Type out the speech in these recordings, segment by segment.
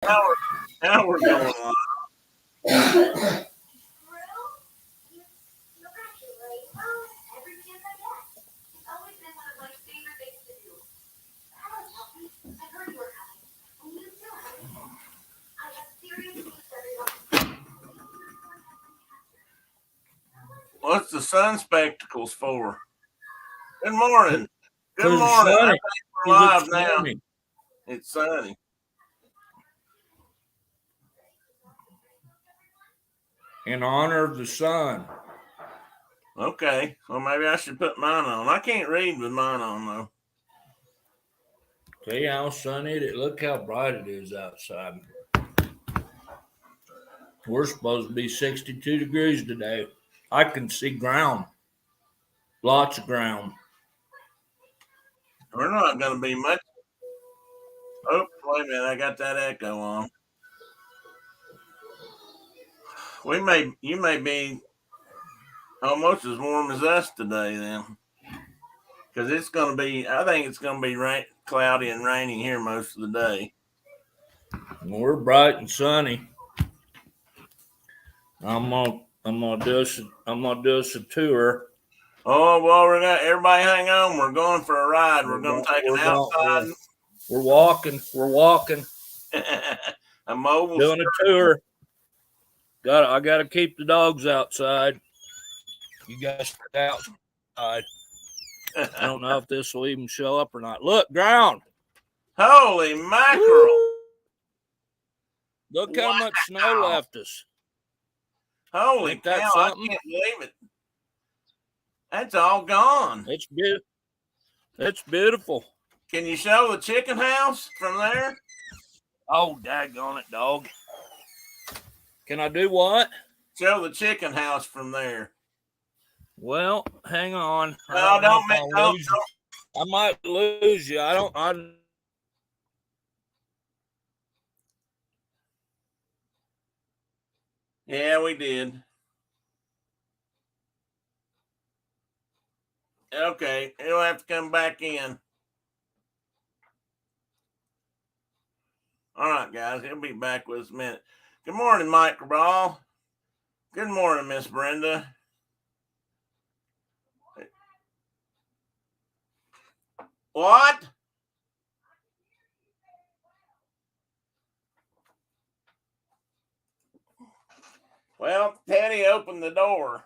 Now we're going on. What's the sun spectacles for? Good morning. Good Because morning. I sunny. think we're live now. Sunny. It's sunny. In honor of the sun. Okay. Well, maybe I should put mine on. I can't read with mine on, though. See how sunny it is? Look how bright it is outside. We're supposed to be 62 degrees today. I can see ground. Lots of ground. We're not going to be much. Oh, wait a minute. I got that echo on. You may be almost as warm as us today then. Because it's going to be, I think it's going to be cloudy and raining here most of the day. We're bright and sunny. I'm gonna do us a tour. Oh well, we're gonna everybody hang on. We're going for a ride. We're going to take an outside. We're walking. A mobile doing a tour. I gotta keep the dogs outside. You guys outside. I don't know if this will even show up or not. Look, ground. Holy mackerel! Woo! Look how much snow left us. Holy cow! I can't believe it. That's all gone. It's beautiful. It's beautiful. Can you show the chicken house from there? Oh, daggone it, dog. Can I do what? Show the chicken house from there. Well, hang on. No, don't. I might lose you. Yeah, we did. Okay, he'll have to come back in. All right, guys, he'll be back with us in a minute. Good morning, Microball. Good morning, Miss Brenda. What? Well, Teddy opened the door.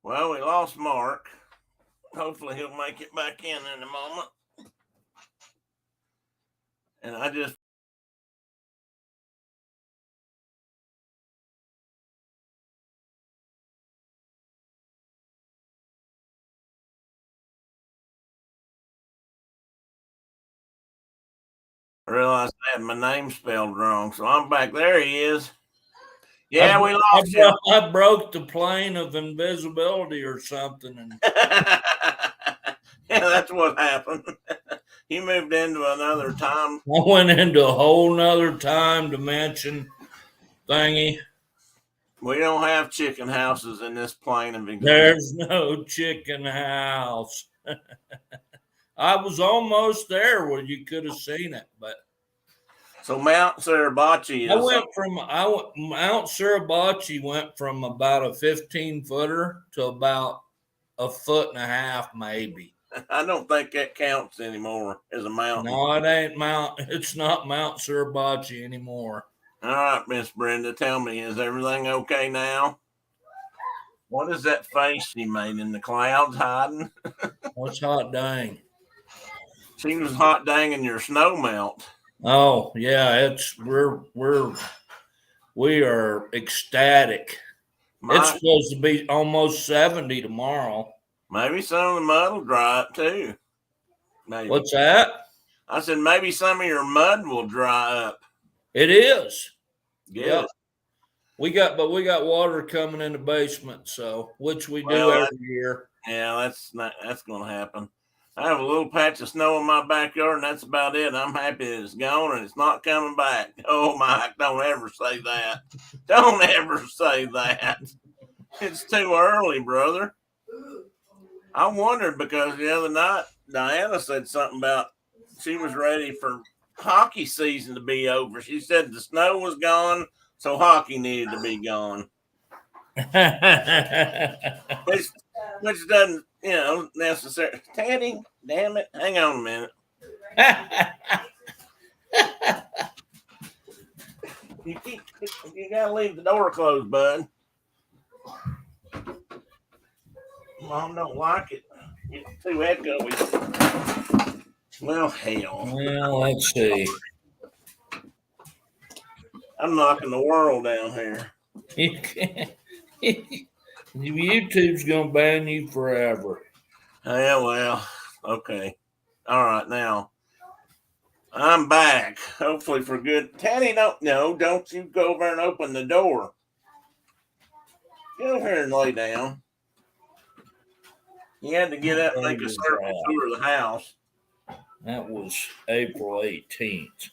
Well, we lost Mark. Hopefully he'll make it back in a moment. And I just realized I had my name spelled wrong. So I'm back. There he is. Yeah, we lost him. I broke the plane of invisibility or something. And yeah, that's what happened. He moved into another time. I went into a whole nother time dimension thingy. We don't have chicken houses in this plane of existence. There's no chicken house. I was almost there where you could have seen it, but so Mount Suribachi. Mount Suribachi went from about a 15-footer to about a 1.5 feet, maybe. I don't think that counts anymore as a mountain. No, it ain't It's not Mount Suribachi anymore. All right, Miss Brenda, tell me, is everything okay now? What is that face she made in the clouds hiding? What's hot dang? She was hot danging your snow melt. Oh yeah, we are ecstatic. It's supposed to be almost 70 tomorrow. Maybe some of the mud will dry up too. Maybe. What's that? I said maybe some of your mud will dry up. It is. Good. Yeah. We got water coming in the basement, so which we do every year. Yeah, that's going to happen. I have a little patch of snow in my backyard, and that's about it. I'm happy that it's gone and it's not coming back. Oh, Mike, don't ever say that. Don't ever say that. It's too early, brother. I wondered because the other night Diana said something about she was ready for hockey season to be over. She said the snow was gone, so hockey needed to be gone. which, which doesn't, necessarily. Teddy, damn it. Hang on a minute. You gotta leave the door closed, bud. Mom don't like it. It's too echoey. Well, hell. Well, let's see. I'm knocking the world down here. You can't. YouTube's gonna ban you forever. Yeah, well, okay. All right, now I'm back. Hopefully for good. Teddy, don't you go over and open the door. Get over here and lay down. You had to get up and make a circle tour of the house. That was April 18th.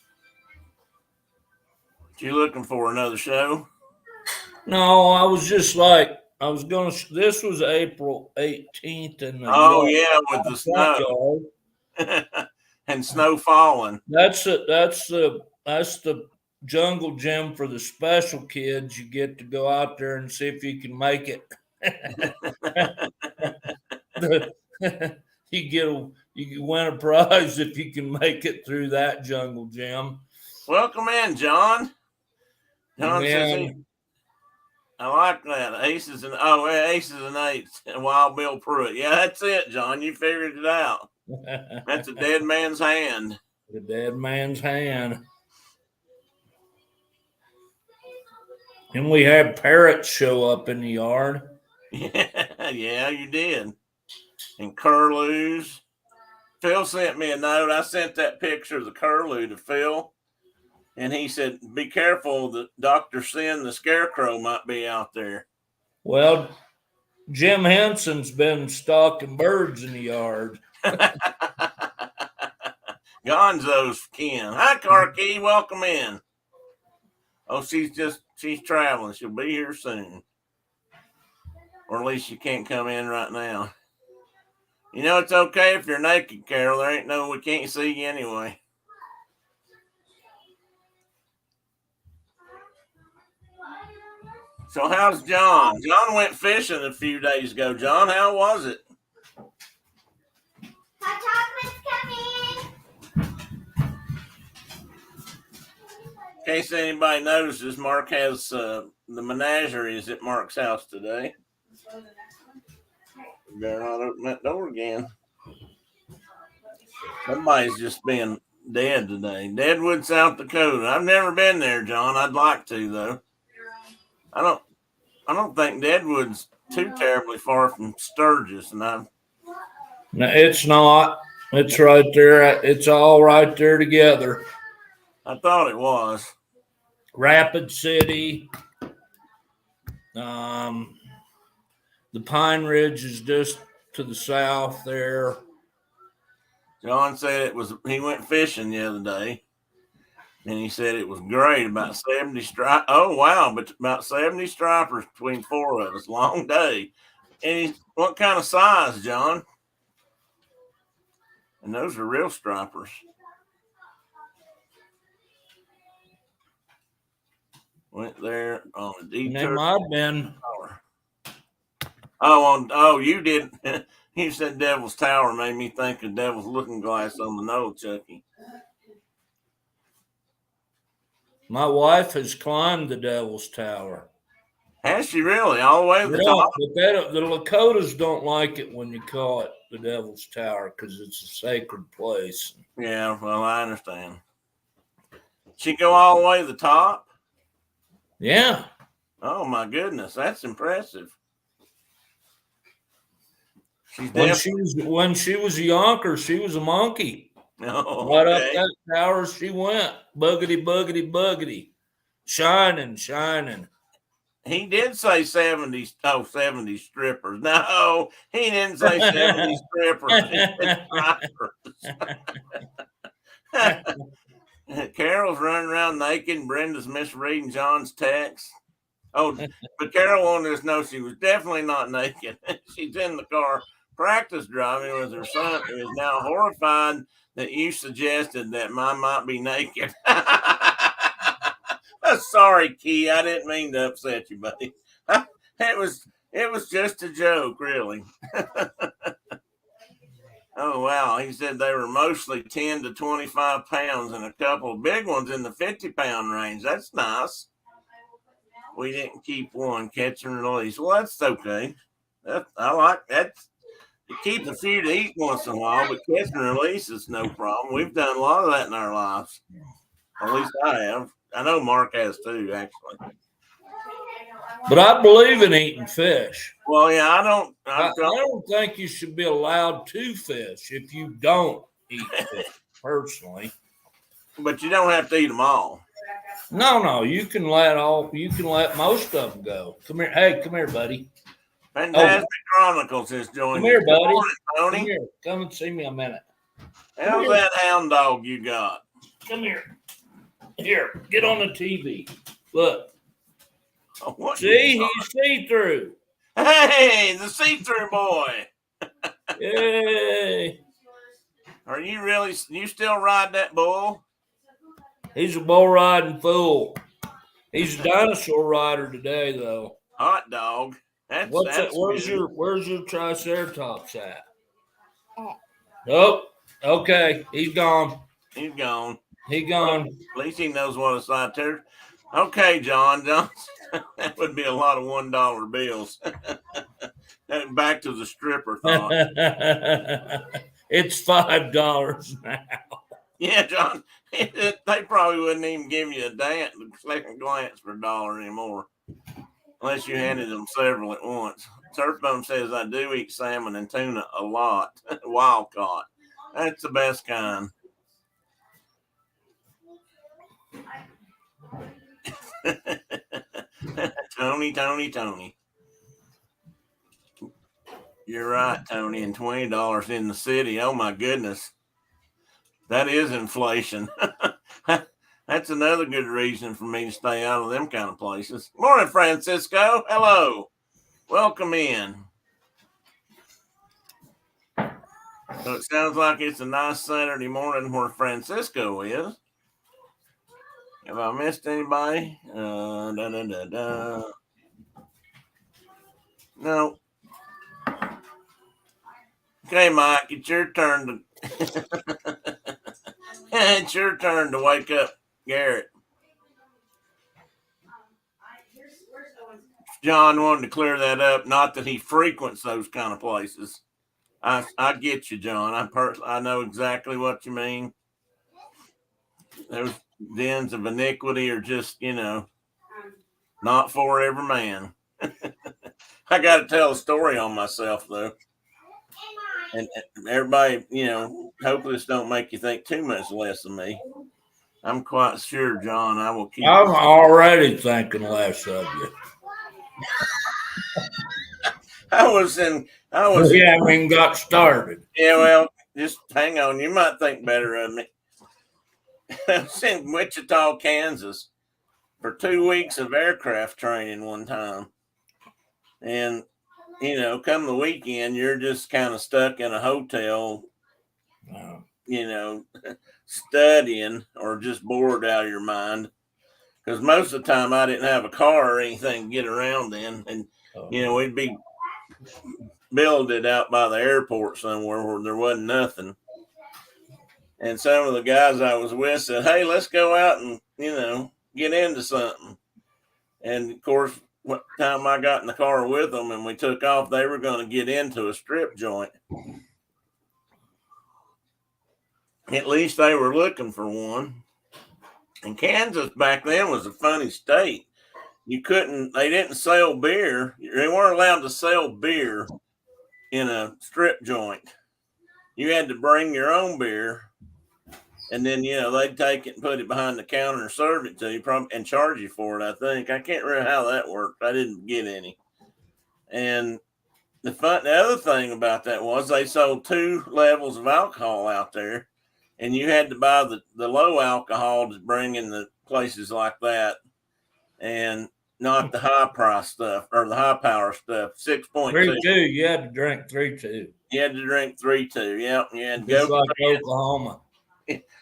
You looking for another show? No, I was just like, I was going to, this was April 18th. And yeah, with the snow. And snow falling. That's the jungle gym for the special kids. You get to go out there and see if you can make it. You win a prize if you can make it through that jungle gym. Welcome in, John. John says I like that. Aces and eights and Wild Bill Pruitt. Yeah, that's it, John. You figured it out. That's a dead man's hand. The dead man's hand. And we had parrots show up in the yard. Yeah, you did. And curlews. Phil sent me a note. I sent that picture of the curlew to Phil. And he said, be careful that Dr. Sin, the scarecrow, might be out there. Well, Jim Henson's been stalking birds in the yard. Gonzo's kin. Hi, Carkey. Welcome in. Oh, she's traveling. She'll be here soon. Or at least she can't come in right now. You know, it's okay if you're naked, Carol. We can't see you anyway. So how's John? John went fishing a few days ago. John, how was it? Hot chocolate's coming. In case anybody notices, Mark has the menageries at Mark's house today. Better not open that door again. Somebody's just being dead today. Deadwood, South Dakota. I've never been there, John. I'd like to, though. I don't think Deadwood's too terribly far from Sturgis, and No, it's not. It's right there. It's all right there together. I thought it was. Rapid City. The Pine Ridge is just to the south there. John said he went fishing the other day. And he said it was great, about 70 stripers. Oh, wow, but about 70 stripers between four of us. Long day. And what kind of size, John? And those are real stripers. Went there on a detour. They might have been. Oh, you did. You said Devil's Tower made me think of Devil's Looking Glass on the Knoll, Chucky. My wife has climbed the Devil's Tower. Has she really? All the way to the top? But the Lakotas don't like it when you call it the Devil's Tower because it's a sacred place. Yeah, well, I understand. She go all the way to the top? Yeah. Oh, my goodness. That's impressive. When she was a yonker, she was a monkey. Oh, right up that tower she went. Buggity, buggity, buggity. Shining. He did say 70s. Oh, 70s strippers. No, he didn't say 70s strippers. He said strippers. Carol's running around naked, and Brenda's misreading John's text. Oh, but Carol wanted us to know she was definitely not naked. She's in the car practice driving with her son, who is now horrified that you suggested that mine might be naked. Sorry, Key. I didn't mean to upset you, buddy. It was just a joke, really. Oh wow. He said they were mostly 10 to 25 pounds and a couple of big ones in the 50-pound range. That's nice. We didn't keep one, catch and release. Well, that's okay. I like that. You keep a few to eat once in a while, but catch and release is no problem. We've done a lot of that in our lives. At least I have. I know Mark has too, actually. But I believe in eating fish. Well, yeah, I don't. I don't think you should be allowed to fish if you don't eat fish, personally. But you don't have to eat them all. No, you can let most of them go. Come here. Hey, come here, buddy. Fantastic Chronicles is joining. Come here, buddy. Morning, Tony. Come here. Come and see me a minute. How's that hound dog you got? Come here. Here, get on the TV. Look. Oh, See, he's see-through. Hey, the see-through boy. Yay. Are you still ride that bull? He's a bull riding fool. He's a dinosaur rider today, though. Hot dog. Where's your triceratops at? Nope. Okay, he's gone. He's gone. He gone. At least he knows what a citation. Okay, John. That would be a lot of $1 bills. Back to the stripper thought. It's $5 now. Yeah, John. They probably wouldn't even give you a second glance for $1 anymore, unless you handed them several at once. Surfbone says I do eat salmon and tuna a lot. Wild caught. That's the best kind. Tony. You're right, Tony. And $20 in the city. Oh my goodness. That is inflation. That's another good reason for me to stay out of them kind of places. Morning, Francisco. Hello. Welcome in. So it sounds like it's a nice Saturday morning where Francisco is. Have I missed anybody? No. Okay, Mike, it's your turn it's your turn to wake up Garrett. John wanted to clear that up. Not that he frequents those kind of places. I get you, John. I know exactly what you mean. Those dens of iniquity are just, not for every man. I got to tell a story on myself, though. And everybody, hope this don't make you think too much less of me. I'm quite sure, John, I will keep. I'm already thinking less of you. We haven't even got started. Yeah, well, just hang on. You might think better of me. I was in Wichita, Kansas for 2 weeks of aircraft training one time. And, come the weekend, you're just kind of stuck in a hotel, studying or just bored out of your mind. Because most of the time I didn't have a car or anything to get around in. And, we'd be builded out by the airport somewhere where there wasn't nothing. And some of the guys I was with said, hey, let's go out and, get into something. And, of course, what time I got in the car with them and we took off, they were going to get into a strip joint. At least they were looking for one. And Kansas back then was a funny state. They didn't sell beer. They weren't allowed to sell beer in a strip joint. You had to bring your own beer And then, they'd take it and put it behind the counter and serve it to you and charge you for it, I think. I can't remember how that worked. I didn't get any. And the other thing about that was they sold 2 levels of alcohol out there, and you had to buy the low alcohol to bring in the places like that, and not the high price stuff or the high power stuff. 6.2. 3-2. You had to drink 3-2. You had to drink 3-2. Yep. You had to Just go like Oklahoma.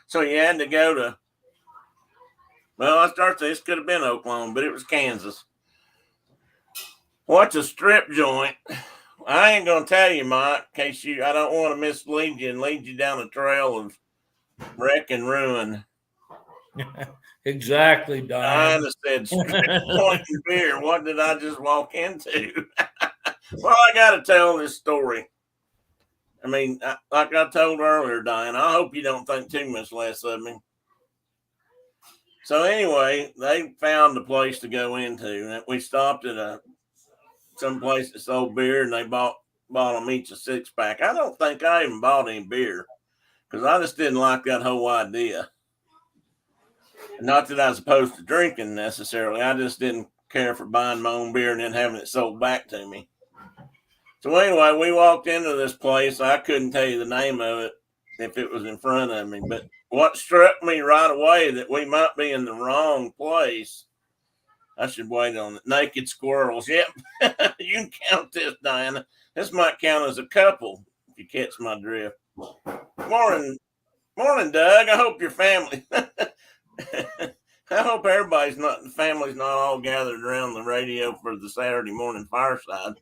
So you had to go to. Well, I start this could have been Oklahoma, but it was Kansas. What's a strip joint? I ain't gonna tell you, Mike, in case I don't want to mislead you and lead you down a trail of wreck and ruin. Exactly, Diane. I said strip joint and beer. What did I just walk into? Well, I got to tell this story. I mean, like I told earlier, Diane, I hope you don't think too much less of me. So anyway, they found a place to go into, and we stopped at some place that sold beer, and they bought them each a 6-pack. I don't think I even bought any beer because I just didn't like that whole idea. Not that I was opposed to drinking necessarily. I just didn't care for buying my own beer and then having it sold back to me. So anyway, we walked into this place. I couldn't tell you the name of it if it was in front of me, but what struck me right away that we might be in the wrong place. I should wait on it. Naked squirrels. Yep. You can count this, Diana. This might count as a couple if you catch my drift. Morning, Doug. I hope your family. I hope family's not all gathered around the radio for the Saturday morning fireside.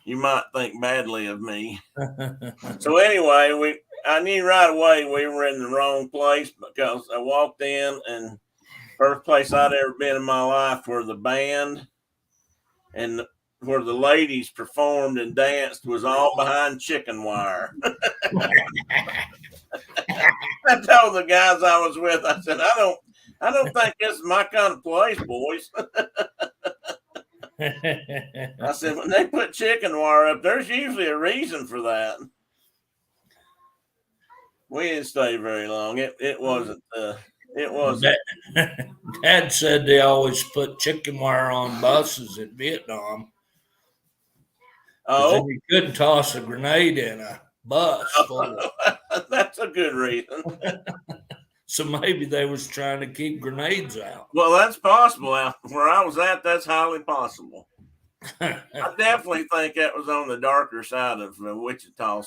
You might think badly of me. So anyway, I knew right away we were in the wrong place because I walked in and first place I'd ever been in my life where the band and where the ladies performed and danced was all behind chicken wire. I told the guys I was with, I said, I don't think this is my kind of place, boys. I said, when they put chicken wire up, there's usually a reason for that. We didn't stay very long. It wasn't. It wasn't. Dad said they always put chicken wire on buses in Vietnam. Oh, you couldn't toss a grenade in a bus. That's a good reason. So maybe they was trying to keep grenades out. Well, that's possible. Where I was at, that's highly possible. I definitely think that was on the darker side of Wichita.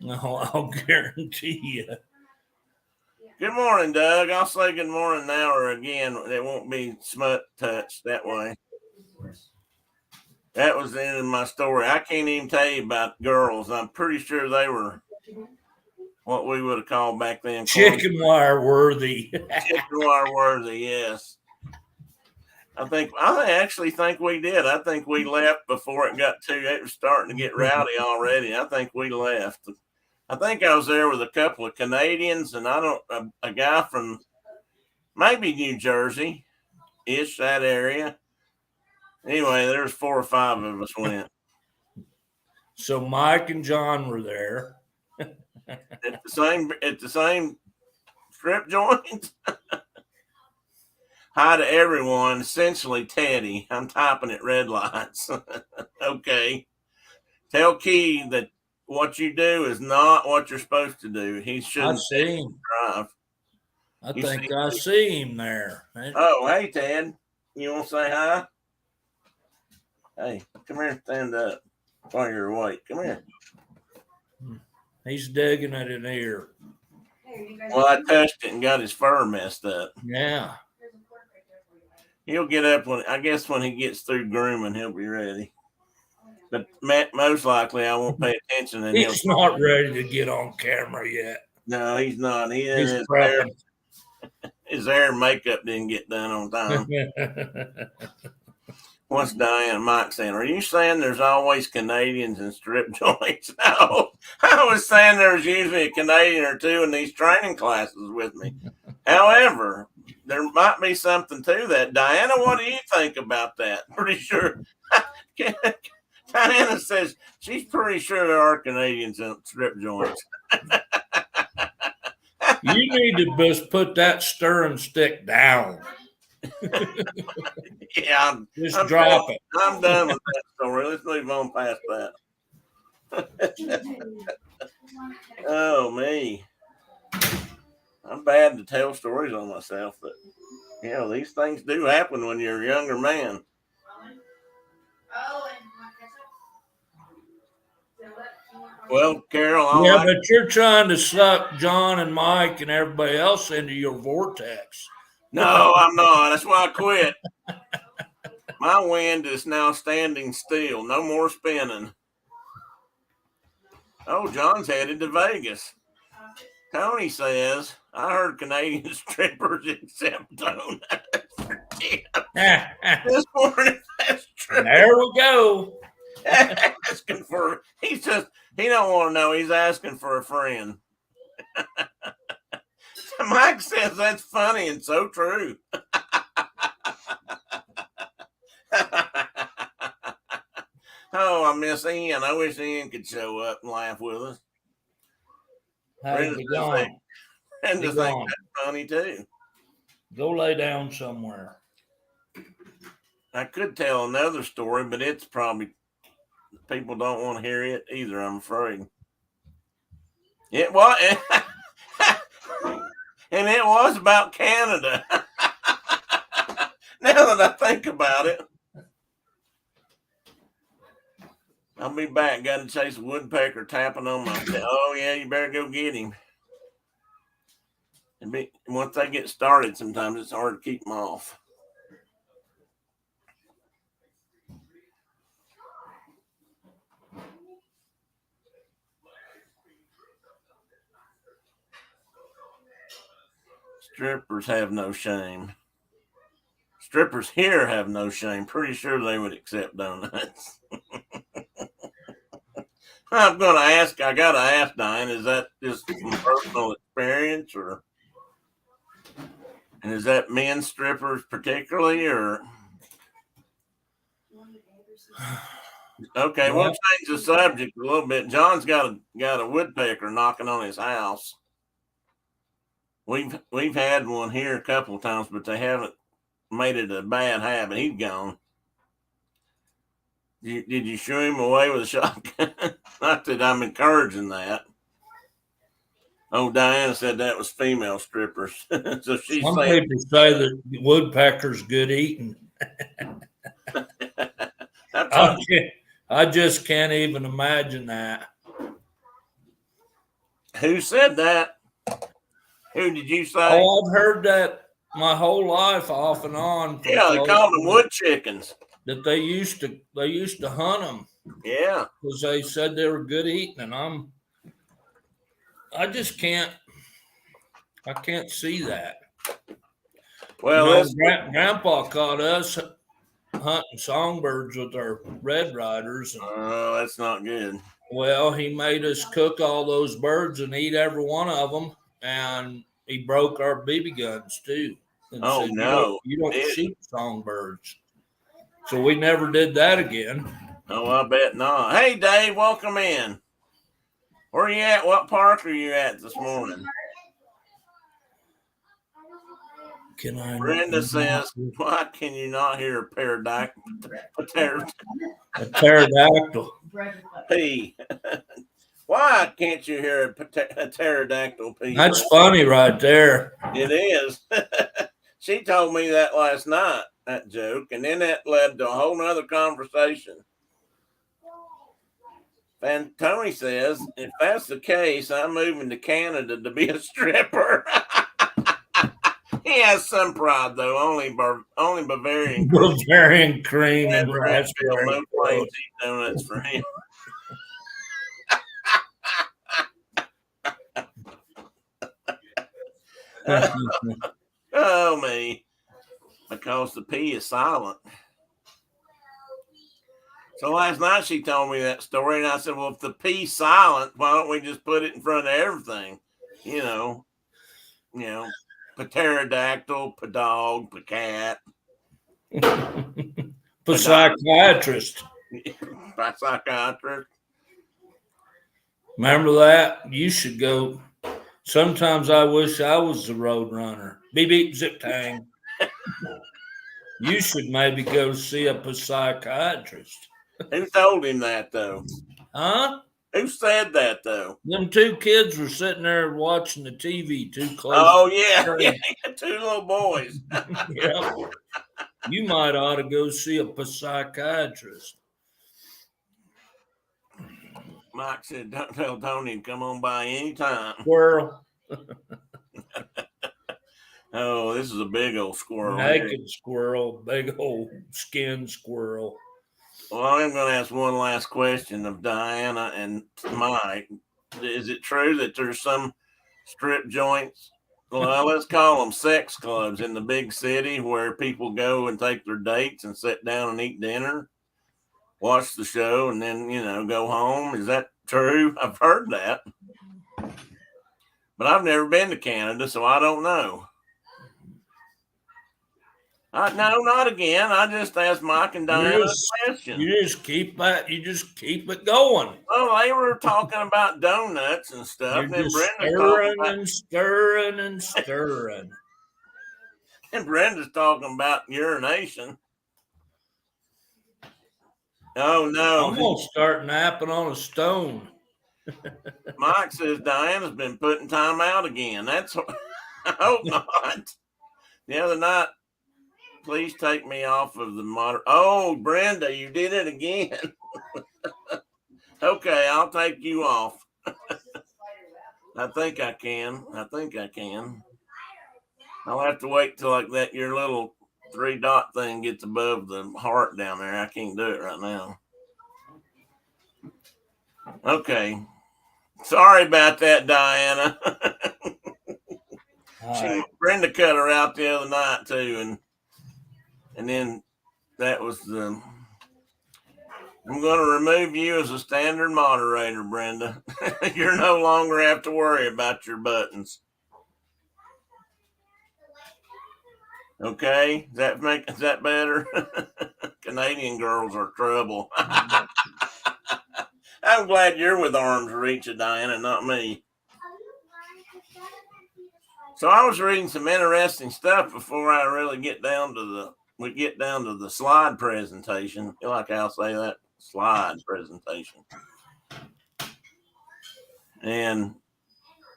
No, I'll guarantee you. Good morning, Doug. I'll say good morning now or again. It won't be smut touched that way. That was the end of my story. I can't even tell you about girls. I'm pretty sure they were what we would have called back then chicken wire worthy. Chicken wire worthy, yes. I actually think we did. I think we left before it was starting to get rowdy already. I think we left. I think I was there with a couple of Canadians and a guy from maybe New Jersey-ish, that area. Anyway, there's 4 or 5 of us went. So Mike and John were there. At the same strip joint. Hi to everyone. Essentially, Teddy. I'm typing at red lights. Okay. Tell Key that what you do is not what you're supposed to do. He shouldn't drive. I think I see him there. Oh, hey, Ted. You want to say hi? Hey, come here and stand up while you're awake. Come here. He's digging at an ear. Well, I touched it and got his fur messed up. Yeah. He'll get up when he gets through grooming, he'll be ready. But most likely I won't pay attention. And he's not ready to get on camera yet. No, he's not. He's prepping. His hair and makeup didn't get done on time. What's Diane and Mike saying? Are you saying there's always Canadians in strip joints? No. I was saying there's usually a Canadian or two in these training classes with me. However, there might be something to that. Diana, what do you think about that? Pretty sure. Diana says she's pretty sure there are Canadians in strip joints. You need to just put that stirring stick down. Yeah, Just I'm drop it. I'm done with that story. Let's move on past that. Oh me, I'm bad to tell stories on myself, but these things do happen when you're a younger man. Well, Carol, Yeah, but you're trying to suck John and Mike and everybody else into your vortex. no, I'm not. That's why I quit. My wind is now standing still. No more spinning. Oh, John's headed to Vegas. Tony says, I heard Canadian strippers accept donuts for tips. This morning, that's true. There we go. Asking for, he don't want to know. He's asking for a friend. Mike says that's funny and so true. Oh, I miss Ian. I wish Ian could show up and laugh with us. Hey, be gone. And just think that's funny too. Go lay down somewhere. I could tell another story, but it's probably people don't want to hear it either, I'm afraid. It was, and it was about Canada. Now that I think about it, I'll be back. Got to chase a woodpecker tapping on my tail. Oh yeah, you better go get him. Once they get started, sometimes it's hard to keep them off. Strippers have no shame. Strippers here have no shame. Pretty sure they would accept donuts. I'm going to ask, I got to ask Diane, is that just from personal experience and is that men strippers particularly or? Okay, we'll change the subject a little bit. John's got a woodpecker knocking on his house. We've had one here a couple of times, but they haven't made it a bad habit. He's gone. Did you shoo him away with a shotgun? Not that I'm encouraging that. Oh, Diana said that was female strippers. So she's Some saying people say that woodpecker's good eating. I just can't even imagine that. Who said that? Who did you say? Oh, I've heard that my whole life, off and on. Yeah, they called them wood chickens. That they used to hunt them. Yeah, because they said they were good eating, and I just can't. I can't see that. Well, Grandpa caught us hunting songbirds with our Red Riders. Oh, that's not good. Well, he made us cook all those birds and eat every one of them, and he broke our BB guns too. And oh said, no, you don't shoot songbirds. So we never did that again. Oh, I bet not. Hey, Dave, welcome in. Where are you at? What park are you at this morning? Brenda says, why can you not hear a pterodactyl? A pterodactyl. P. Why can't you hear a pterodactyl P? That's funny right there. It is. She told me that last night, that joke, and then that led to a whole nother conversation. And Tony says, if that's the case, I'm moving to Canada to be a stripper. He has some pride, though. Only Bavarian cream. Bavarian cream and raspberry. No plain donuts for him. Oh, me. Because the P is silent. So last night she told me that story, and I said, well, if the P's silent, why don't we just put it in front of everything? Pterodactyl, dog, cat. Psychiatrist. Psychiatrist. Remember that? You should go Sometimes I wish I was the road runner. Beep beep zip tang. You should maybe go see a psychiatrist. Who told him that though? Huh? Who said that though? Them two kids were sitting there watching the TV too close. Oh yeah, yeah, two little boys. Yeah. You might ought to go see a psychiatrist. Mike said, "Don't tell Tony to come on by anytime." Squirrel. Oh, this is a big old squirrel. Naked squirrel. Big old skin squirrel. Well, I'm going to ask one last question of Diana and Mike. Is it true that there's some strip joints? Well, let's call them sex clubs in the big city where people go and take their dates and sit down and eat dinner, watch the show, and then, go home. Is that true? I've heard that. But I've never been to Canada, so I don't know. No, not again. I just asked Mike and Diana a question. You just keep it going. Well, they were talking about donuts and stuff. You're just stirring and stirring. And Brenda's talking about urination. Oh no! I'm gonna start napping on a stone. Mike says Diana's been putting time out again. That's I hope not. The other night, please take me off of the motor. Oh, Brenda, you did it again. Okay, I'll take you off. I think I can. I'll have to wait till like that your little 3-dot thing gets above the heart down there. I can't do it right now. Okay. Sorry about that, Diana. Brenda cut her out the other night too, and then that was the. I'm going to remove you as a standard moderator, Brenda. You're no longer have to worry about your buttons. Okay, is that better? Canadian girls are trouble. I'm glad you're with arm's reach, Diana, not me. So I was reading some interesting stuff before I really get down to the slide presentation. I feel like I'll say that slide presentation. And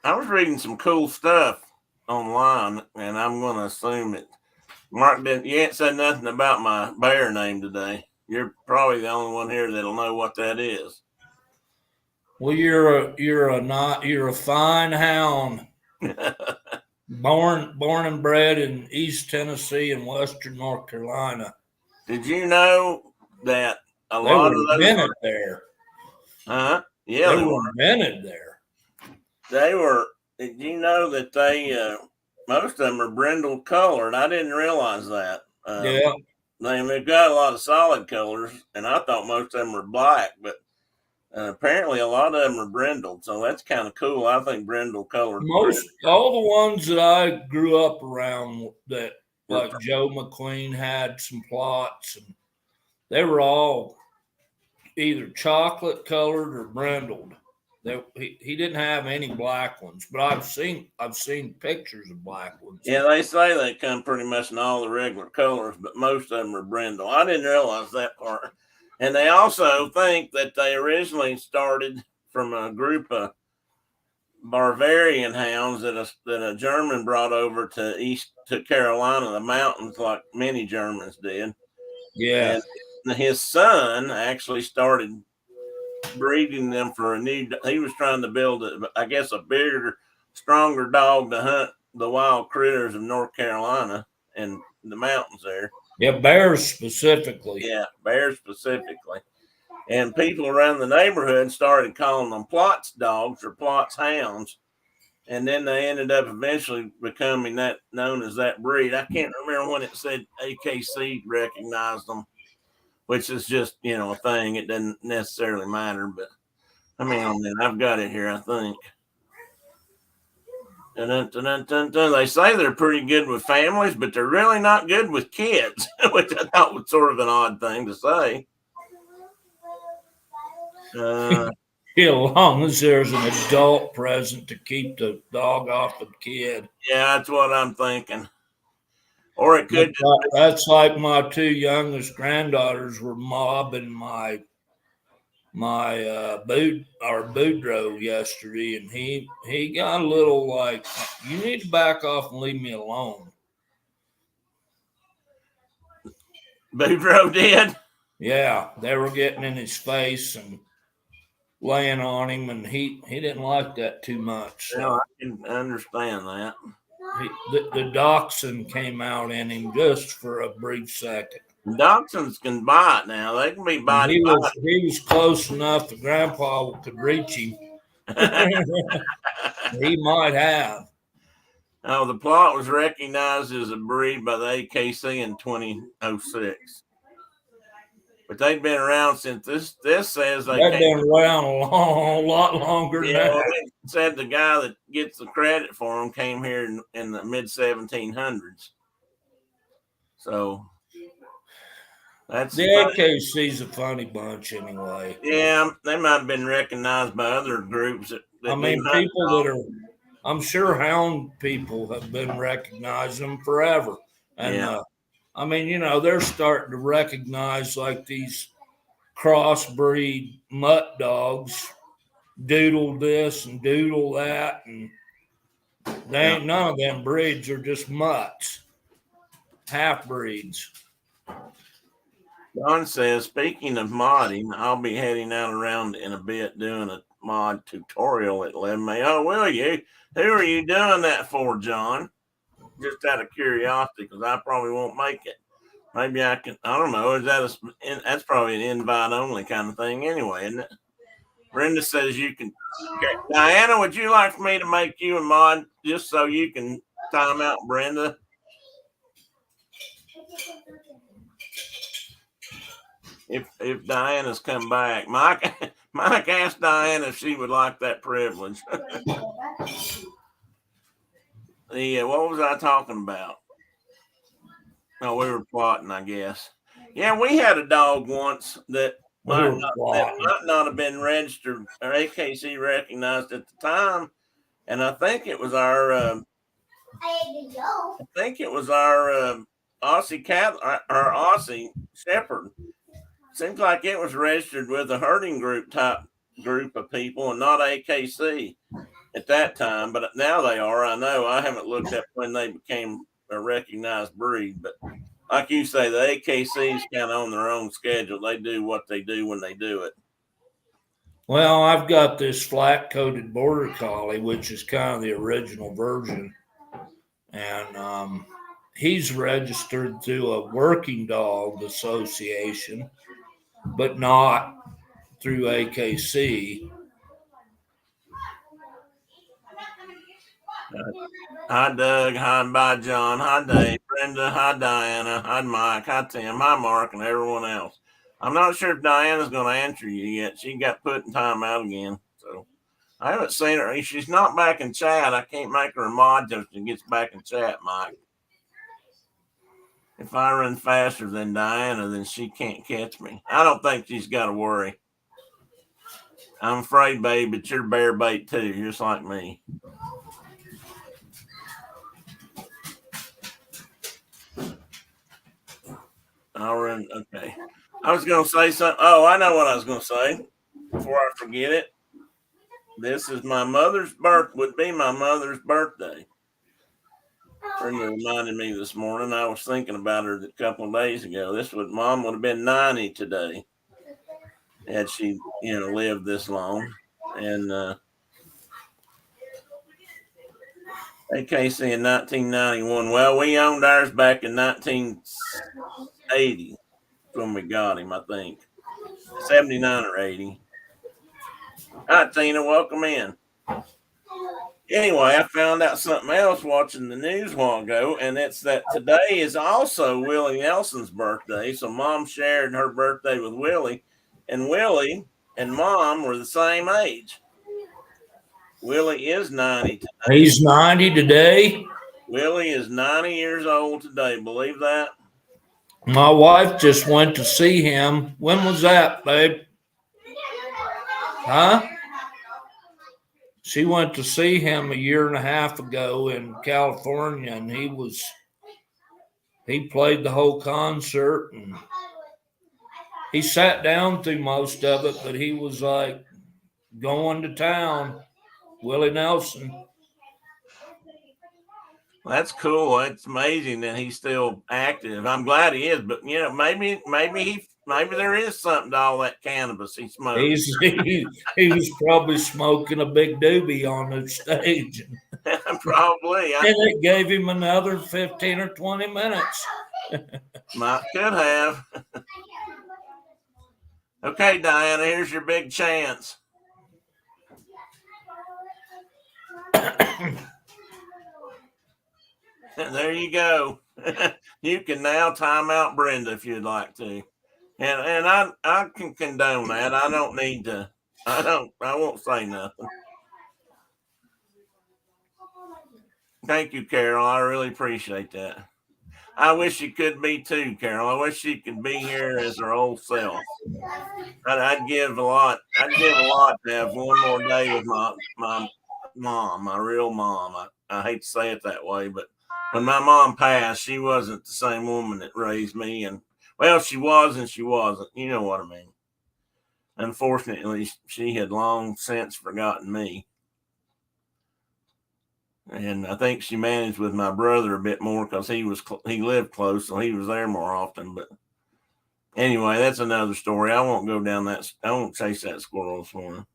I was reading some cool stuff online, and I'm going to assume it. Mark, you ain't said nothing about my bear name today. You're probably the only one here that'll know what that is. Well, you're a fine hound. Born and bred in East Tennessee and Western North Carolina. Did you know that a lot of those invented there? Yeah, they were invented there. They were. Did you know that they most of them are brindle colored? I didn't realize that. Yeah, they've got a lot of solid colors, and I thought most of them were black, but apparently a lot of them are brindled. So that's kind of cool. I think brindle colored. All the ones that I grew up around that, like Joe McQueen, had some plots, and they were all either chocolate colored or brindled. He didn't have any black ones, but I've seen pictures of black ones. Yeah, they say they come pretty much in all the regular colors, but most of them are brindle. I didn't realize that part. And they also think that they originally started from a group of Bavarian hounds that a German brought over to Carolina, the mountains, like many Germans did. Yeah. And his son actually started breeding them for he was trying to build a bigger, stronger dog to hunt the wild critters of North Carolina and the mountains there. Yeah, bears specifically. And people around the neighborhood started calling them Plots dogs or Plots hounds. And then they ended up eventually becoming known as that breed. I can't remember when it said AKC recognized them, which is just, a thing. It doesn't necessarily matter, but I've got it here, I think. They say they're pretty good with families, but they're really not good with kids, which I thought was sort of an odd thing to say. as long as there's an adult present to keep the dog off the kid. Yeah, that's what I'm thinking. Or it could That's like my two youngest granddaughters were mobbing my Boudreaux yesterday, and he got a little like, you need to back off and leave me alone. Boudreaux did. Yeah, they were getting in his face and laying on him, and he didn't like that too much. So Yeah, I can understand that. the dachshund came out in him just for a brief second. Dachshunds can bite now. They can be bitey. He was close enough that Grandpa could reach him. He might have. Oh, the plot was recognized as a breed by the AKC in 2006. But they've been around since this says They've been around a lot longer than that. Well, it said the guy that gets the credit for them came here in the mid 1700s. So that's the AKC's a funny bunch anyway. Yeah, they might have been recognized by other groups that people that are, I'm sure hound people have been recognizing them forever. And they're starting to recognize like these crossbreed mutt dogs, doodle this and doodle that, and they ain't none of them breeds are just mutts, half breeds. Don says, speaking of modding, I'll be heading out around in a bit doing a mod tutorial at 11 May. Oh, will you? Who are you doing that for, John? Just out of curiosity, because I probably won't make it. Maybe I can. I don't know. That's probably an invite only kind of thing, anyway, isn't it? Brenda says you can. Okay. Diana, would you like for me to make you a mod just so you can time out Brenda? If Diana's come back, Mike asked Diana if she would like that privilege. What was I talking about? Oh, we were plotting, I guess. Yeah, we had a dog once that might not have been registered or AKC recognized at the time, and I think it was our Aussie cat, our Aussie Shepherd. Seems like it was registered with a herding group of people and not AKC at that time, but now they are. I know. I haven't looked up when they became a recognized breed, but like you say, the AKC is kind of on their own schedule. They do what they do when they do it. Well, I've got this flat-coated border collie, which is kind of the original version, and he's registered through a working dog association, but not through AKC. Hi, Doug. Hi, bye, John. Hi, Dave. Brenda. Hi, Diana. Hi, Mike. Hi, Tim. Hi, Mark, and everyone else. I'm not sure if Diana's going to answer you yet. She got put in time out again, so I haven't seen her. She's not back in chat. I can't make her a mod until she gets back in chat, Mike. If I run faster than Diana, then she can't catch me. I don't think she's got to worry. I'm afraid, babe, but you're bear bait too, just like me. I'll run. Okay. I was going to say something. Oh, I know what I was going to say before I forget it. This is would be my mother's birthday. Brenda reminded me this morning. I was thinking about her a couple of days ago. Mom would have been 90 today had she, lived this long. And AKC in 1991. Well, we owned ours back in 1980 when we got him, I think. 79 or 80. Hi, Tina. Welcome in. Anyway, I found out something else watching the news a while ago, and it's that today is also Willie Nelson's birthday. So Mom shared her birthday with Willie, and Willie and Mom were the same age. Willie is 90 today. He's 90 today? Willie is 90 years old today. Believe that? My wife just went to see him. When was that, babe? Huh? she went to see him a year and a half ago in California, and he played the whole concert, and he sat down through most of it, but he was like going to town. Willie Nelson. That's cool. It's amazing that he's still active. I'm glad he is, but maybe there is something to all that cannabis he smokes. He was probably smoking a big doobie on the stage. Probably. And it gave him another 15 or 20 minutes. Could have. Okay, Diana, here's your big chance. There you go. You can now time out Brenda if you'd like to. And I can condone that. I don't need to. I won't say nothing. Thank you, Carol. I really appreciate that. I wish she could be too, Carol. I wish she could be here as her old self. I'd give a lot. I'd give a lot to have one more day with my mom, my real mom. I hate to say it that way, but when my mom passed, she wasn't the same woman that raised me. And well, she was and she wasn't. You know what I mean. Unfortunately, she had long since forgotten me. And I think she managed with my brother a bit more because he lived close, so he was there more often. But anyway, that's another story. I won't go down that. I won't chase that squirrel this morning.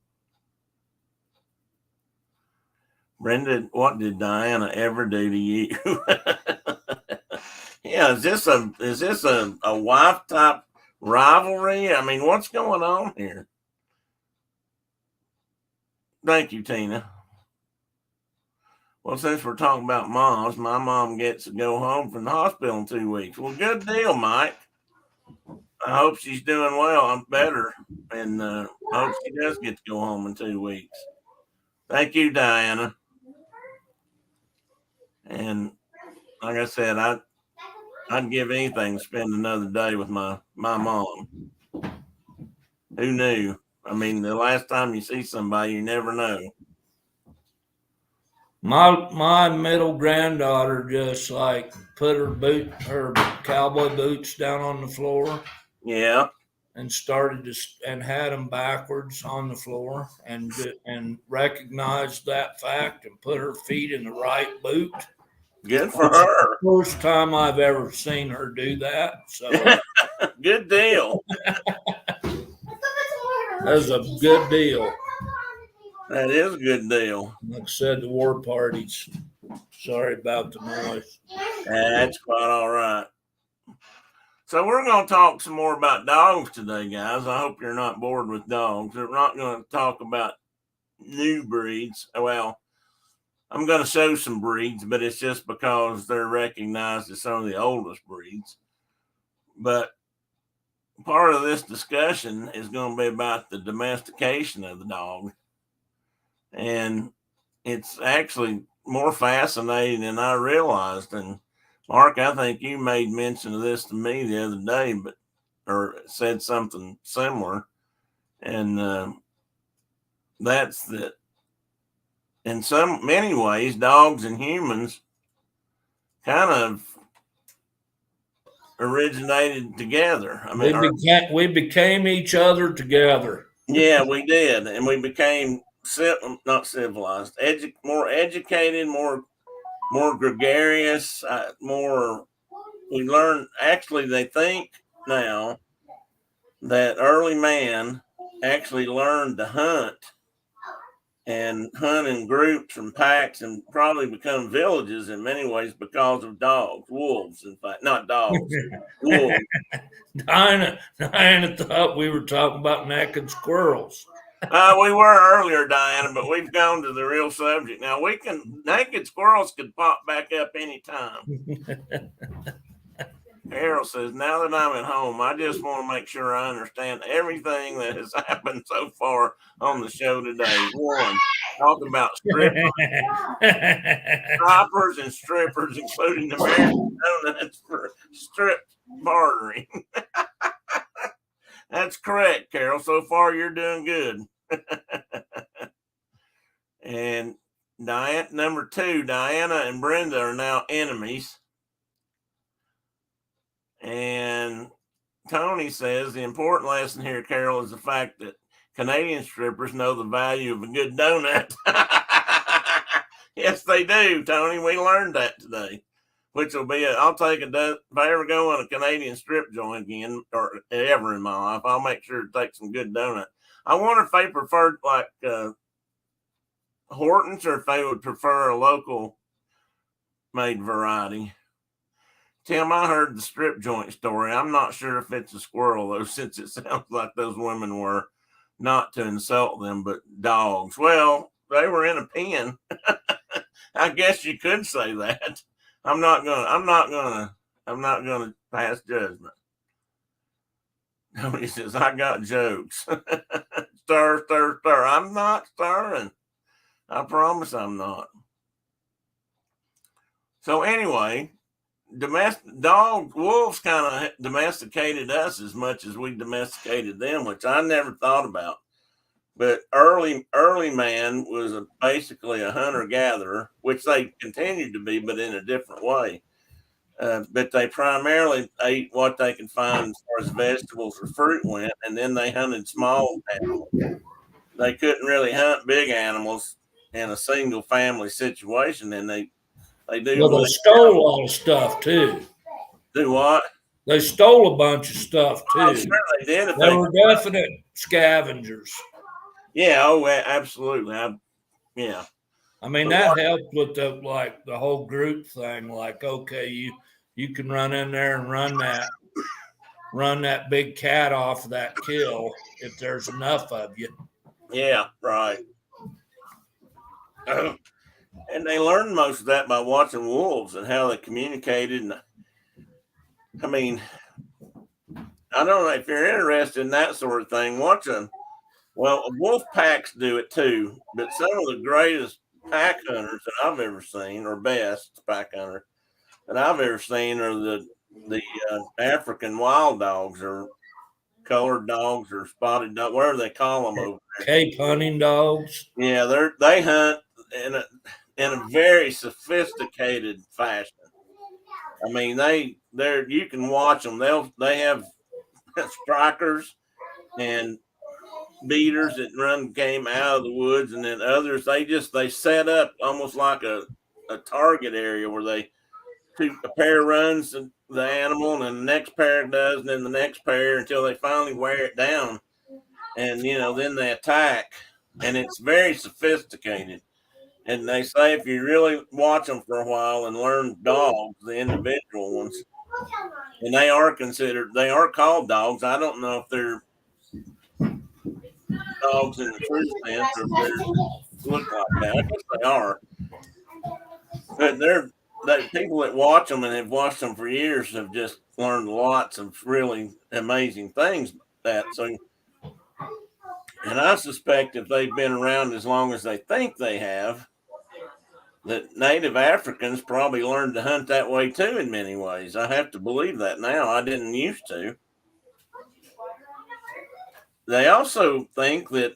Brenda, what did Diana ever do to you? Yeah, is this a wife type rivalry? I mean, what's going on here? Thank you, Tina. Well, since we're talking about moms, my mom gets to go home from the hospital in 2 weeks. Well, good deal, Mike. I hope she's doing well. I'm better, and I hope she does get to go home in 2 weeks. Thank you, Diana. And like I said, I'd give anything to spend another day with my mom. Who knew? I mean, the last time you see somebody, you never know. My middle granddaughter just like put her cowboy boots down on the floor. Yeah. And and had them backwards on the floor and recognized that fact and put her feet in the right boot. Good for her. First time I've ever seen her do that. So good deal. That's a good deal. That is a good deal. Like I said, the war parties. Sorry about the noise. That's quite all right. So we're going to talk some more about dogs today, guys. I hope you're not bored with dogs. We're not going to talk about new breeds. Well, I'm going to show some breeds, but it's just because they're recognized as some of the oldest breeds. But part of this discussion is going to be about the domestication of the dog. And it's actually more fascinating than I realized. And Mark, I think you made mention of this to me the other day, or said something similar. And that's that in many ways, dogs and humans kind of originated together. I mean, we became each other together. Yeah, we did. And we became not civilized, more educated, more gregarious, we learned, actually, they think now that early man actually learned to hunt in groups and packs and probably become villages in many ways because of dogs, wolves, in fact, not dogs, wolves. Diana thought we were talking about naked squirrels. We were earlier, Diana, but we've gone to the real subject. Now naked squirrels could pop back up anytime. Carol says, now that I'm at home, I just want to make sure I understand everything that has happened so far on the show today. One, talking about strippers and strippers, including the American donuts for stripped bartering. That's correct, Carol. So far, you're doing good. And number 2, Diana and Brenda are now enemies. And Tony says the important lesson here, Carol, is the fact that Canadian strippers know the value of a good donut. Yes, they do, Tony. We learned that today. Which will be, I'll take if I ever go on a Canadian strip joint again, or ever in my life, I'll make sure to take some good donut. I wonder if they preferred like Hortons, or if they would prefer a local made variety. Tim, I heard the strip joint story. I'm not sure if it's a squirrel, though, since it sounds like those women were, not to insult them, but dogs. Well, they were in a pen. I guess you could say that. I'm not gonna pass judgment. Nobody says, I got jokes. Stir, stir, stir. I'm not stirring. I promise I'm not. So anyway, wolves kind of domesticated us as much as we domesticated them, which I never thought about. But early man was basically a hunter-gatherer, which they continued to be, but in a different way. But they primarily ate what they could find as far as vegetables or fruit went, and then they hunted small animals. They couldn't really hunt big animals in a single family situation, and they do. Well, they stole a lot of stuff too. Do what? They stole a bunch of stuff too. I'm sure they did. They were definite scavengers. Yeah. Oh, absolutely. Yeah. I mean, that helped with the whole group thing. Like, okay, you can run in there and run that big cat off of that kill if there's enough of you. Yeah, right. And they learned most of that by watching wolves and how they communicated. And I mean, I don't know if you're interested in that sort of thing. Wolf packs do it too, but some of the greatest pack hunters that I've ever seen, or best pack hunter that I've ever seen, are the African wild dogs, or colored dogs, or spotted dog, whatever they call them over there. Cape hunting dogs. Yeah, they hunt in a very sophisticated fashion. I mean, you can watch them. They have strikers and beaters that run game out of the woods, and then others they set up almost like a target area where a pair runs the animal, and then the next pair does, and then the next pair, until they finally wear it down, and then they attack. And it's very sophisticated. And they say if you really watch them for a while and learn dogs, the individual ones, and they are called dogs. I don't know if they're dogs in the true sense, or if they look like that. I guess they are. But they're people that watch them and have watched them for years have just learned lots of really amazing things. And I suspect if they've been around as long as they think they have, that native Africans probably learned to hunt that way too in many ways. I have to believe that now. I didn't used to. They also think that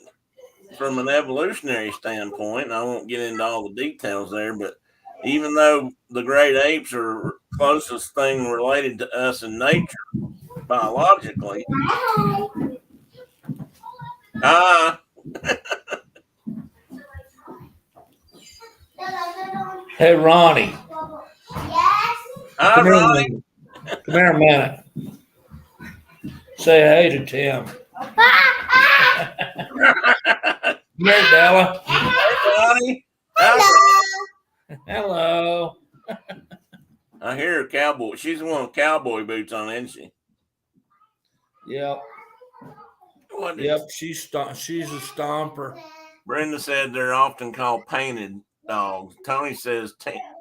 from an evolutionary standpoint, and I won't get into all the details there, but even though the great apes are closest thing related to us in nature biologically, Hey, Ronnie. Yes. Come Ronnie. Come here a minute. Say hey to Tim. Come here, Della. Hey, Ronnie. Hello. Hello. I hear her cowboy. She's the one with cowboy boots on, isn't she? Yep. She's a stomper. Brenda said they're often called painted dogs. Tony says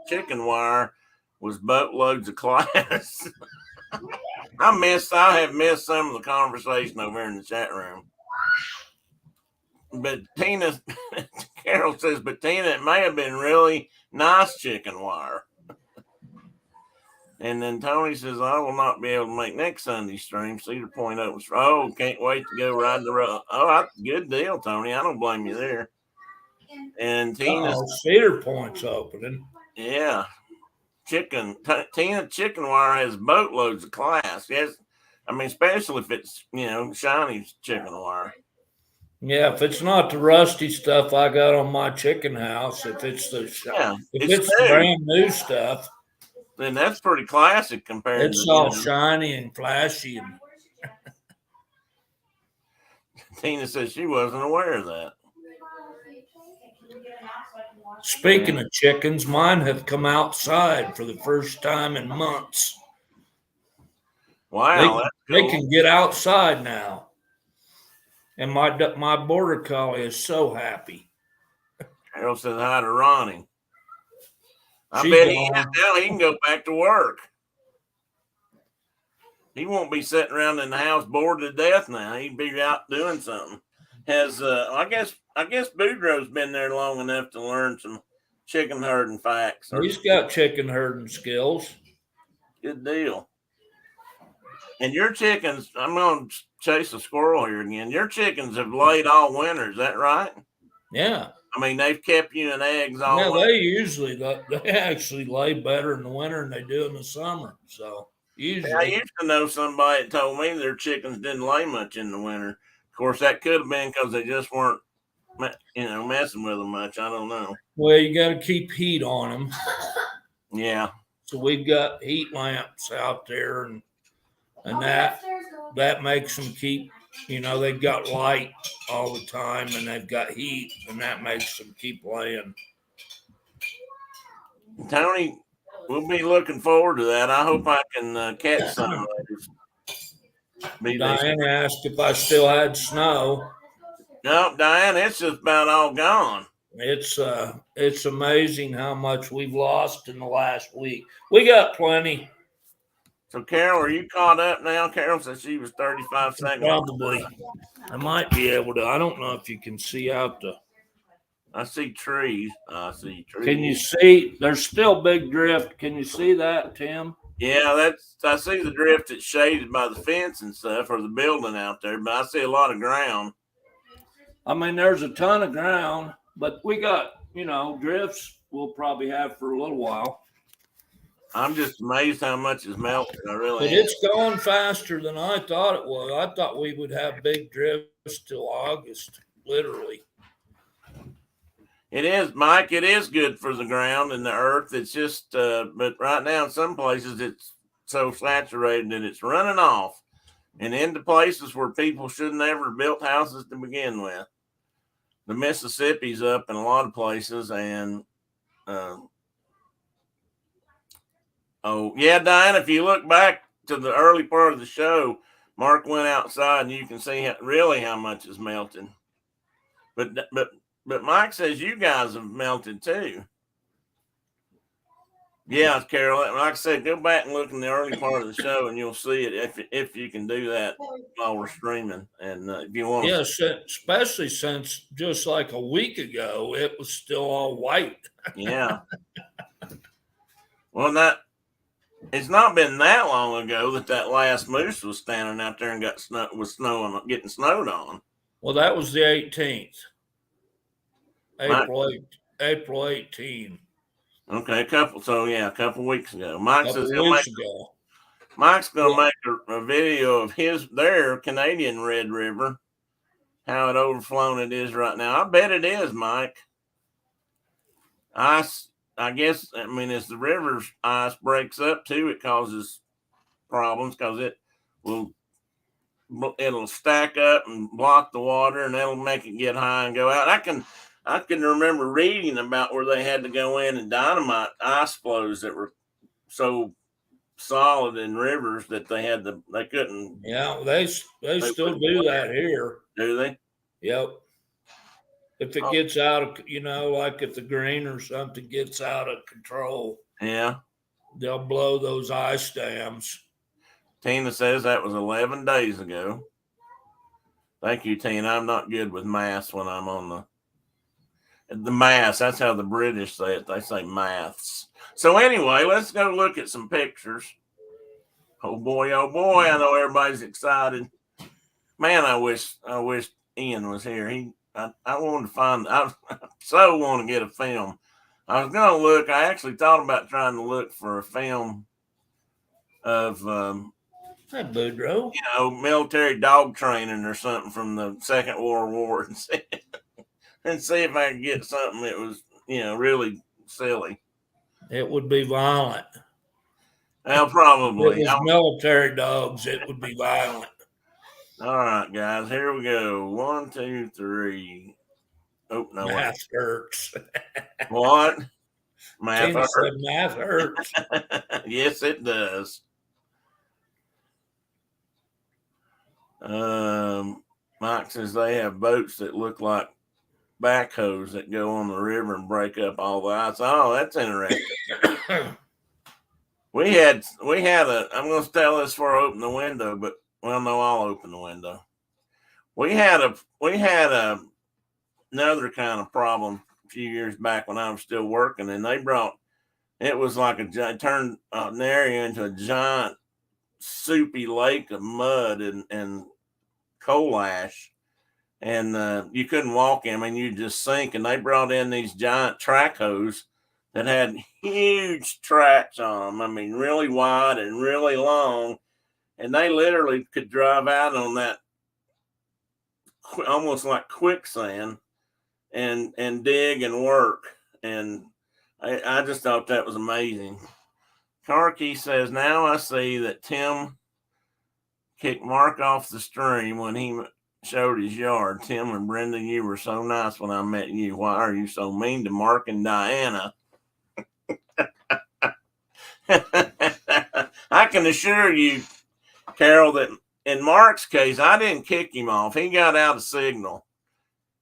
chicken wire was boatloads of class. I have missed some of the conversation over here in the chat room. But Carol says, but Tina, it may have been really nice chicken wire. And then Tony says, I will not be able to make next Sunday stream. Cedar Point opens. Oh, can't wait to go ride the road. Oh, good deal, Tony. I don't blame you there. And Tina's, Cedar Point's opening. yeah, Tina chicken wire has boatloads of class. Yes, I mean, especially if it's, shiny chicken wire. Yeah, if it's not the rusty stuff I got on my chicken house, if it's Yeah, if it's it's the new. brand new stuff, Then that's pretty classic compared it's to, all shiny and flashy. And Tina says she wasn't aware of that. speaking of chickens, mine have come outside for the first time in months. Wow, that's They cool. can get outside now, and my border collie is so happy. Carol says hi to Ronnie. I She's bet he gone. is now. He can go back to work. He won't be sitting around in the house bored to death now. He'd be out doing something. I guess Boudreaux's been there long enough to learn some chicken herding facts. He's got chicken herding skills. Good deal. And your chickens, I'm going to chase a squirrel here again. Your chickens have laid all winter. Is that right? Yeah. I mean, they've kept you in eggs all Yeah, winter. they actually lay better in the winter than they do in the summer. So usually, I used to know somebody that told me their chickens didn't lay much in the winter. Of course, that could have been because they just weren't, messing with them much. I don't know. well, you got to keep heat on them. Yeah. So we've got heat lamps out there, and that makes them keep. They've got light all the time, and they've got heat, and that makes them keep laying. Tony, we'll be looking forward to that. I hope I can catch some later. Diane asked if I still had snow. No, Diane, it's just about all gone. It's amazing how much we've lost in the last week. We got plenty. So, Carol, are you caught up now? Carol said she was 35 seconds. Probably. I might be able to. I don't know if you can see out the. I see trees. Can you see? There's still big drift. Can you see that, Tim? Yeah, I see the drift that's shaded by the fence and stuff, or the building out there, but I see a lot of ground. I mean, there's a ton of ground, but we got, drifts we'll probably have for a little while. I'm just amazed how much is melted. I really But am. it's going faster than I thought it was. I thought we would have big drifts till August, literally. It is, Mike. It is good for the ground and the earth. It's just, but right now in some places it's so saturated that it's running off and into places where people should never have built houses to begin with. The Mississippi's up in a lot of places, and oh yeah, Diane. If you look back to the early part of the show, Mark went outside, and you can see really how much is melted. But Mike says you guys have melted too. Yeah, Carol. Like I said, go back and look in the early part of the show, and you'll see it if you can do that while we're streaming. And if you want, yes, especially since just like a week ago, it was still all white. Yeah. Well, it's not been that long ago that last moose was standing out there and getting snowed on. Well, that was the 18th. April 18. Okay, a couple weeks ago. Mike says Mike's gonna make a video of their Canadian Red River, how it overflown it is right now. I bet it is, Mike. I guess, as the river's ice breaks up too, it causes problems because it'll stack up and block the water, and that'll make it get high and go out. I can remember reading about where they had to go in and dynamite ice flows that were so solid in rivers that they couldn't. Yeah, they still do that here. Do they? Yep. If it gets out of, like if the grain or something gets out of control, yeah, they'll blow those ice dams. Tina says that was 11 days ago. Thank you, Tina. I'm not good with maths when I'm on the maths. That's how the British say it. They say maths. So anyway, let's go look at some pictures. Oh boy, I know everybody's excited. Man, I wish Ian was here. I wanted to find. I so want to get a film. I was gonna look. I actually thought about trying to look for a film of Hey, Boudreaux. military dog training or something from the Second World War and see if I could get something that was really silly. It would be violent. Well, If probably. it was military dogs, it would be violent. All right, guys, here we go. 1, 2, 3. Oh no! Math hurts. What? Math Tina hurts. said math hurts. Yes, it does. Mike says they have boats that look like backhoes that go on the river and break up all the ice. Oh, that's interesting. we had a. I'm going to tell this before I open the window, but well, no, I'll open the window. We had another kind of problem a few years back when I was still working, and they brought. It was like turned an area into a giant soupy lake of mud and coal ash, and you couldn't walk in. I mean, you just sink. And they brought in these giant track hose that had huge tracks on them. I mean, really wide and really long, and they literally could drive out on that almost like quicksand and dig and work. And I just thought that was amazing. Karki says, now I see that Tim kicked Mark off the stream when he showed his yard. Tim and Brenda, you were so nice when I met you. Why are you so mean to Mark and Diana? I can assure you, Carol, that in Mark's case, I didn't kick him off. He got out of signal.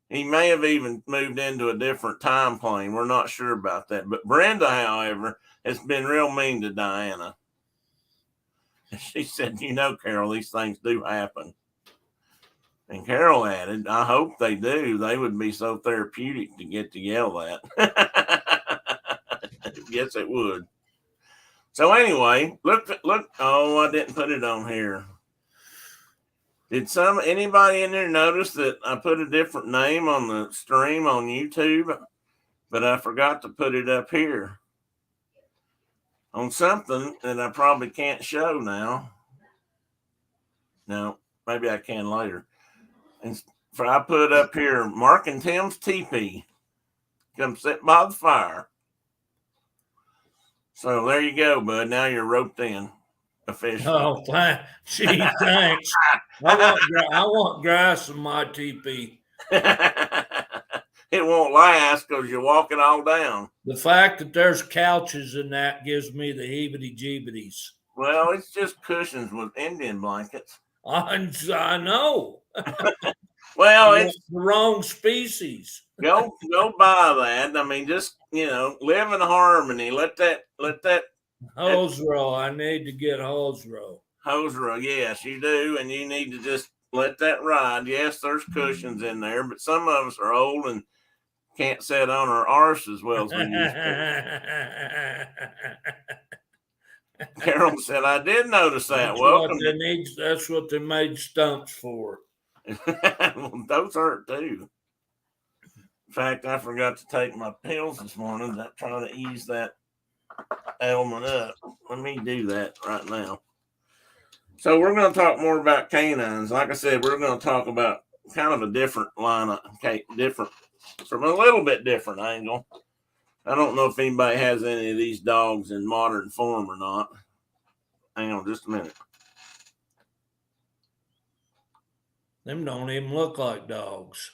He may have even moved into a different time plane. We're not sure about that. But Brenda, however, has been real mean to Diana. She said, Carol, these things do happen. And Carol added, I hope they do. They would be so therapeutic to get to yell at. Yes, it would. So anyway, look. Oh, I didn't put it on here. Did anybody in there notice that I put a different name on the stream on YouTube, but I forgot to put it up here on something that I probably can't show now. No, maybe I can later. And I put up here, Mark and Tim's Tipi. Come sit by the fire. So there you go, bud. Now you're roped in officially. Oh, gee, thanks. I want grass in my teepee. It won't last because you're walking all down. The fact that there's couches in that gives me the heebity-jeebities. Well, it's just cushions with Indian blankets. I know. Well, it's the wrong species. Go buy that. I mean, just live in harmony. Let that hose row. I need to get hose row. Hose row, yes, you do, and you need to just let that ride. Yes, there's cushions in there, but some of us are old and can't sit on our arse as well as we used to. Carol said, I did notice that. That's what they made stumps for. Well, those hurt too. In fact, I forgot to take my pills this morning. I'm trying to ease that ailment up. Let me do that right now. So we're going to talk more about canines. Like I said, we're going to talk about kind of a different line, from a little bit different angle. I don't know if anybody has any of these dogs in modern form or not. Hang on just a minute. Them don't even look like dogs.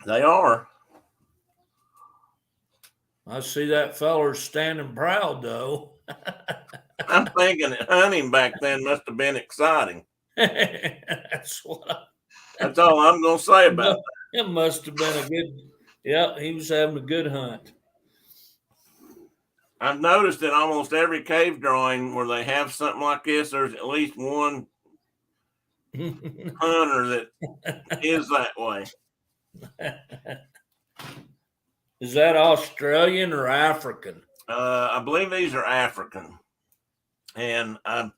They are. I see that feller's standing proud, though. I'm thinking that hunting back then must have been exciting. That's all I'm going to say about that. It must have been a good. Yeah, he was having a good hunt. I've noticed that almost every cave drawing where they have something like this, there's at least one hunter that is that way. Is that Australian or African? I believe these are African. And I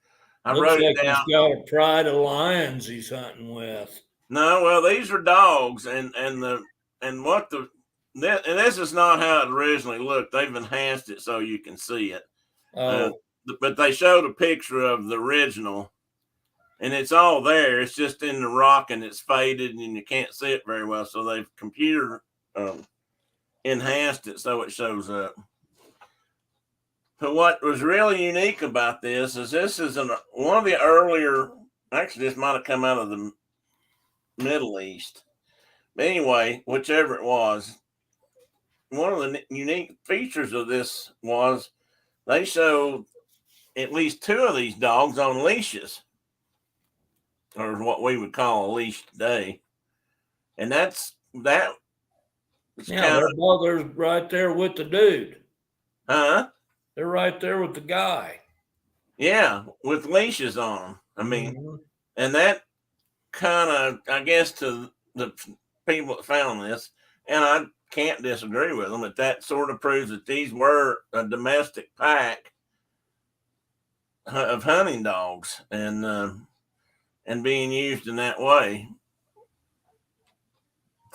Looks wrote like it down. He's got a pride of lions he's hunting with. No, well, these are dogs, and what the and this is not how it originally looked. They've enhanced it so you can see it. Uh, Oh, but they showed a picture of the original, and it's all there. It's just in the rock, and it's faded, and you can't see it very well. So they've computer enhanced it so it shows up. But what was really unique about this is one of the earlier. Actually, this might have come out of the Middle East. But anyway, whichever it was, one of the unique features of this was they showed at least two of these dogs on leashes, or what we would call a leash today. And that was yeah, kind their of, mother's right there with the dude. huh? They're right there with the guy. Yeah, with leashes on. I mean, Mhm. and that kind of, I guess, to the people that found this, and I can't disagree with them, but that sort of proves that these were a domestic pack of hunting dogs, and being used in that way.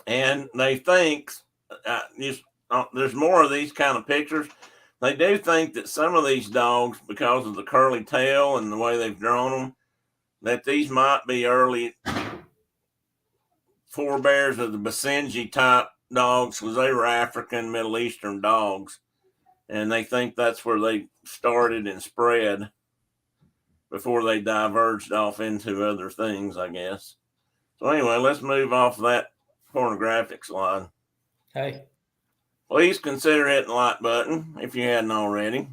And they think just, there's more of these kind of pictures. They do think that some of these dogs, because of the curly tail and the way they've drawn them, that these might be early forebears of the Basenji type dogs because they were African, Middle Eastern dogs. And they think that's where they started and spread before they diverged off into other things, I guess. So, anyway, let's move off that pornographic slide. Hey, Please consider hitting the like button if you hadn't already.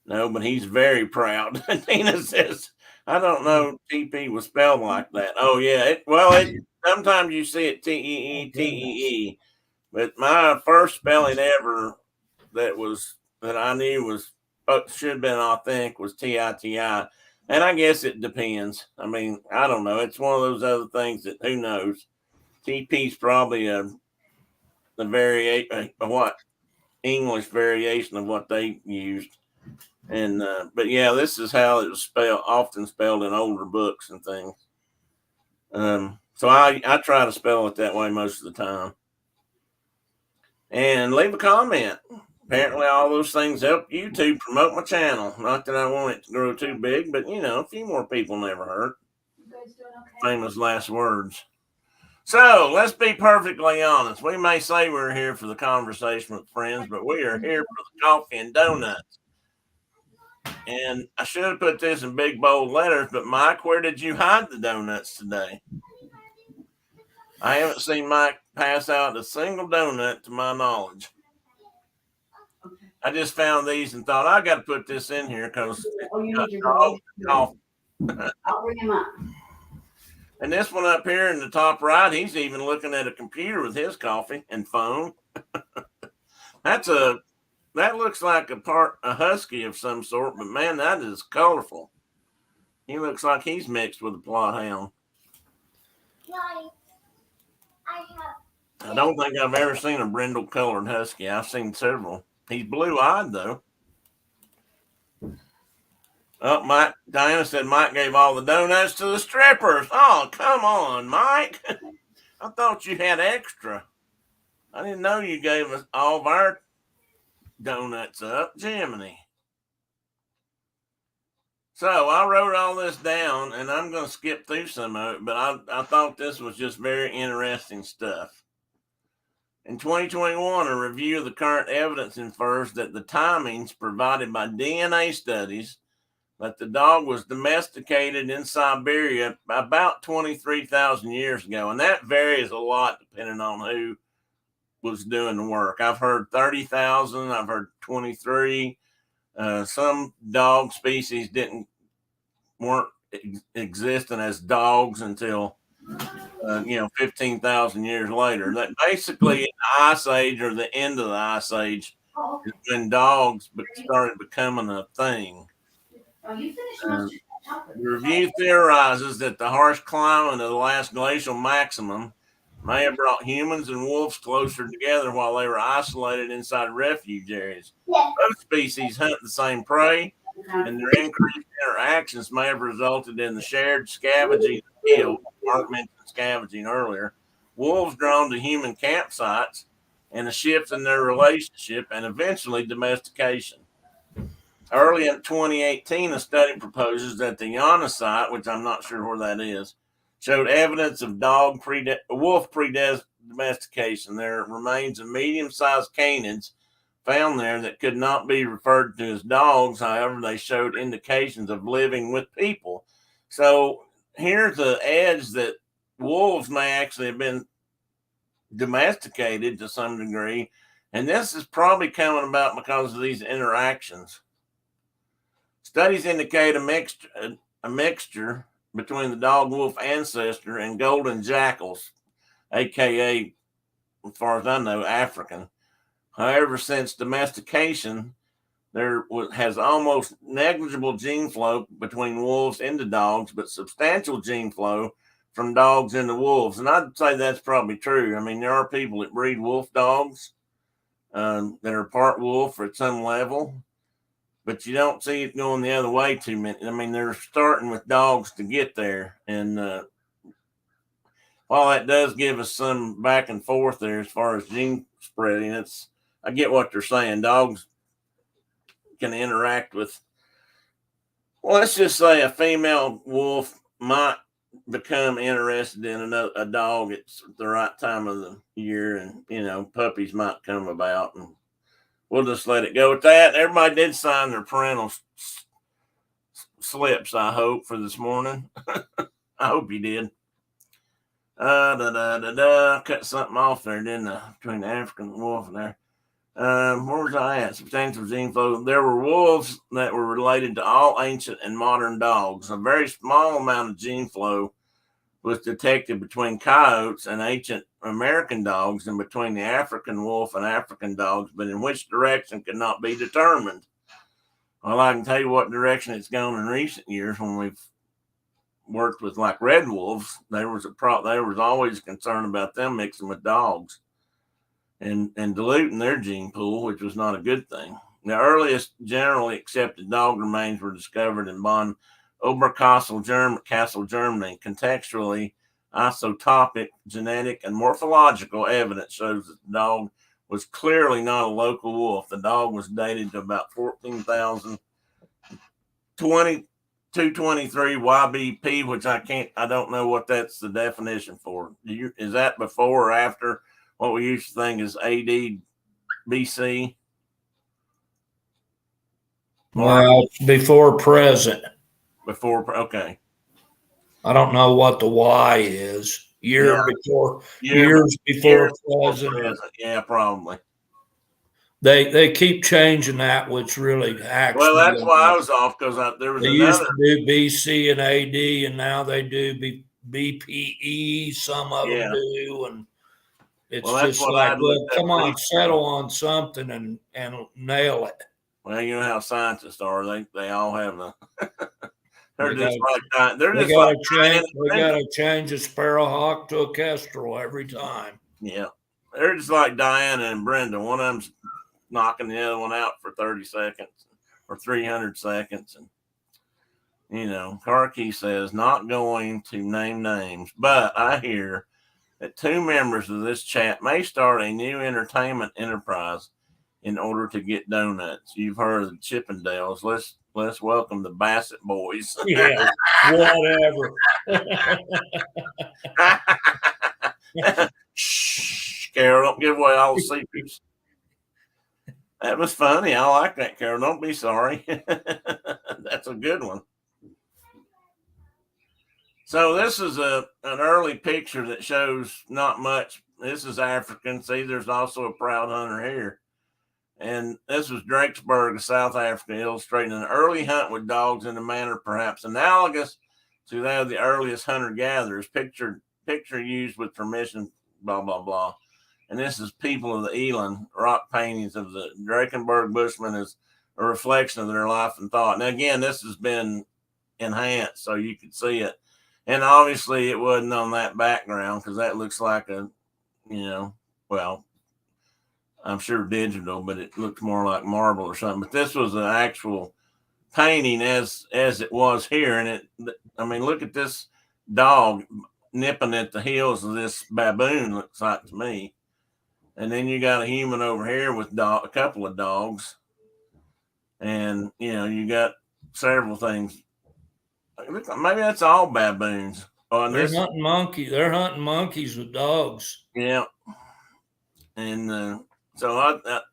No, but he's very proud. Tina says, I don't know Tipi was spelled like that. Oh, yeah. Sometimes you see it Teetee, but my first spelling ever that I knew was should have been authentic was Titi. And I guess it depends. I mean, I don't know. It's one of those other things that who knows. TP's probably what English variation of what they used. And but yeah, this is how it was often spelled in older books and things. So I try to spell it that way most of the time. And leave a comment. Apparently, all those things help YouTube promote my channel. Not that I want it to grow too big, but a few more people never hurt. Famous last words. So let's be perfectly honest. We may say we're here for the conversation with friends, but we are here for the coffee and donuts. And I should have put this in big bold letters, but Mike, where did you hide the donuts today? I haven't seen Mike pass out a single donut to my knowledge. I just found these and thought I got to put this in here because You need your coffee. I'll bring him up. And this one up here in the top right, he's even looking at a computer with his coffee and phone. That looks like a husky of some sort, but man, that is colorful. He looks like he's mixed with a plot hound. I don't think I've ever seen a brindle colored husky. I've seen several. He's blue eyed though. Oh, Diana said Mike gave all the donuts to the strippers. Oh, come on, Mike. I thought you had extra. I didn't know you gave us all of our donuts up. Jiminy. So I wrote all this down, and I'm going to skip through some of it, but I thought this was just very interesting stuff. In 2021, a review of the current evidence infers that the timings provided by DNA studies that the dog was domesticated in Siberia about 23,000 years ago. And that varies a lot depending on who was doing the work. I've heard 30,000, I've heard 23. Some dog species weren't existing as dogs until 15,000 years later. That basically in the Ice Age or the end of the Ice Age is when dogs started becoming a thing. The review theorizes that the harsh climate of the last glacial maximum may have brought humans and wolves closer together while they were isolated inside refuge areas. Both species hunt the same prey, and their increased interactions may have resulted in the shared scavenging of kill. Mark mentioned scavenging earlier. Wolves drawn to human campsites and a shift in their relationship and eventually domestication. Early in 2018, a study proposes that the Yana site, which I'm not sure where that is, showed evidence of wolf pre-domestication. There remains of medium-sized canids found there that could not be referred to as dogs. However, they showed indications of living with people. So here's the edge that wolves may actually have been domesticated to some degree. And this is probably coming about because of these interactions. Studies indicate a mixture between the dog wolf ancestor and golden jackals, aka, as far as I know, African. However, since domestication, there has almost negligible gene flow between wolves into dogs, but substantial gene flow from dogs into wolves. And I'd say that's probably true. I mean, there are people that breed wolf dogs that are part wolf at some level, but you don't see it going the other way too many. I mean, they're starting with dogs to get there. And while that does give us some back and forth there as far as gene spreading, I get what they're saying. Dogs can interact with, well, let's just say a female wolf might become interested in a dog at the right time of the year, and puppies might come about, and we'll just let it go with that. Everybody did sign their parental slips, I hope, for this morning. I hope you did. Cut something off there, didn't I? Between the African wolf and there. Where was I at? Substantial gene flow. There were wolves that were related to all ancient and modern dogs. A very small amount of gene flow was detected between coyotes and ancient American dogs and between the African wolf and African dogs, but in which direction could not be determined. Well, I can tell you what direction it's gone in recent years when we've worked with like red wolves. There was always concern about them mixing with dogs and diluting their gene pool, which was not a good thing. The earliest generally accepted dog remains were discovered in Bonn Oberkassel, Germany. Contextually, isotopic, genetic, and morphological evidence shows that the dog was clearly not a local wolf. The dog was dated to about 14,223 YBP, which I don't know what that's the definition for. Is that before or after what we used to think is AD BC? Well, before present. Before, okay. I don't know what the Y is. Years before present. Yeah, probably. They keep changing that, which really hacks. Well, that's why I was off, because there was used to do BC and AD, and now they do BPE. Some of them do, and it's just like, well, come on, settle on something and nail it. Well, you know how scientists are; they all have a. They gotta change a sparrowhawk to a kestrel every time. Yeah, they're just like Diana and Brenda. One of them's knocking the other one out for 30 seconds or 300 seconds, and Karki says not going to name names, but I hear that two members of this chat may start a new entertainment enterprise in order to get donuts. You've heard of the Chippendales. Let's welcome the Bassett boys. Yeah, whatever. Shh, Carol, don't give away all the secrets. That was funny. I like that, Carol. Don't be sorry. That's a good one. So this is an early picture that shows not much. This is African. See, there's also a proud hunter here. And this was Drakesburg, South Africa, illustrating an early hunt with dogs in a manner perhaps analogous to that of the earliest hunter-gatherers. Picture used with permission, blah, blah, blah. And this is People of the Eland. Rock paintings of the Drakensberg Bushmen as a reflection of their life and thought. Now, again, this has been enhanced so you could see it. And obviously it wasn't on that background because that looks like I'm sure digital, but it looks more like marble or something. But this was an actual painting as it was here. And look at this dog nipping at the heels of this baboon, looks like to me. And then you got a human over here with a couple of dogs. And, you got several things. Maybe that's all baboons. Oh, and They're this, hunting monkey. They're hunting monkeys with dogs. yeah. And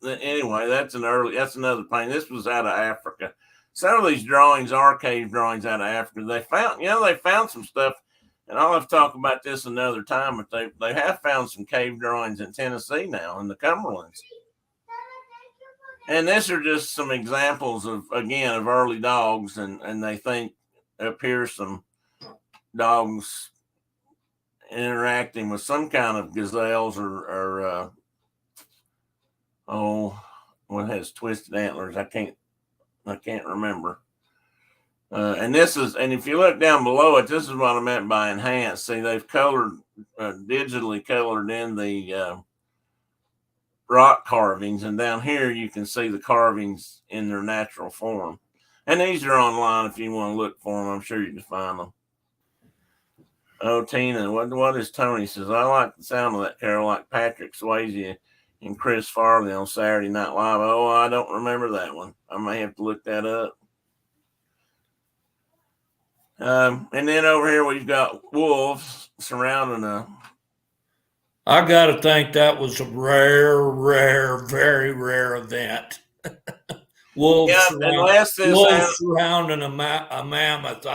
anyway, that's another plane. This was out of Africa. Some of these drawings are cave drawings out of Africa. They found some stuff, and I'll have to talk about this another time. But they have found some cave drawings in Tennessee now, in the Cumberlands. And these are just some examples of early dogs, and they think up here some dogs interacting with some kind of gazelles or what has twisted antlers? I can't remember. And if you look down below it, this is what I meant by enhanced. See, they've digitally colored in the rock carvings, and down here you can see the carvings in their natural form. And these are online if you want to look for them. I'm sure you can find them. Oh, Tina, what is Tony says? I like the sound of that, Carol, like Patrick Swayze and Chris Farley on Saturday Night Live. Oh, I don't remember that one. I may have to look that up. And then over here we've got wolves surrounding I got to think that was a rare, very rare event. Wolves surrounding a mammoth.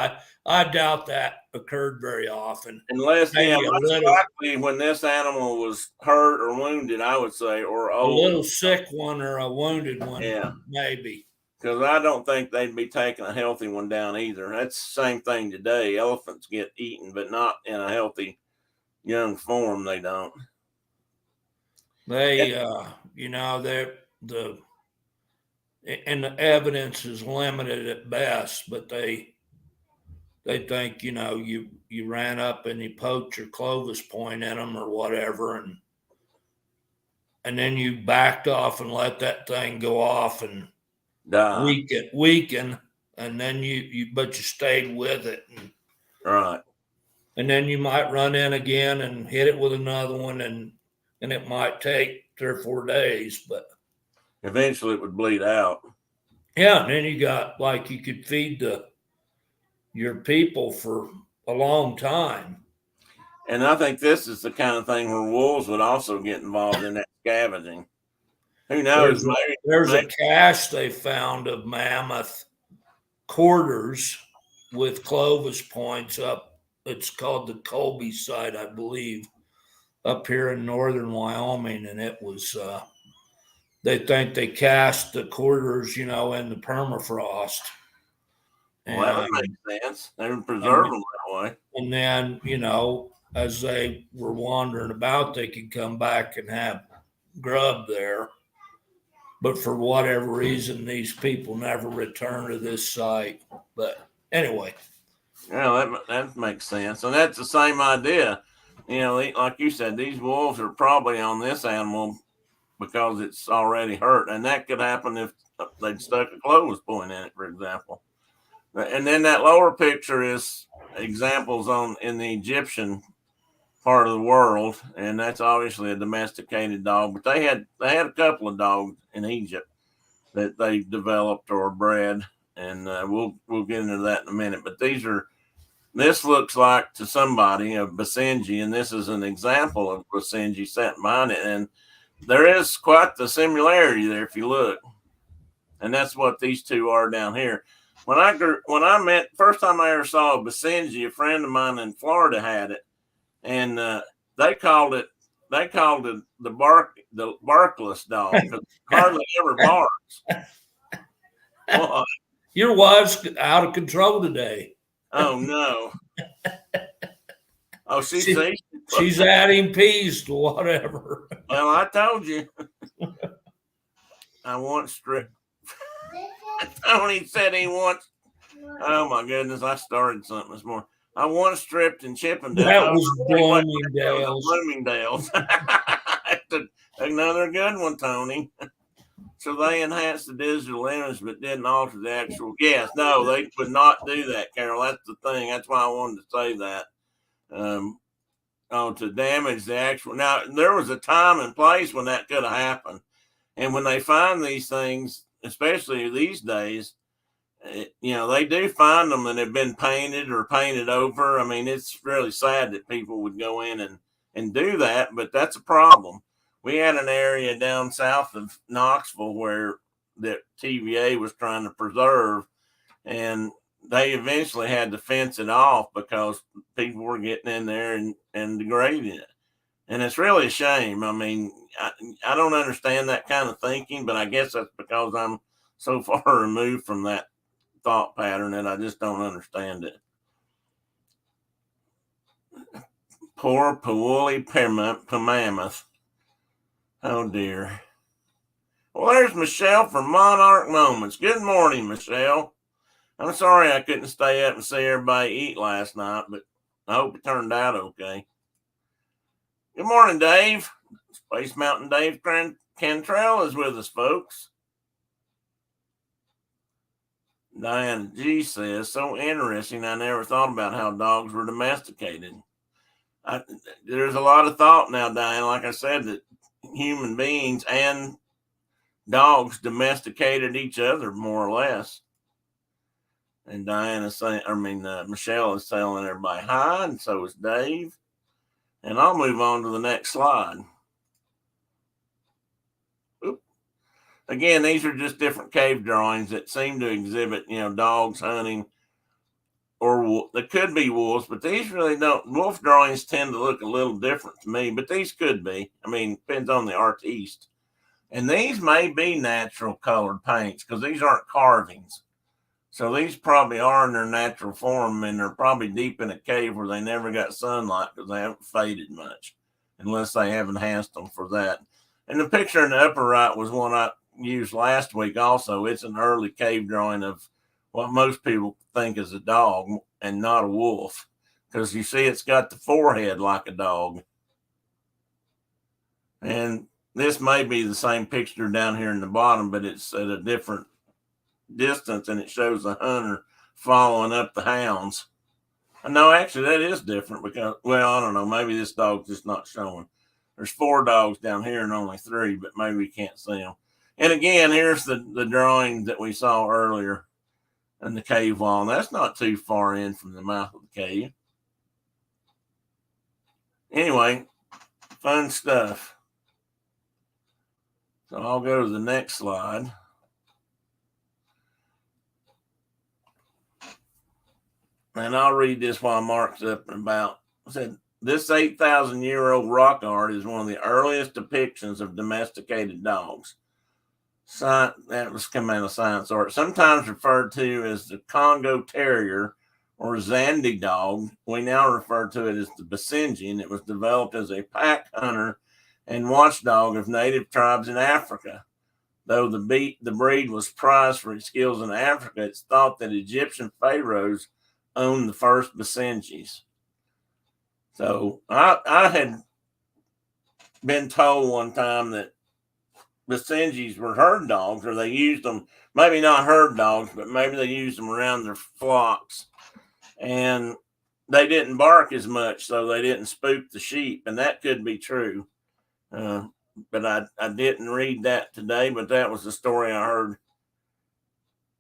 I doubt that occurred very often. Unless, likely when this animal was hurt or wounded, I would say, or old. A little sick one or a wounded one, maybe. Because I don't think they'd be taking a healthy one down either. That's the same thing today. Elephants get eaten, but not in a healthy young form. They don't. And the evidence is limited at best, but they think, you ran up and you poked your Clovis point in them or whatever, and then you backed off and let that thing go off and weaken, and then you stayed with it. Right. And then you might run in again and hit it with another one, and it might take 3 or 4 days, but eventually it would bleed out. Yeah, and then you got, you could feed your people for a long time. And I think this is the kind of thing where wolves would also get involved in that scavenging. Who knows? There's a cache they found of mammoth quarters with Clovis points up. It's called the Colby site, I believe, up here in northern Wyoming. And it was, they think they cached the quarters, in the permafrost. Well, that would make sense. They would preserve them that way. And then, as they were wandering about, they could come back and have grub there. But for whatever reason, these people never returned to this site. But anyway. Yeah, that makes sense. And that's the same idea. Like you said, these wolves are probably on this animal because it's already hurt. And that could happen if they'd stuck a Clovis point in it, for example. And then that lower picture is examples in the Egyptian part of the world, and that's obviously a domesticated dog. But they had a couple of dogs in Egypt that they developed or bred, and we'll get into that in a minute. But this looks like to somebody a Basenji, and this is an example of Basenji sat behind it, and there is quite the similarity there if you look, and that's what these two are down here. When I met first time I ever saw a Basenji, a friend of mine in Florida had it, and they called it the barkless dog because it hardly ever barks. Boy. Your wife's out of control today. Oh no! Oh, she's adding peas to whatever. Well, I told you. I once stripped. Tony said he once. Oh my goodness! I started something this morning. I once stripped in Chippendale. That was Bloomingdale's. Another good one, Tony. So they enhanced the digital image, but didn't alter the actual. Yes, no, they would not do that, Carol. That's the thing. That's why I wanted to say that. um, to damage the actual. Now, there was a time and place when that could have happened. And when they find these things, especially these days, they do find them and have been painted or painted over. I mean, it's really sad that people would go in and do that, but that's a problem. We had an area down south of Knoxville where that TVA was trying to preserve, and they eventually had to fence it off because people were getting in there and degrading it. And it's really a shame. I mean, I don't understand that kind of thinking, but I guess that's because I'm so far removed from that thought pattern that I just don't understand it. Poor Woolly Mammoth. Oh dear. Well, there's Michelle from Monarch Moments. Good morning, Michelle. I'm sorry I couldn't stay up and see everybody eat last night, but I hope it turned out okay. Good morning, Dave. Space Mountain Dave Cantrell is with us, folks. Diana G says, so interesting. I never thought about how dogs were domesticated. There's a lot of thought now, Diana. Like I said, that human beings and dogs domesticated each other more or less. And Michelle is telling everybody hi, and so is Dave. And I'll move on to the next slide. Oop. Again, these are just different cave drawings that seem to exhibit, dogs hunting, or they could be wolves, but these really don't. Wolf drawings tend to look a little different to me, but these could be. I mean, depends on the artiste. And these may be natural colored paints because these aren't carvings. So these probably are in their natural form, and they're probably deep in a cave where they never got sunlight because they haven't faded much, unless they have enhanced them for that. And the picture in the upper right was one I used last week also. It's an early cave drawing of what most people think is a dog and not a wolf, because you see it's got the forehead like a dog. And this may be the same picture down here in the bottom, but it's at a different distance, and it shows the hunter following up the hounds. No, actually, that is different because, well, I don't know. Maybe this dog's just not showing. There's 4 dogs down here and only 3, but maybe we can't see them. And again, here's the drawing that we saw earlier in the cave wall. And that's not too far in from the mouth of the cave. Anyway, fun stuff. So I'll go to the next slide. And I'll read this while Mark's up and about. I said, this 8,000-year-old rock art is one of the earliest depictions of domesticated dogs. That was coming out of science art, sometimes referred to as the Congo Terrier or Zandi dog. We now refer to it as the Basenji, and it was developed as a pack hunter and watchdog of native tribes in Africa. Though the breed was prized for its skills in Africa, it's thought that Egyptian pharaohs owned the first Basenjis. So I had been told one time that Basenjis were herd dogs, or they used them, maybe not herd dogs, but maybe they used them around their flocks. And they didn't bark as much, so they didn't spook the sheep. And that could be true. But I didn't read that today, but that was the story I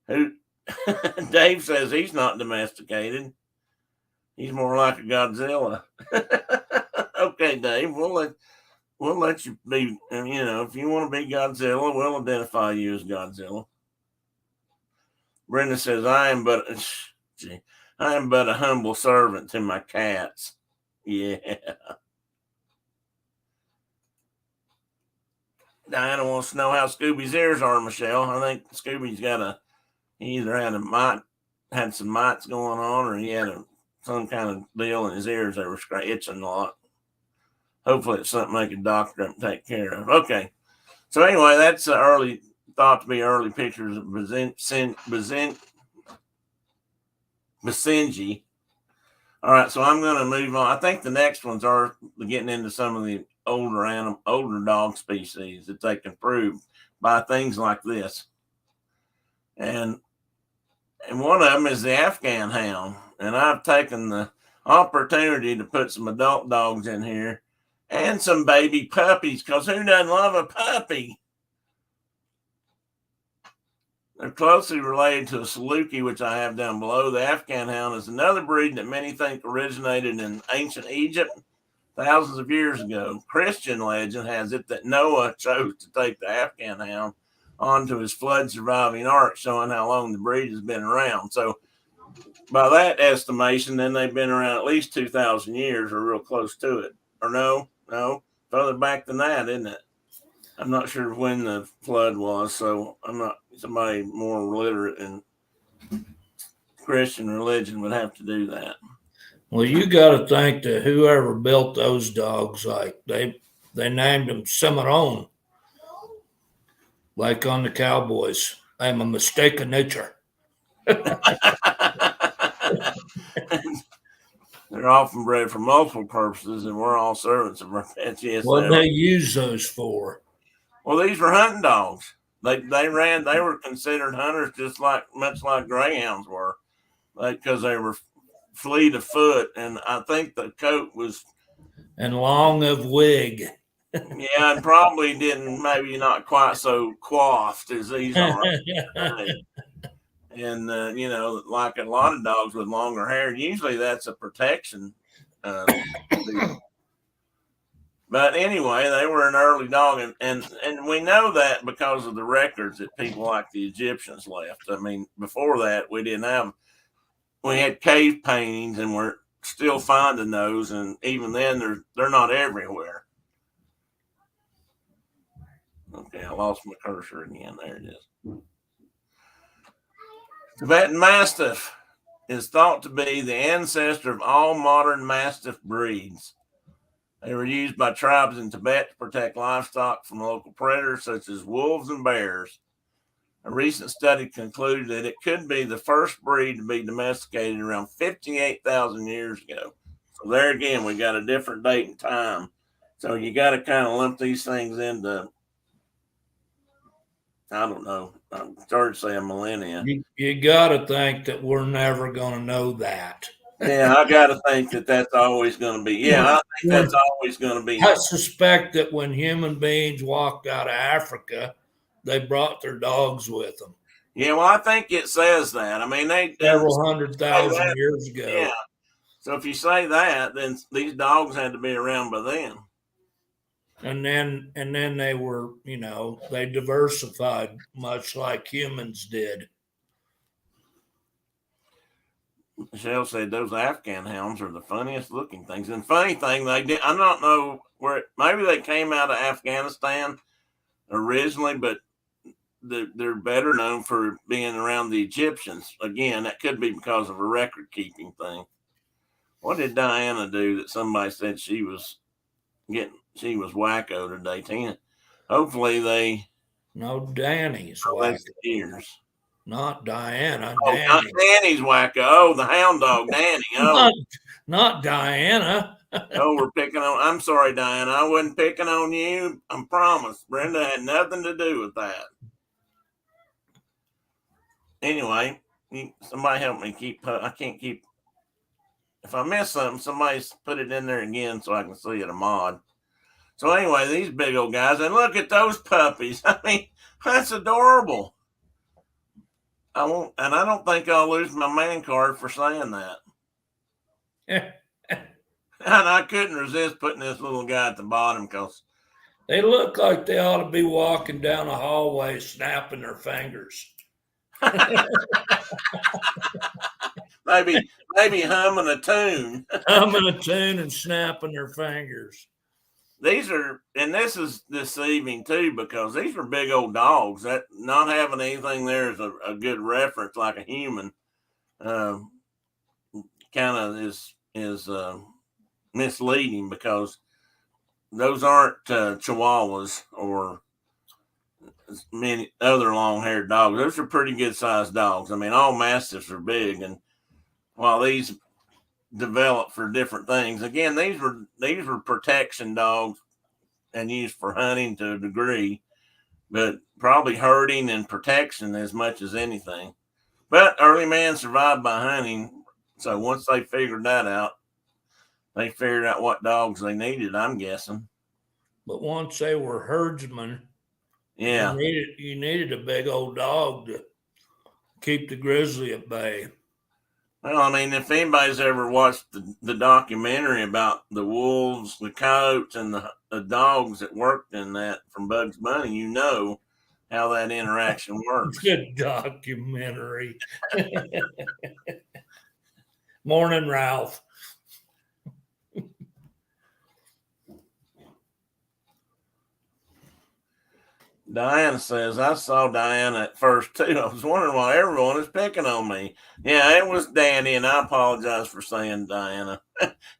heard. Dave says he's not domesticated. He's more like a Godzilla. Okay, Dave, we'll let you be, if you want to be Godzilla, we'll identify you as Godzilla. Brenda says, I am but a humble servant to my cats. Yeah. Diana wants to know how Scooby's ears are, Michelle. I think Scooby's he either had some mites going on, or he had some kind of deal in his ears that were itching a lot. Hopefully it's something they can doctor up and take care of. Okay. So anyway, that's thought to be early pictures of Basenji. All right, so I'm going to move on. I think the next ones are getting into some of the older dog species that they can prove by things like this. And one of them is the Afghan hound. And I've taken opportunity to put some adult dogs in here and some baby puppies, because who doesn't love a puppy? They're closely related to a Saluki, which I have down below. The Afghan Hound is another breed that many think originated in ancient Egypt thousands of years ago. Christian legend has it that Noah chose to take the Afghan Hound onto his flood surviving ark, showing how long the breed has been around. So by that estimation, then they've been around at least 2,000 years or real close to it. Or no, further back than that, isn't it? I'm not sure when the flood was, so I'm not somebody more literate in Christian religion would have to do that. Well, you got to think that whoever built those dogs, like they named them Cimarron, like on the Cowboys. I'm a mistake of nature. They're often bred for multiple purposes, and we're all servants of our pets. Yes, What they use those for? Well, these were hunting dogs. They were considered hunters, just much like greyhounds were, because they were fleet of foot, and I think the coat was and long of wig. Yeah, and probably maybe not quite so coiffed as these are. And like a lot of dogs with longer hair, usually that's a protection. But anyway, they were an early dog, and we know that because of the records that people like the Egyptians left. I mean, before that, we had cave paintings, and we're still finding those, and even then, they're not everywhere. Okay, I lost my cursor again. There it is. Tibetan Mastiff is thought to be the ancestor of all modern Mastiff breeds. They were used by tribes in Tibet to protect livestock from local predators such as wolves and bears. A recent study concluded that it could be the first breed to be domesticated around 58,000 years ago. So there again, we got a different date and time. So you got to kind of lump these things into, I don't know, I'm starting to say a millennia. You got to think that we're never going to know that. Yeah, I got to think that that's always going to be. Yeah, I think that's always going to be. I suspect that when human beings walked out of Africa, they brought their dogs with them. Yeah, well, I think it says that. I mean, several 100,000 years ago. Yeah. So if you say that, then these dogs had to be around by then. And then they were, they diversified much like humans did. Michelle said those Afghan hounds are the funniest looking things. And funny thing, I don't know maybe they came out of Afghanistan originally, but they're better known for being around the Egyptians. Again, that could be because of a record keeping thing. What did Diana do that somebody said she was wacko today, Tina? Hopefully No, Danny's wacko. Ears. Not Diana. Oh, Danny. not Danny's wacko. Oh, the hound dog, Danny. Oh. not Diana. Oh, we're picking on. I'm sorry, Diana. I wasn't picking on you. I promise. Brenda had nothing to do with that. Anyway, somebody help me I can't keep. If I miss something, somebody put it in there again so I can see it, a mod. So anyway, these big old guys, and look at those puppies. I mean, that's adorable. I don't think I'll lose my man card for saying that. And I couldn't resist putting this little guy at the bottom because they look like they ought to be walking down a hallway snapping their fingers. maybe humming a tune. Humming a tune and snapping their fingers. This is deceiving too, because these are big old dogs. That not having anything there is a good reference, like a human. Kind of is misleading, because those aren't Chihuahuas or many other long-haired dogs. Those are pretty good-sized dogs. I mean, all Mastiffs are big, and while these developed for different things, again, these were protection dogs and used for hunting to a degree, but probably herding and protection as much as anything. But early man survived by hunting, so once they figured that out, they figured out what dogs they needed, I'm guessing. But once they were herdsmen, Yeah. you needed a big old dog to keep the grizzly at bay. Well, I mean, if anybody's ever watched the documentary about the wolves, the coyotes, and the dogs that worked in that from Bugs Bunny, you know how that interaction works. The documentary. Morning, Ralph. Diana says, I saw Diana at first too. I was wondering why everyone is picking on me. Yeah, it was Danny, and I apologize for saying Diana.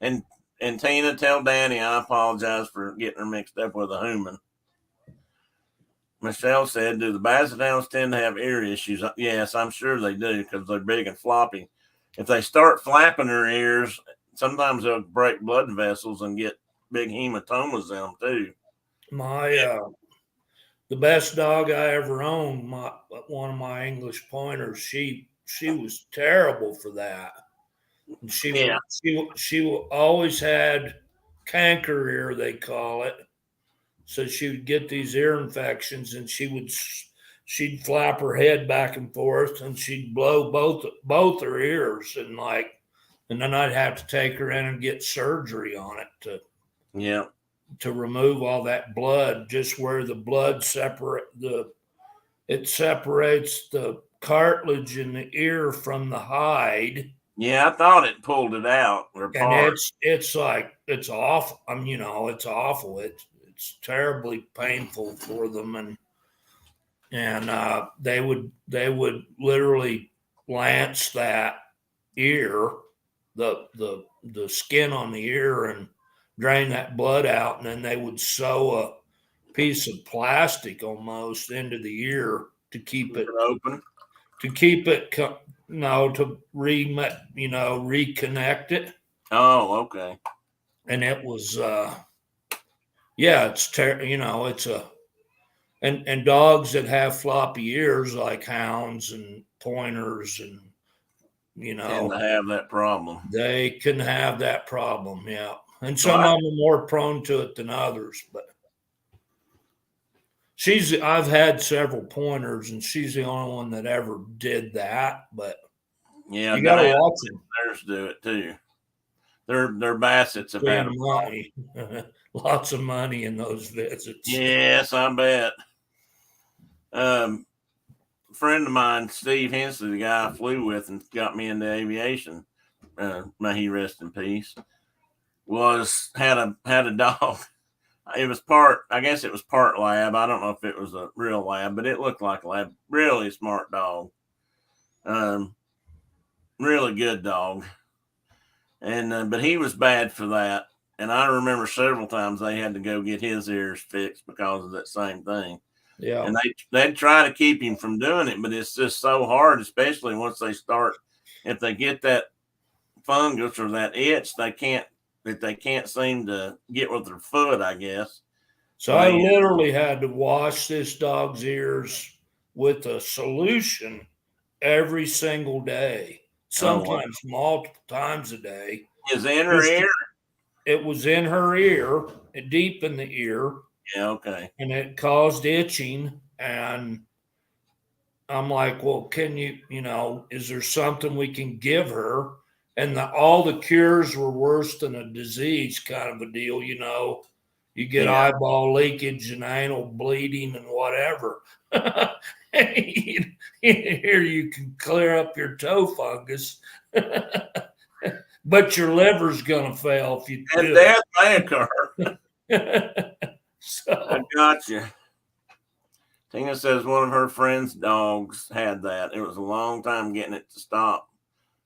and Tina, tell Danny I apologize for getting her mixed up with a human. Michelle said, do the Basset Hounds tend to have ear issues? Yes, I'm sure they do because they're big and floppy. If they start flapping their ears, sometimes they'll break blood vessels and get big hematomas in them too. The best dog I ever owned, one of my English pointers, she was terrible for that. And she always had canker ear, they call it. So she would get these ear infections, and she'd flap her head back and forth, and she'd blow both her ears, and then I'd have to take her in and get surgery on it to remove all that blood, just where the blood separates the cartilage in the ear from the hide. Yeah, I thought it pulled it out. And it's awful. It's awful. It's terribly painful for them, and they would literally lance that ear, the skin on the ear, and drain that blood out, and then they would sew a piece of plastic almost into the ear to keep it open, reconnect it. Oh, okay. And it was it's and dogs that have floppy ears like hounds and pointers and tend to have that problem. They can have that problem, yeah. And some of them are more prone to it than others, but I've had several pointers, and she's the only one that ever did that. But yeah, you gotta watch them. Theirs do it too. Their Bassets have had money, lots of money in those visits. Yes, I bet. A friend of mine, Steve Hensley, the guy I flew with and got me into aviation, may he rest in peace, had a dog. It was I guess it was part lab. I don't know if it was a real lab, but it looked like a lab. Really smart dog. Really good dog. And but he was bad for that. And I remember several times they had to go get his ears fixed because of that same thing. Yeah. And they'd try to keep him from doing it, but it's just so hard, especially once they start, if they get that fungus or that itch, they can't seem to get with their foot, I guess. So I literally had to wash this dog's ears with a solution every single day, sometimes multiple times a day. Is it in her ear? It was in her ear, deep in the ear. Yeah, okay. And it caused itching, and I'm like, well, can is there something we can give her? And all the cures were worse than a disease kind of a deal, You get eyeball leakage and anal bleeding and whatever. Here you can clear up your toe fungus, but your liver's going to fail if you do. And death may occur. So I got you. Tina says one of her friend's dogs had that. It was a long time getting it to stop,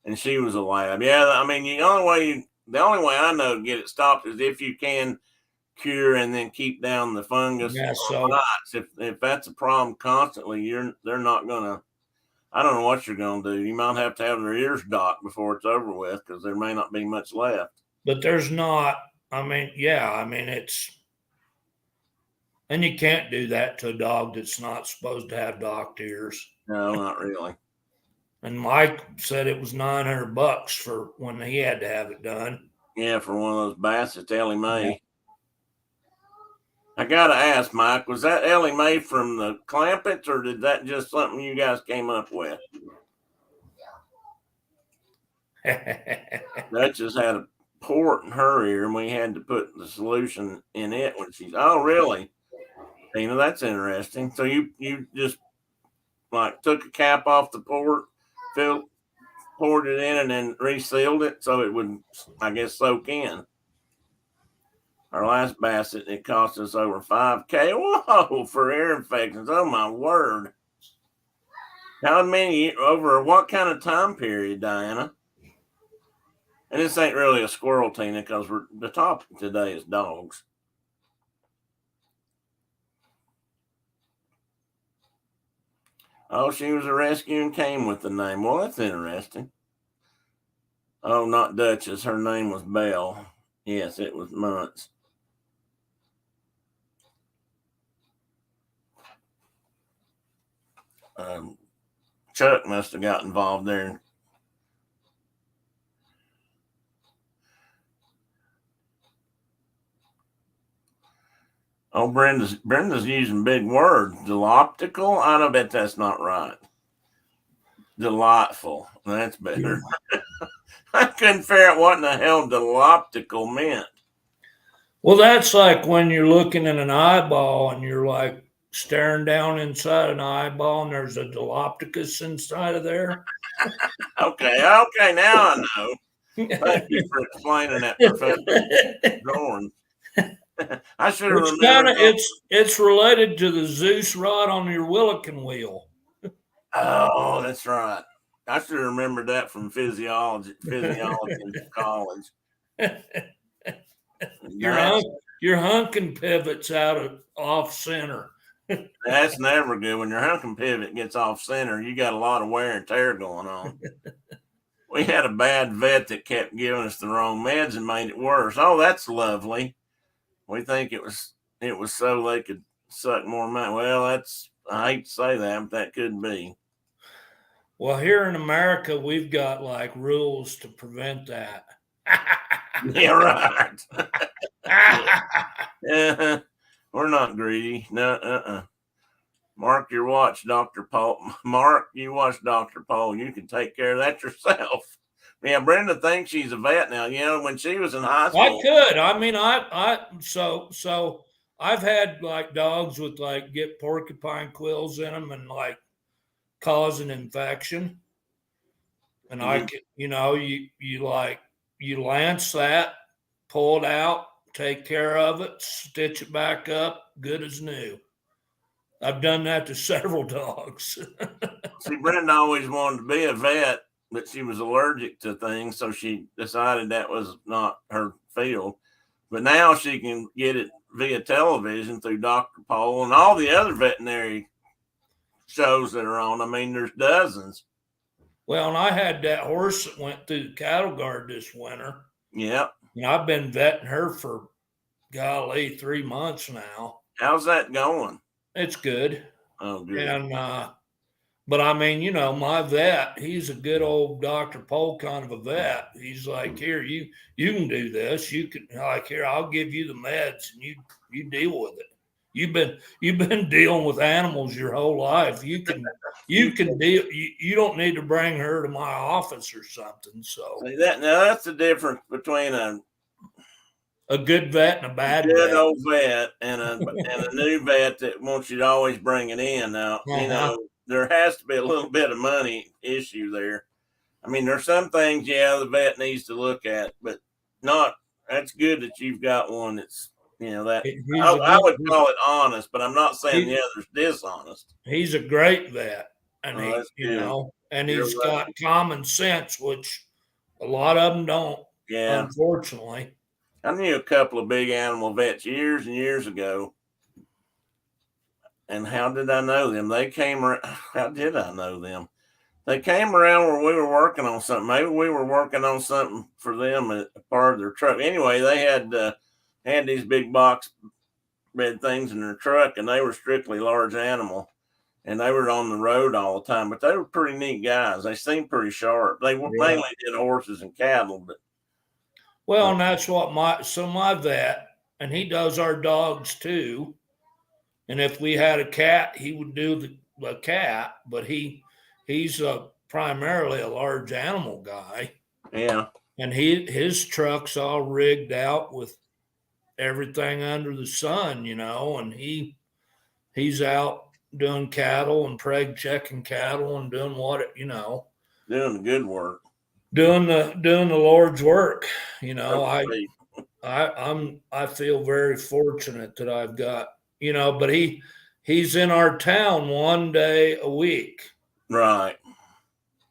and she was a lab. Yeah, I mean the only way I know to get it stopped is if you can cure and then keep down the fungus. Yeah, so if that's a problem constantly, they're not gonna. I don't know what you're gonna do. You might have to have their ears docked before it's over with because there may not be much left. But there's not. It's. And you can't do that to a dog that's not supposed to have docked ears. No, not really. And Mike said it was $900 for when he had to have it done. Yeah, for one of those Bassett, Ellie Mae. Yeah. I gotta ask, Mike, was that Ellie Mae from the Clampets, or did that just something you guys came up with? Duchess had a port in her ear, and we had to put the solution in it when she's. Oh, really? Tina, that's interesting. So you just like took a cap off the port, poured it in, and then resealed it so it would, I guess, soak in. Our last Bassett, it cost us over $5,000. Whoa, for ear infections. Oh, my word. How many, over what kind of time period, Diana? And this ain't really a squirrel, Tina, because the topic today is dogs. Oh, she was a rescue and came with the name. Well, that's interesting. Oh, not Duchess. Her name was Belle. Yes, it was months. Chuck must have got involved there. Oh, Brenda's using big words. Deloptical? I don't bet that's not right. Delightful. That's better. I couldn't figure out what in the hell deloptical meant. Well, that's like when you're looking at an eyeball and you're like staring down inside an eyeball and there's a dilopticus inside of there. Okay, now I know. Thank you for explaining that, Professor Dorn. I should have remembered. It's related to the Zeus rod on your Willikin wheel. Oh, that's right. I should have remembered that from physiology in college. Your hunking pivot's off center. That's never good. When your hunking pivot gets off center, you got a lot of wear and tear going on. We had a bad vet that kept giving us the wrong meds and made it worse. Oh, that's lovely. We think it was so they could suck more money. Well, I hate to say that, but that could be. Well, here in America, we've got like rules to prevent that. Yeah, right. Yeah. We're not greedy. No, Mark your watch, Dr. Paul. Mark, you watch Dr. Paul. You can take care of that yourself. Yeah, Brenda thinks she's a vet now. You know, when she was in high school. I could. I mean, so I've had like dogs with like get porcupine quills in them and like cause an infection. And I could, you lance that, pull it out, take care of it, stitch it back up, good as new. I've done that to several dogs. See, Brenda always wanted to be a vet, but she was allergic to things, so she decided that was not her field. But now she can get it via television through Dr. Paul and all the other veterinary shows that are on. I mean, there's dozens. Well, and I had that horse that went through the cattle guard this winter. Yeah. And I've been vetting her for, golly, 3 months now. How's that going? It's good. Oh, good. And, but I mean, my vet, he's a good old Dr. Pole kind of a vet. He's like, here, you can do this. You can, like, here, I'll give you the meds and you deal with it. You've been dealing with animals your whole life. You can deal. You don't need to bring her to my office or something. So that's the difference between a good vet and a bad good old vet and a new vet that wants you to always bring it in. Now, there has to be a little bit of money issue there. I mean, there's some things, the vet needs to look at, but not. That's good that you've got one that's. That I would call it honest, but I'm not saying the other's dishonest. He's a great vet, and he's got common sense, which a lot of them don't. Yeah, unfortunately. I knew a couple of big animal vets years and years ago, and how did I know them? They came around. How did I know them? They came around where we were working on something. Maybe we were working on something for them, a part of their truck. Anyway, they had these big box bed things in their truck, and they were strictly large animal, and they were on the road all the time. But they were pretty neat guys. They seemed pretty sharp. They mainly did horses and cattle, but Well, and that's what my vet, and he does our dogs too. And if we had a cat, he would do the cat, but he's primarily a large animal guy. Yeah. And his truck's all rigged out with everything under the sun, and he's out doing cattle and preg checking cattle and doing Doing the good work. doing the Lord's work. I feel very fortunate that I've got, but he's in our town one day a week. Right.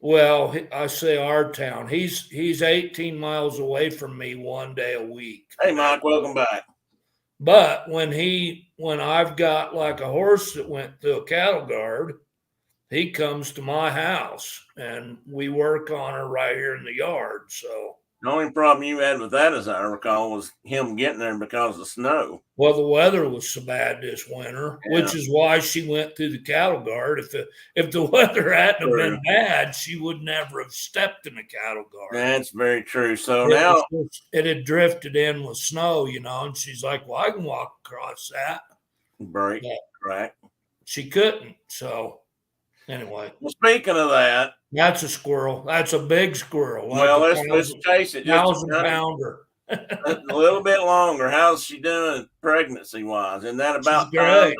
Well, I say our town. He's 18 miles away from me one day a week. Hey, Mike, welcome back. But when I've got like a horse that went through a cattle guard, he comes to my house and we work on her right here in the yard. So the only problem you had with that, as I recall, was him getting there because of snow. Well, the weather was so bad this winter, which is why she went through the cattle guard. If the weather hadn't have been bad, she would never have stepped in the cattle guard. That's very true. So it had drifted in with snow, and she's like, "Well, I can walk across that." Right. She couldn't. So anyway. Well, speaking of that, that's a squirrel. That's a big squirrel. Well, let's chase it. 1,000-pounder. A little bit longer. How's she doing pregnancy wise? Isn't that about She's great?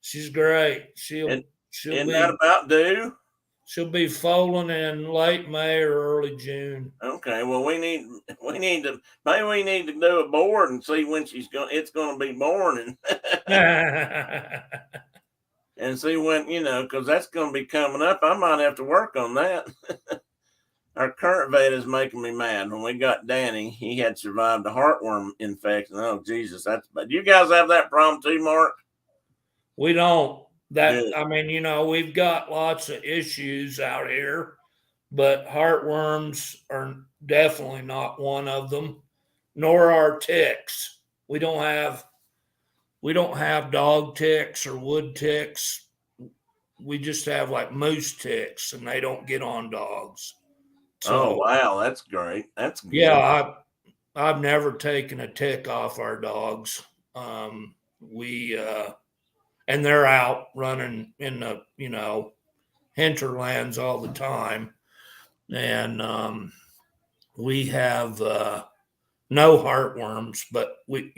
She's great. She'll isn't that about due? She'll be foaling in late May or early June. Okay. Well, we need to do a board and see when it's going to be born and see when, because that's going to be coming up. I might have to work on that. Our current vet is making me mad. When we got Danny, he had survived a heartworm infection. Oh, Jesus, that's bad. Do you guys have that problem too, Mark? We don't. We've got lots of issues out here, but heartworms are definitely not one of them, nor are ticks. We don't have dog ticks or wood ticks. We just have like moose ticks, and they don't get on dogs. So, oh, wow, that's great. That's good. Yeah, I've never taken a tick off our dogs. And they're out running in the, hinterlands all the time. And we have no heartworms, but we've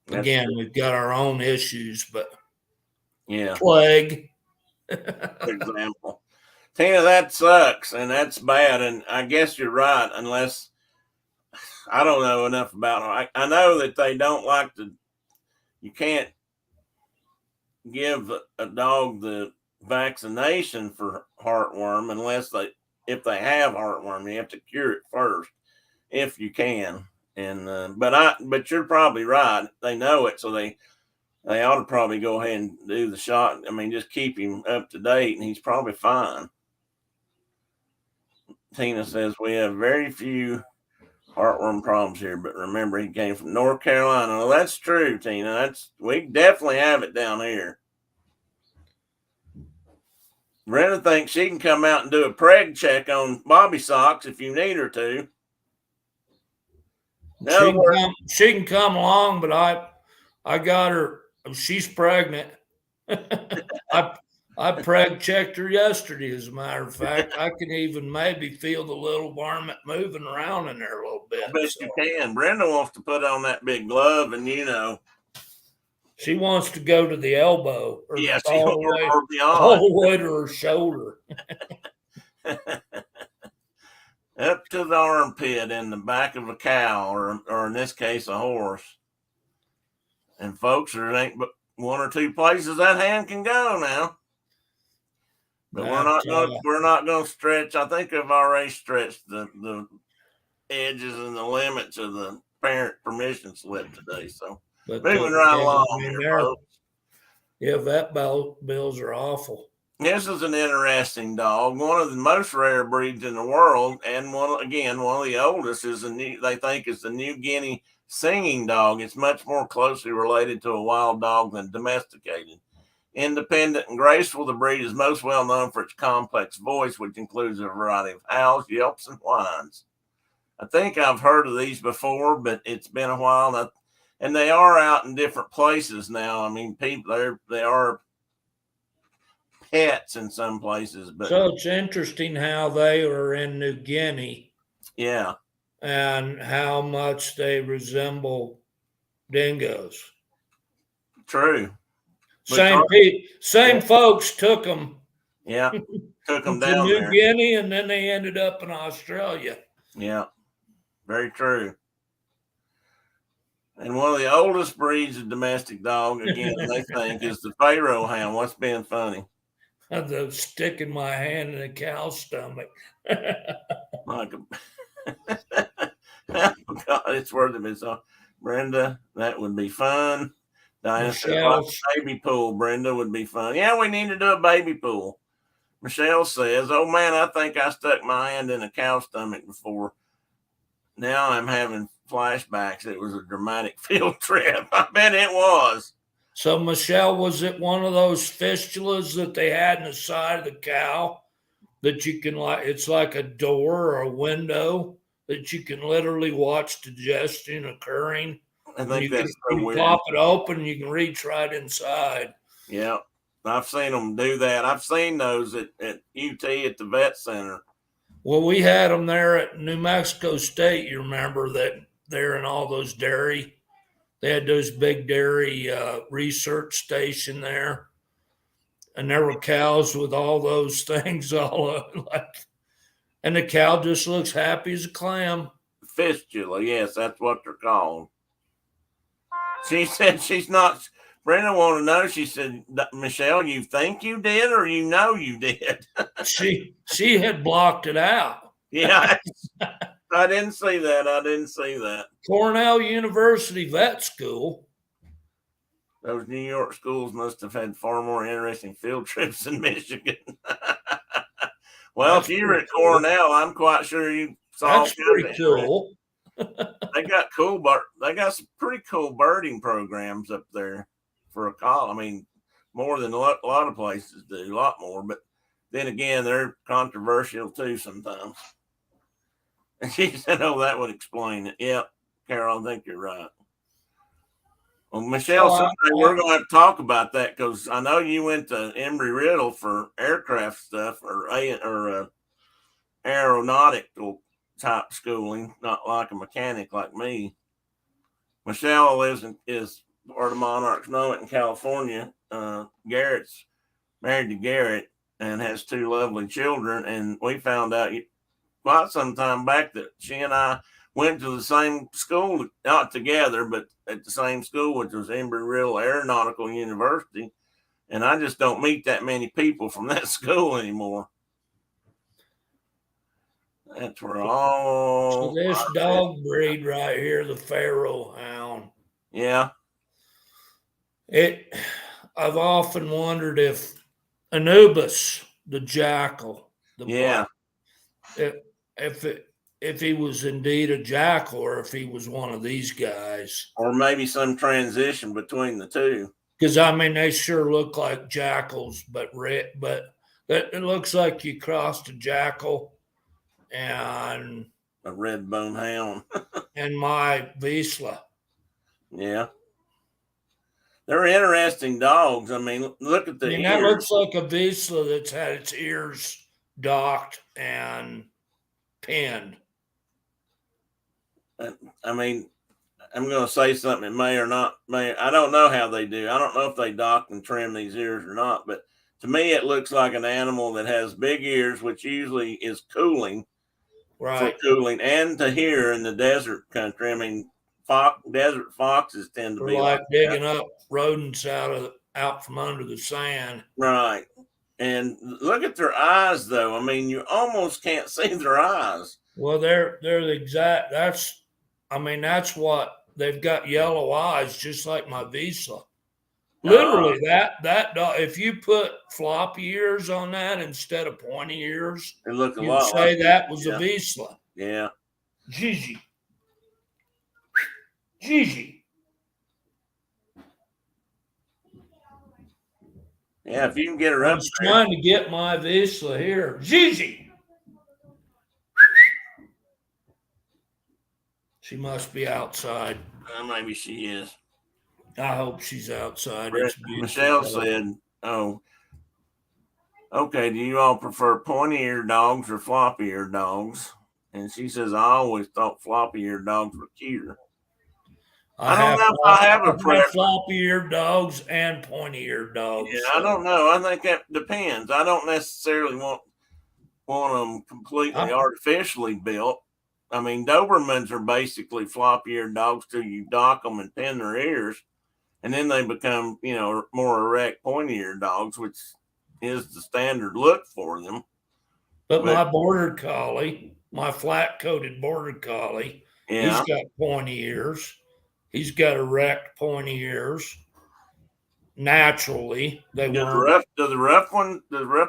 got our own issues, but yeah. Plague. For example. Tina, that sucks and that's bad. And I guess you're right, unless I don't know enough about them. I know that they don't like you can't give a dog the vaccination for heartworm unless if they have heartworm, you have to cure it first if you can. And but you're probably right. They know it, so they ought to probably go ahead and do the shot. I mean, just keep him up to date, and he's probably fine. Tina says we have very few heartworm problems here, but remember he came from North Carolina. Well, that's true, Tina. We definitely have it down here. Brenda thinks she can come out and do a preg check on Bobby Socks if you need her to. She can come along, but I got her. She's pregnant. I preg checked her yesterday, as a matter of fact. I can even maybe feel the little varmint moving around in there a little bit. I bet you can. Brenda wants to put on that big glove, and she wants to go to the elbow. Yes, all the way to her shoulder. Up to the armpit in the back of a cow, or in this case, a horse. And folks, there ain't but one or two places that hand can go now. But we're not going to stretch. I think I've already stretched the edges and the limits of the parent permission slip today. So moving right along here, folks. Yeah, vet bills are awful. This is an interesting dog. One of the most rare breeds in the world, and one of the oldest they think is the New Guinea singing dog. It's much more closely related to a wild dog than domesticated. Independent and graceful, the breed is most well known for its complex voice, which includes a variety of howls, yelps, and whines. I think I've heard of these before, but it's been a while. And they are out in different places now. I mean, they are pets in some places, but So it's interesting how they are in New Guinea yeah, and how much they resemble dingoes. true. Same folks took them Yeah, took them to down New there. Guinea, and then they ended up in Australia. Yeah, very true. And one of the oldest breeds of domestic dog, again, they think, is the Pharaoh Hound. What's been funny? I'm sticking my hand in a cow's stomach. Like oh God, it's worth it. So, Brenda, that would be fun. Diana said, like a baby pool, Brenda, would be fun. Yeah, we need to do a baby pool. Michelle says, oh man, I think I stuck my hand in a cow's stomach before. Now I'm having flashbacks. It was a dramatic field trip. I bet it was. So, Michelle, was it one of those fistulas that they had in the side of the cow that you can it's like a door or a window that you can literally watch digestion occurring? I think that's you weird. Pop it open, you can reach right inside. Yeah. I've seen them do that. I've seen those at UT at the vet center. Well, we had them there at New Mexico State. You remember that they're in all those dairy. They had those big dairy research station there, and there were cows with all those things all and the cow just looks happy as a clam. Fistula, yes, that's what they're called. She said she's not. Brenda wanted to know. She said, Michelle, you think you did or you know you did? she had blocked it out. Yeah, I didn't see that. Cornell University Vet School. Those New York schools must have had far more interesting field trips than Michigan. Well, if you were at Cornell, I'm quite sure you saw. That's pretty cool. They got some pretty cool birding programs up there for a college. I mean, more than a lot of places do, a lot more. But then again, they're controversial too sometimes. And she said, "Oh, that would explain it." Yeah, Carol, I think you're right. Well, Michelle, someday we're going to have to talk about that because I know you went to Embry-Riddle for aircraft stuff or aeronautical type schooling, not like a mechanic like me. Michelle is part of Monarchs Know It in California. Garrett's married to Garrett and has two lovely children. And we found out quite some time back that she and I went to the same school, not together, but at the same school, which was Embry-Riddle Aeronautical University. And I just don't meet that many people from that school anymore. That's where all. So this dog breed right here, the Pharaoh Hound. Yeah. I've often wondered if Anubis, the jackal, if he was indeed a jackal or if he was one of these guys. Or maybe some transition between the two. Because, I mean, they sure look like jackals, but it looks like you crossed a jackal and a red bone hound and my Vizsla. Yeah. They're interesting dogs. I mean, look at the ears. That looks like a Vizsla that's had its ears docked and pinned. I mean, I'm going to say something that may or not may. I don't know how they do. I don't know if they dock and trim these ears or not, but to me, it looks like an animal that has big ears, which usually is cooling, right? For cooling and to hear in the desert country. I mean, desert foxes tend to be like digging up rodents out from under the sand, right? And look at their eyes, though. I mean, you almost can't see their eyes. Well, they're the exact. That's what they've got, yellow eyes, just like my Vizsla. Literally, that dog. If you put floppy ears on that instead of pointy ears, it looked a you'd lot. Say like that was a Vizsla. Yeah. Gigi. Yeah, if you can get her up. I was trying to get my Vizsla here. Gigi. She must be outside. Maybe she is. I hope she's outside. It's beautiful. Michelle said, "Oh, okay. Do you all prefer pointy-eared dogs or floppy-eared dogs?" And she says, "I always thought floppy-eared dogs were cuter." I don't know if I have a preference. Floppy-eared dogs and pointy-eared dogs. Yeah, I don't know. I think that depends. I don't necessarily want them completely artificially built. I mean, Dobermans are basically floppy-eared dogs till you dock them and pin their ears, and then they become, more erect, pointy-eared dogs, which is the standard look for them. But my border collie, my flat-coated border collie, he's got pointy ears. He's got erect, pointy ears. Naturally, they weren't. Do the rough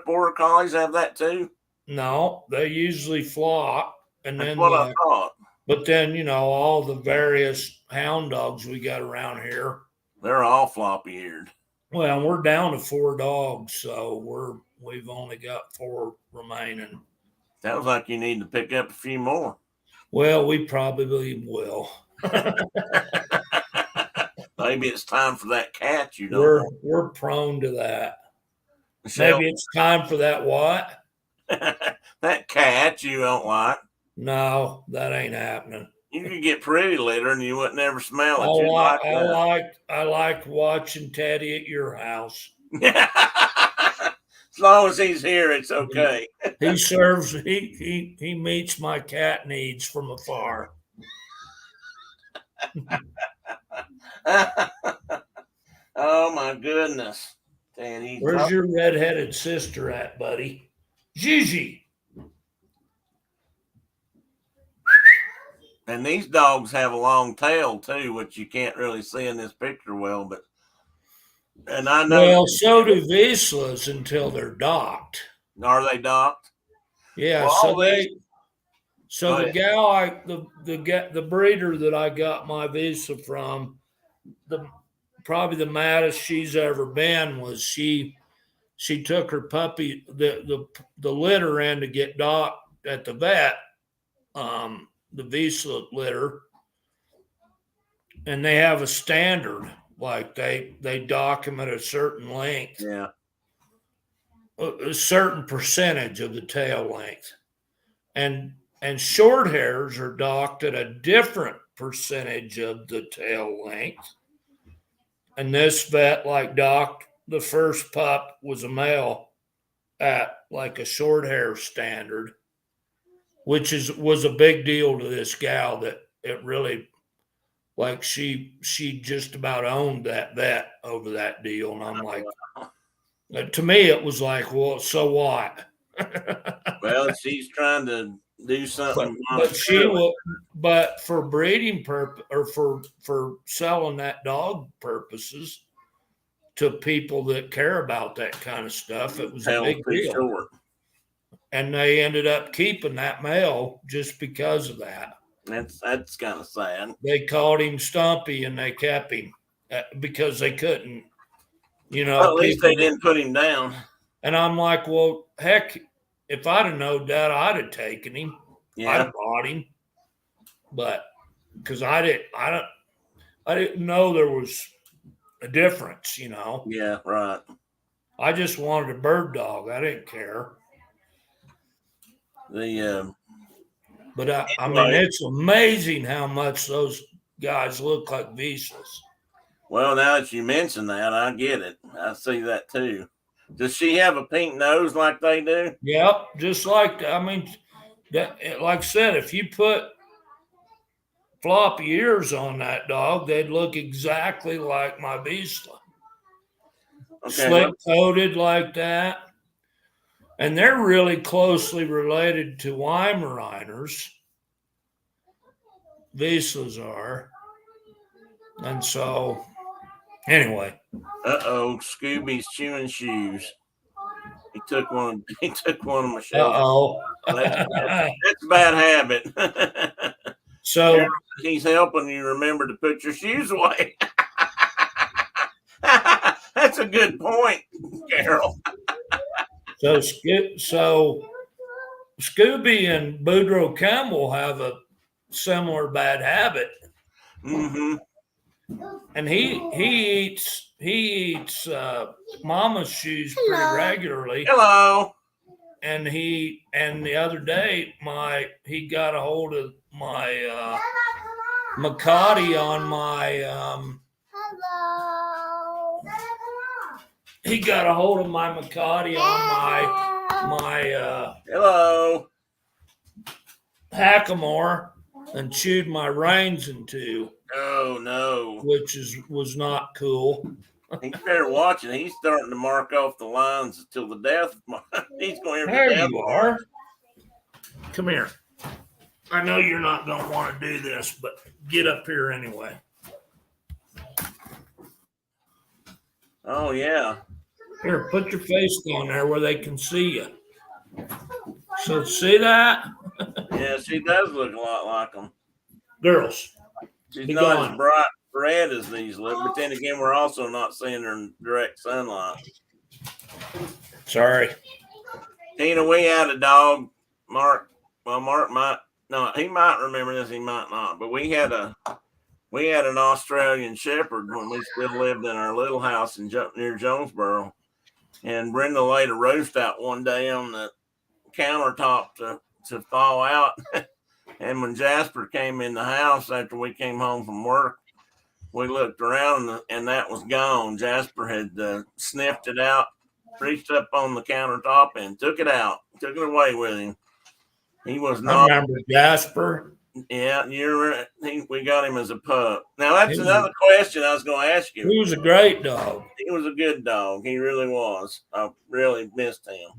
border collies have that too? No, they usually flop. And That's then what I thought. But then, all the various hound dogs we got around here, they're all floppy-eared. Well, we're down to 4 dogs, so we've only got 4 remaining. Sounds like you need to pick up a few more. Well, we probably will. Maybe it's time for that cat you don't want. We're prone to that. Michelle, maybe it's time for that what? That cat you don't like. No, that ain't happening. You could get pretty litter and you wouldn't ever smell it. I like watching Teddy at your house. As long as he's here, it's okay. He meets my cat needs from afar. Oh my goodness. Teddy. Where's your redheaded sister at, buddy? Gigi. And these dogs have a long tail too, which you can't really see in this picture well, but I know. Well, so do Vizslas until they're docked. Are they docked? Yeah, the gal the breeder that I got my Vizsla from, probably the maddest she's ever been was she took her puppy the litter in to get docked at the vet, the Vizsla litter, and they have a standard, like they dock them at a certain length, a certain percentage of the tail length, and short hairs are docked at a different percentage of the tail length. And this vet docked the first pup was a male at like a short hair standard, which was a big deal to this gal that it really, she just about owned that vet over that deal. And I'm like, to me, it was like, well, so what? Well, she's trying to do something. But for breeding purpose or for selling that dog purposes to people that care about that kind of stuff, it was a big deal. Short. And they ended up keeping that male just because of that. That's kind of sad. They called him Stumpy and they kept him because they couldn't, Well, at least they didn't put him down. And I'm like, well, heck, if I'd have known that, I'd have taken him. Yeah. I'd have bought him. But because I didn't know there was a difference, Yeah, right. I just wanted a bird dog. I didn't care. But I mean, it's amazing how much those guys look like Vizslas. Well, now that you mention that, I get it. I see that too. Does she have a pink nose like they do? Yep, just like like I said, if you put floppy ears on that dog, they'd look exactly like my Vizsla. Okay, slick coated like that. And they're really closely related to Weimaraners. Vizslas are. And so, anyway. Scooby's chewing shoes. He took one of Michelle's. That's a bad habit. So he's helping you remember to put your shoes away. That's a good point, Carol. So Scooby and Boudreaux Campbell have similar bad habit. Mm-hmm. And he eats mama's shoes pretty regularly. Hello. And the other day he got a hold of my Macati on my he got a hold of my Macati on my Hello. hackamore and chewed my reins in two, Oh no. which was not cool. He better watch it. He's starting to mark off the lines until the death. He's going to There the death. you are. Come here. I know you're not going to want to do this, but get up here anyway. Oh yeah. Here, put your face down there where they can see you. So see that? Yeah, she does look a lot like him. Girls. She's Be not gone. as bright red as these look, but then again, we're also not seeing her in direct sunlight. Sorry. Tina, we had a dog, Mark. Well, Mark might no, he might remember this, he might not. But we had an Australian Shepherd when we still lived in our little house near Jonesboro, and Brenda laid a roast out one day on the countertop to thaw out. And when Jasper came in the house after we came home from work, we looked around and that was gone. Jasper had sniffed it out, reached up on the countertop and took it away with him. He was not. I remember Jasper. Yeah, we got him as a pup. Now that's another question I was going to ask you. He was a great dog. He was a good dog. He really was. I really missed him.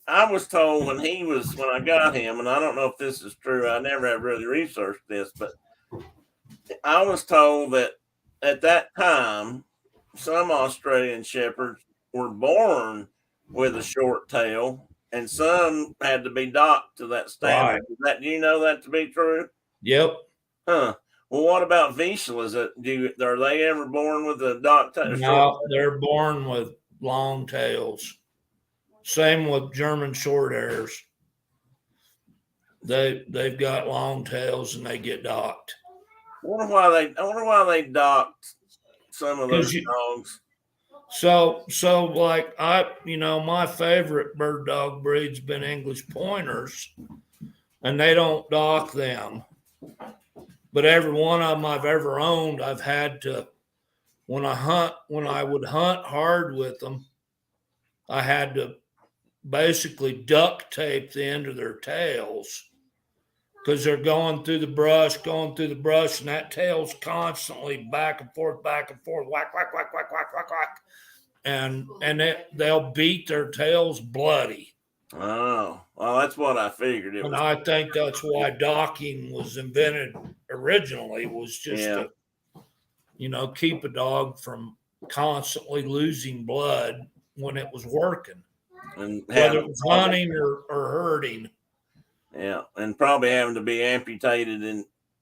I was told when I got him, and I don't know if this is true. I never have really researched this, but I was told that at that time, some Australian Shepherds were born with a short tail, and some had to be docked to that standard. Right. Do you know that to be true? Yep. Huh. Well, what about Vizslas? Are they ever born with a docked tail? No, they're born with long tails. Same with German short hairs. They've got long tails and they get docked. I wonder why they docked some of those dogs. So like my favorite bird dog breed's been English pointers, and they don't dock them. But every one of them I've ever owned, I've had to, when I would hunt hard with them, I had to basically duct tape the end of their tails because they're going through the brush, and that tail's constantly back and forth, whack, whack, whack, whack, whack, whack. And they'll beat their tails bloody. Oh, well, that's what I figured. And I think that's why docking was invented originally, was just to, keep a dog from constantly losing blood when it was working, and whether it was hunting or herding. Yeah, and probably having to be amputated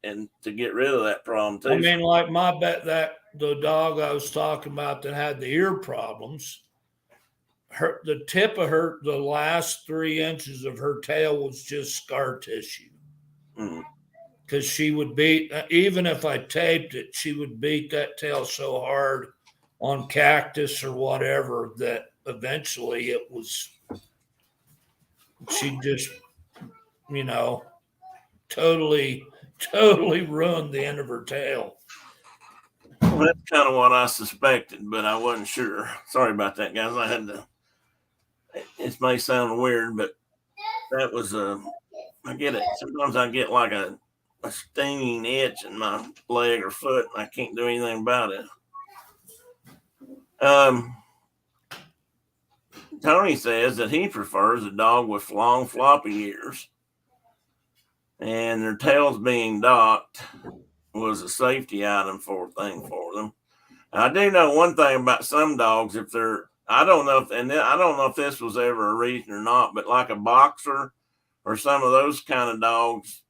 and to get rid of that problem too. I mean, like the dog I was talking about that had the ear problems, the tip of the last 3 inches of her tail was just scar tissue. Because she would beat, even if I taped it, she would beat that tail so hard on cactus or whatever that eventually she just, totally ruined the end of her tail. Well, that's kind of what I suspected, but I wasn't sure. Sorry about that, guys. It may sound weird, but that was I get it. Sometimes I get like a stinging itch in my leg or foot, and I can't do anything about it. Tony says that he prefers a dog with long, floppy ears, and their tails being docked was a safety item for them. I do know one thing about some dogs. I don't know if this was ever a reason or not, but like a boxer or some of those kind of dogs,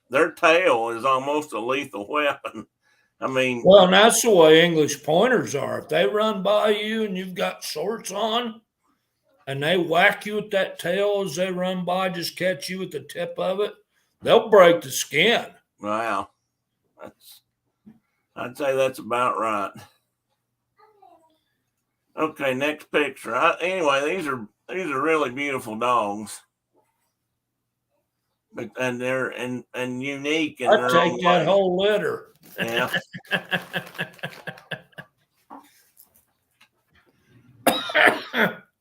their tail is almost a lethal weapon. I mean, well, and that's the way English pointers are. If they run by you and you've got shorts on and they whack you with that tail as they run by, just catch you with the tip of it, They'll break the skin. Wow. I'd say that's about right. Okay, next picture. Anyway, these are really beautiful dogs. And they're and unique in I'd their take own that way. whole litter. Yeah.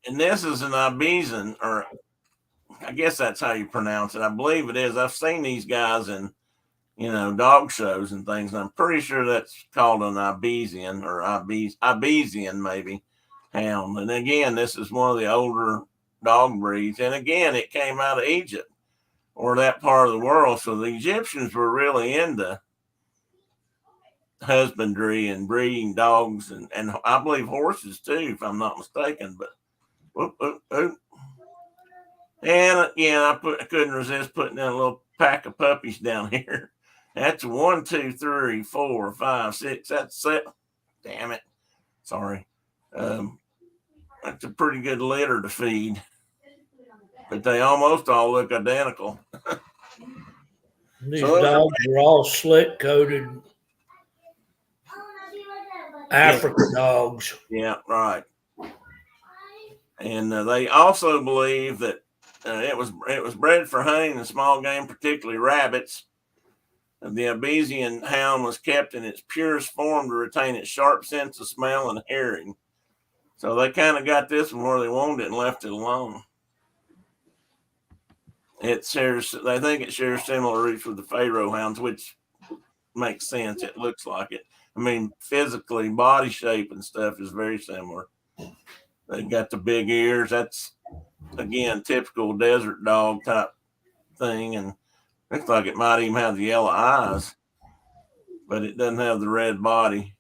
And this is an Ibizan, or I guess that's how you pronounce it. I believe it is. I've seen these guys in, dog shows and things. And I'm pretty sure that's called an Ibizan or Ibizan maybe hound. And again, this is one of the older dog breeds. And again, it came out of Egypt or that part of the world. So the Egyptians were really into husbandry and breeding dogs and I believe horses too, if I'm not mistaken. But whoop, whoop, whoop. And again, I couldn't resist putting in a little pack of puppies down here. That's 1, 2, 3, 4, 5, 6. That's it. Damn it. Sorry. That's a pretty good litter to feed. But they almost all look identical. These dogs are all slick coated Africa dogs. Yeah, right. And they also believe that it was bred for hunting and small game, particularly rabbits. The Ibizan hound was kept in its purest form to retain its sharp sense of smell and hearing. So they kind of got this one where they wanted it and left it alone. They think it shares similar roots with the Pharaoh hounds, which makes sense. It looks like it. I mean, physically, body shape and stuff is very similar. They got the big ears. That's, again, typical desert dog type thing. And looks like it might even have the yellow eyes, but it doesn't have the red body.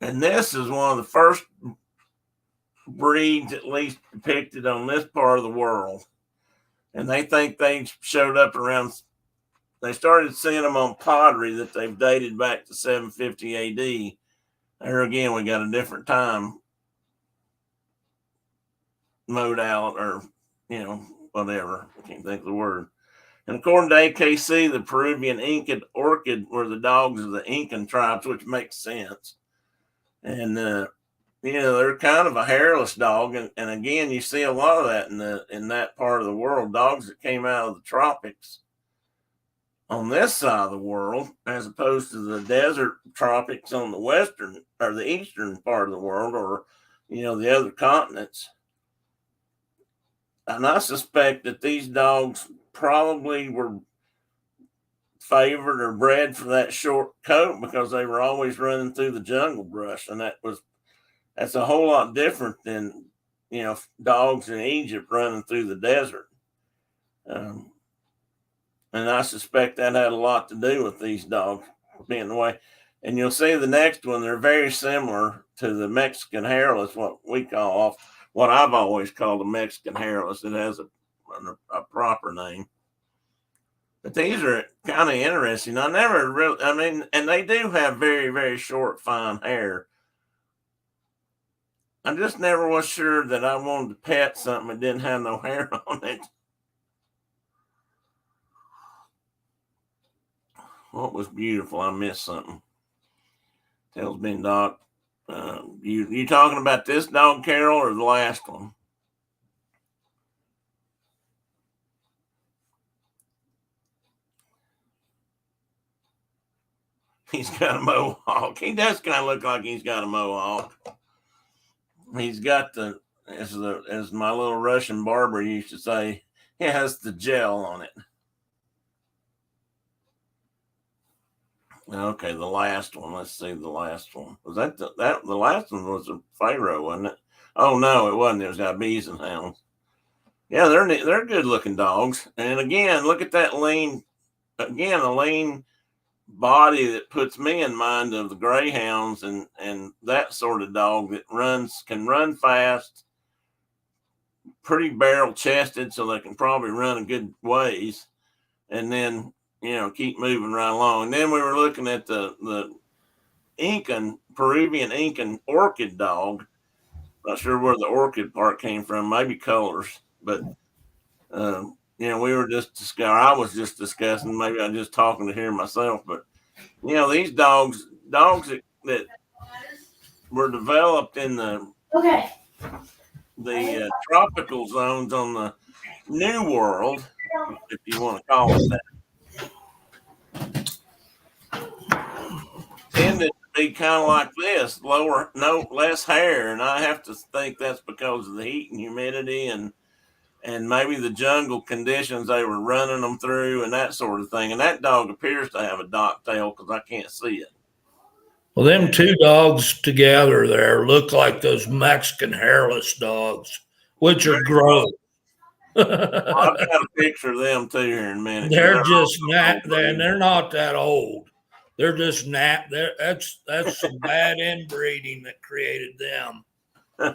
And this is one of the first breeds, at least depicted on this part of the world. And they think they showed up they started seeing them on pottery that they've dated back to 750 AD. There again, we got a different time modality, or, whatever. I can't think of the word. And according to AKC, the Peruvian Inca orchid were the dogs of the Incan tribes, which makes sense. And, they're kind of a hairless dog. And again, you see a lot of that in that part of the world, dogs that came out of the tropics on this side of the world, as opposed to the desert tropics on the western or the eastern part of the world, or, the other continents. And I suspect that these dogs probably were favored or bred for that short coat because they were always running through the jungle brush. And that's a whole lot different than, dogs in Egypt running through the desert. And I suspect that had a lot to do with these dogs being the way. And you'll see the next one, they're very similar to the Mexican hairless, what I've always called a Mexican hairless. It has a proper name. But these are kind of interesting. And they do have very, very short, fine hair. I just never was sure that I wanted to pet something that didn't have no hair on it. What was beautiful? I missed something. Tells me, Doc. You talking about this dog, Carol, or the last one? He's got a mohawk. He does kind of look like he's got a mohawk. He's got as my little Russian barber used to say, he has the gel on it. Okay, the last one. Let's see the last one. Was that the last one was a Pharaoh, wasn't it? Oh no, it wasn't. It was Ibizan hounds. Yeah, they're good looking dogs. And again, look at that lean. Again, a lean body that puts me in mind of the greyhounds and that sort of dog that can run fast, pretty barrel chested, so they can probably run a good ways, and then keep moving right along. And then we were looking at the Peruvian Incan orchid dog. Not sure where the orchid part came from, maybe colors, but we were just discussing. I was just discussing. Maybe I'm just talking to hear myself, but these dogs that were developed in Okay. the tropical zones on the New World, if you want to call it that, tended to be kind of like this, less hair, and I have to think that's because of the heat and humidity and maybe the jungle conditions they were running them through and that sort of thing. And that dog appears to have a dock tail because I can't see it. Well, them two dogs together there look like those Mexican hairless dogs, which are gross. I've got a picture of them too here in a minute. They're just not, they're not that old. They're just not. That's some bad inbreeding that created them.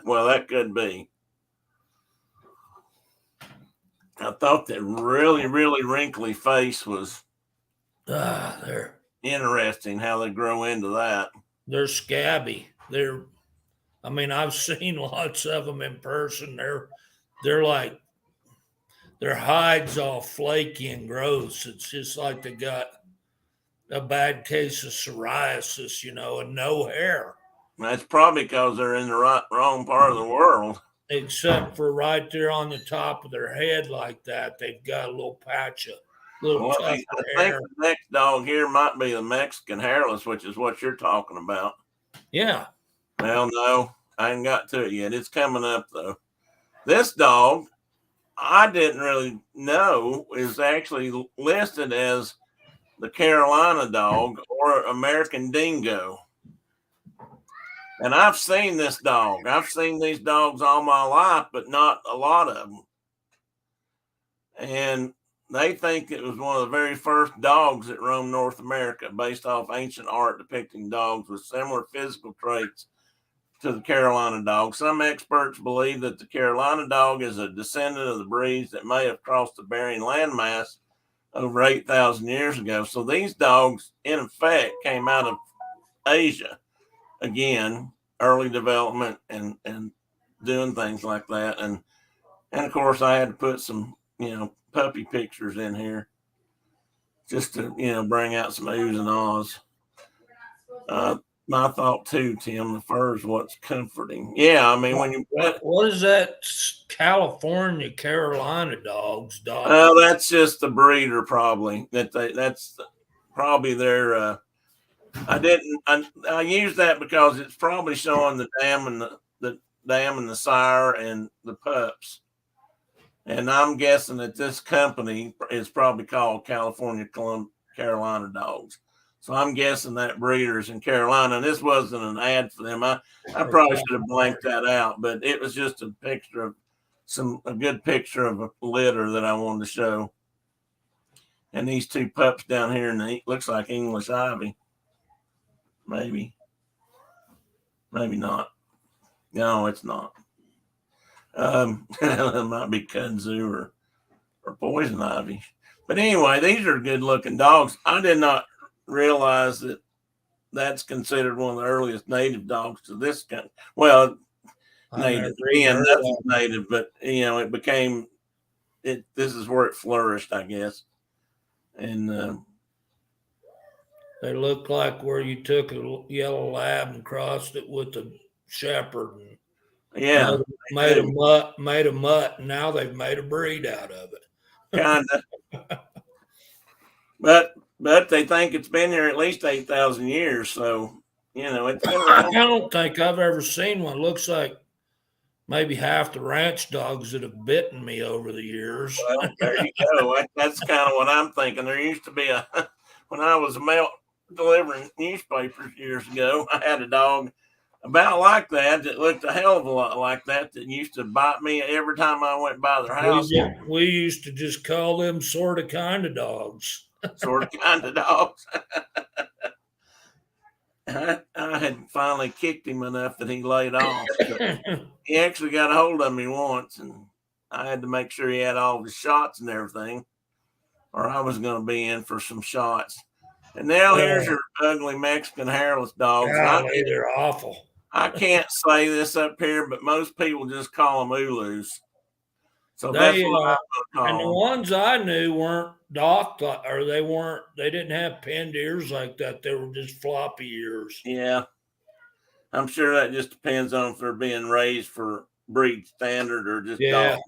Well, that could be. I thought that really, really wrinkly face was They're interesting. How they grow into that. They're scabby. I mean, I've seen lots of them in person. They're like their hide's all flaky and gross. It's just like they got a bad case of psoriasis, and no hair. That's probably because they're in the wrong part of the world. Except for right there on the top of their head, like that, they've got a little patch of little tougher I hair. think the next dog here might be the Mexican hairless, which is what you're talking about. Yeah. Well, no, I ain't got to it yet. It's coming up though. This dog, I didn't really know, is actually listed as the Carolina dog or American dingo. And I've seen this dog. I've seen these dogs all my life, but not a lot of them. And they think it was one of the very first dogs that roamed North America based off ancient art depicting dogs with similar physical traits to the Carolina dog. Some experts believe that the Carolina dog is a descendant of the breeds that may have crossed the Bering landmass over 8,000 years ago. So these dogs, in effect, came out of Asia. Again, early development and doing things like that. And of course, I had to put some, puppy pictures in here just to, bring out some oohs and ahs. My thought too, Tim, the fur is what's comforting. Yeah, I mean, when you what is that California Carolina dog? Oh, that's just the breeder, probably. That's probably their. I use that because it's probably showing the dam and the dam and the sire and the pups. And I'm guessing that this company is probably called California Carolina Dogs. So I'm guessing that breeder's in Carolina. And this wasn't an ad for them. I probably should have blanked that out, but it was just a picture of a good picture of a litter that I wanted to show. And these two pups down here, and looks like English Ivy. Maybe not. No, it's not. It might be kudzu or poison ivy. But anyway, these are good looking dogs. I did not realize that that's considered one of the earliest native dogs to this country. Well, native again, nothing native, but it became it. This is where it flourished, I guess. And they look like where you took a yellow lab and crossed it with a shepherd. Yeah, made a mutt, and now they've made a breed out of it. Kinda. But they think it's been here at least 8,000 years. So, it's been I don't think I've ever seen one. Looks like maybe half the ranch dogs that have bitten me over the years. Well, there you go. That's kind of what I'm thinking. There used to be when I was delivering newspapers years ago, I had a dog about like that looked a hell of a lot like that used to bite me every time I went by their house. We used to just call them sort of kind of dogs. Sort of kind of dogs. I had finally kicked him enough that he laid off. He actually got a hold of me once, and I had to make sure he had all the shots and everything, or I was going to be in for some shots. And now here's your ugly Mexican hairless dogs. Golly, they're awful. I can't say this up here, but most people just call them Ulus. So that's what I'm And going to the call ones I knew weren't docked, or they didn't have pinned ears like that. They were just floppy ears. them. Yeah. I'm sure that just depends on if they're being raised for breed standard or just Yeah. dog.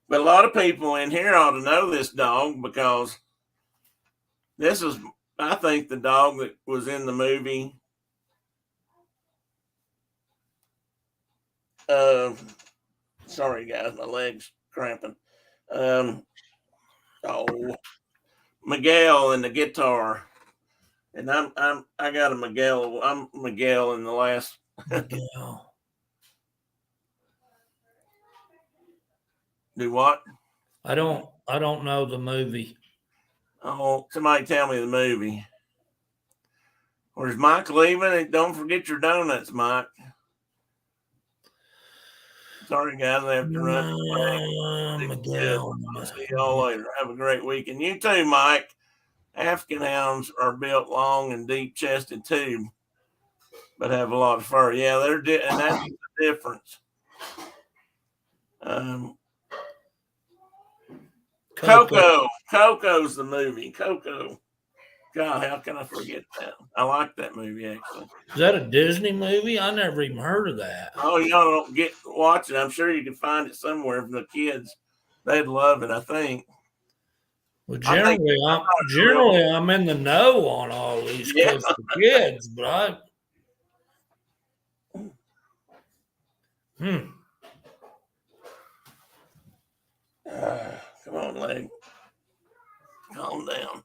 But a lot of people in here ought to know this dog because this is, I think, the dog that was in the movie. Sorry guys, my legs cramping. Oh, Miguel and the guitar, and I got a Miguel. I'm Miguel in the last. Miguel. Do what? I don't know the movie. Oh, somebody tell me the movie. Where's Mike leaving? Don't forget your donuts, Mike. Sorry, guys, I have to run. Miguel. I'll see y'all later. Have a great week. And you too, Mike. African hounds are built long and deep chested too, but have a lot of fur. Yeah, and that's the difference. Coco's the movie. Coco. God, how can I forget that? I like that movie actually. Is that a Disney movie? I never even heard of that. Oh, y'all don't watch it. I'm sure you can find it somewhere for the kids. They'd love it, I think. Well, generally, I'm in the know on all these close to kids, but come on, leg. Calm down.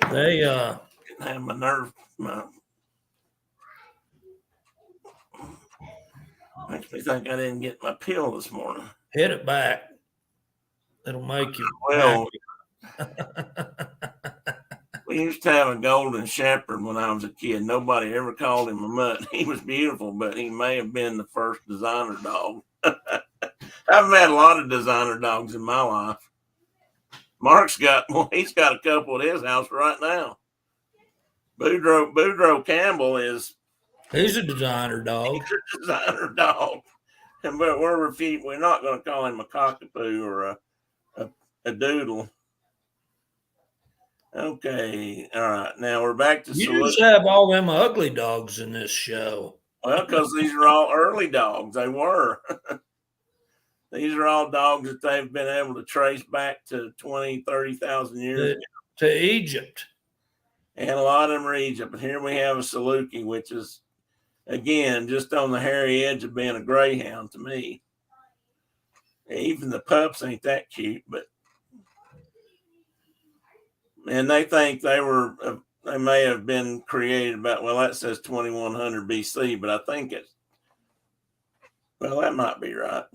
They didn't have my nerve. Makes me think I didn't get my pill this morning. Hit it back. It'll make you. Well, we used to have a golden shepherd when I was a kid. Nobody ever called him a mutt. He was beautiful, but he may have been the first designer dog. I've had a lot of designer dogs in my life. Mark's he's got a couple at his house right now. Boudreaux Campbell he's a designer dog. He's a designer dog. But we're not going to call him a cockapoo or a doodle. Okay. All right. Now we're back to You just have all them ugly dogs in this show. Well, because these are all early dogs. They were. These are all dogs that they've been able to trace back to 20, 30,000 years ago. To Egypt. And a lot of them are Egypt. But here we have a Saluki, which is, again, just on the hairy edge of being a greyhound to me. Even the pups ain't that cute, but and they think they may have been created about, well, that says 2100 BC, but I think that might be right.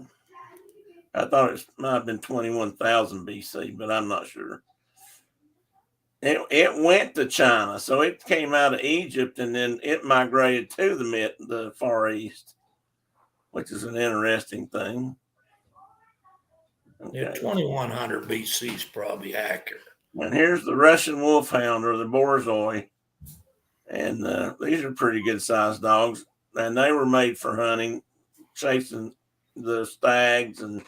I thought it might have been 21,000 BC, but I'm not sure. It went to China, so it came out of Egypt, and then it migrated to the Far East, which is an interesting thing. Okay. Yeah, 2100 BC is probably accurate. And here's the Russian Wolfhound, or the Borzoi, and these are pretty good sized dogs, and they were made for hunting, chasing the stags and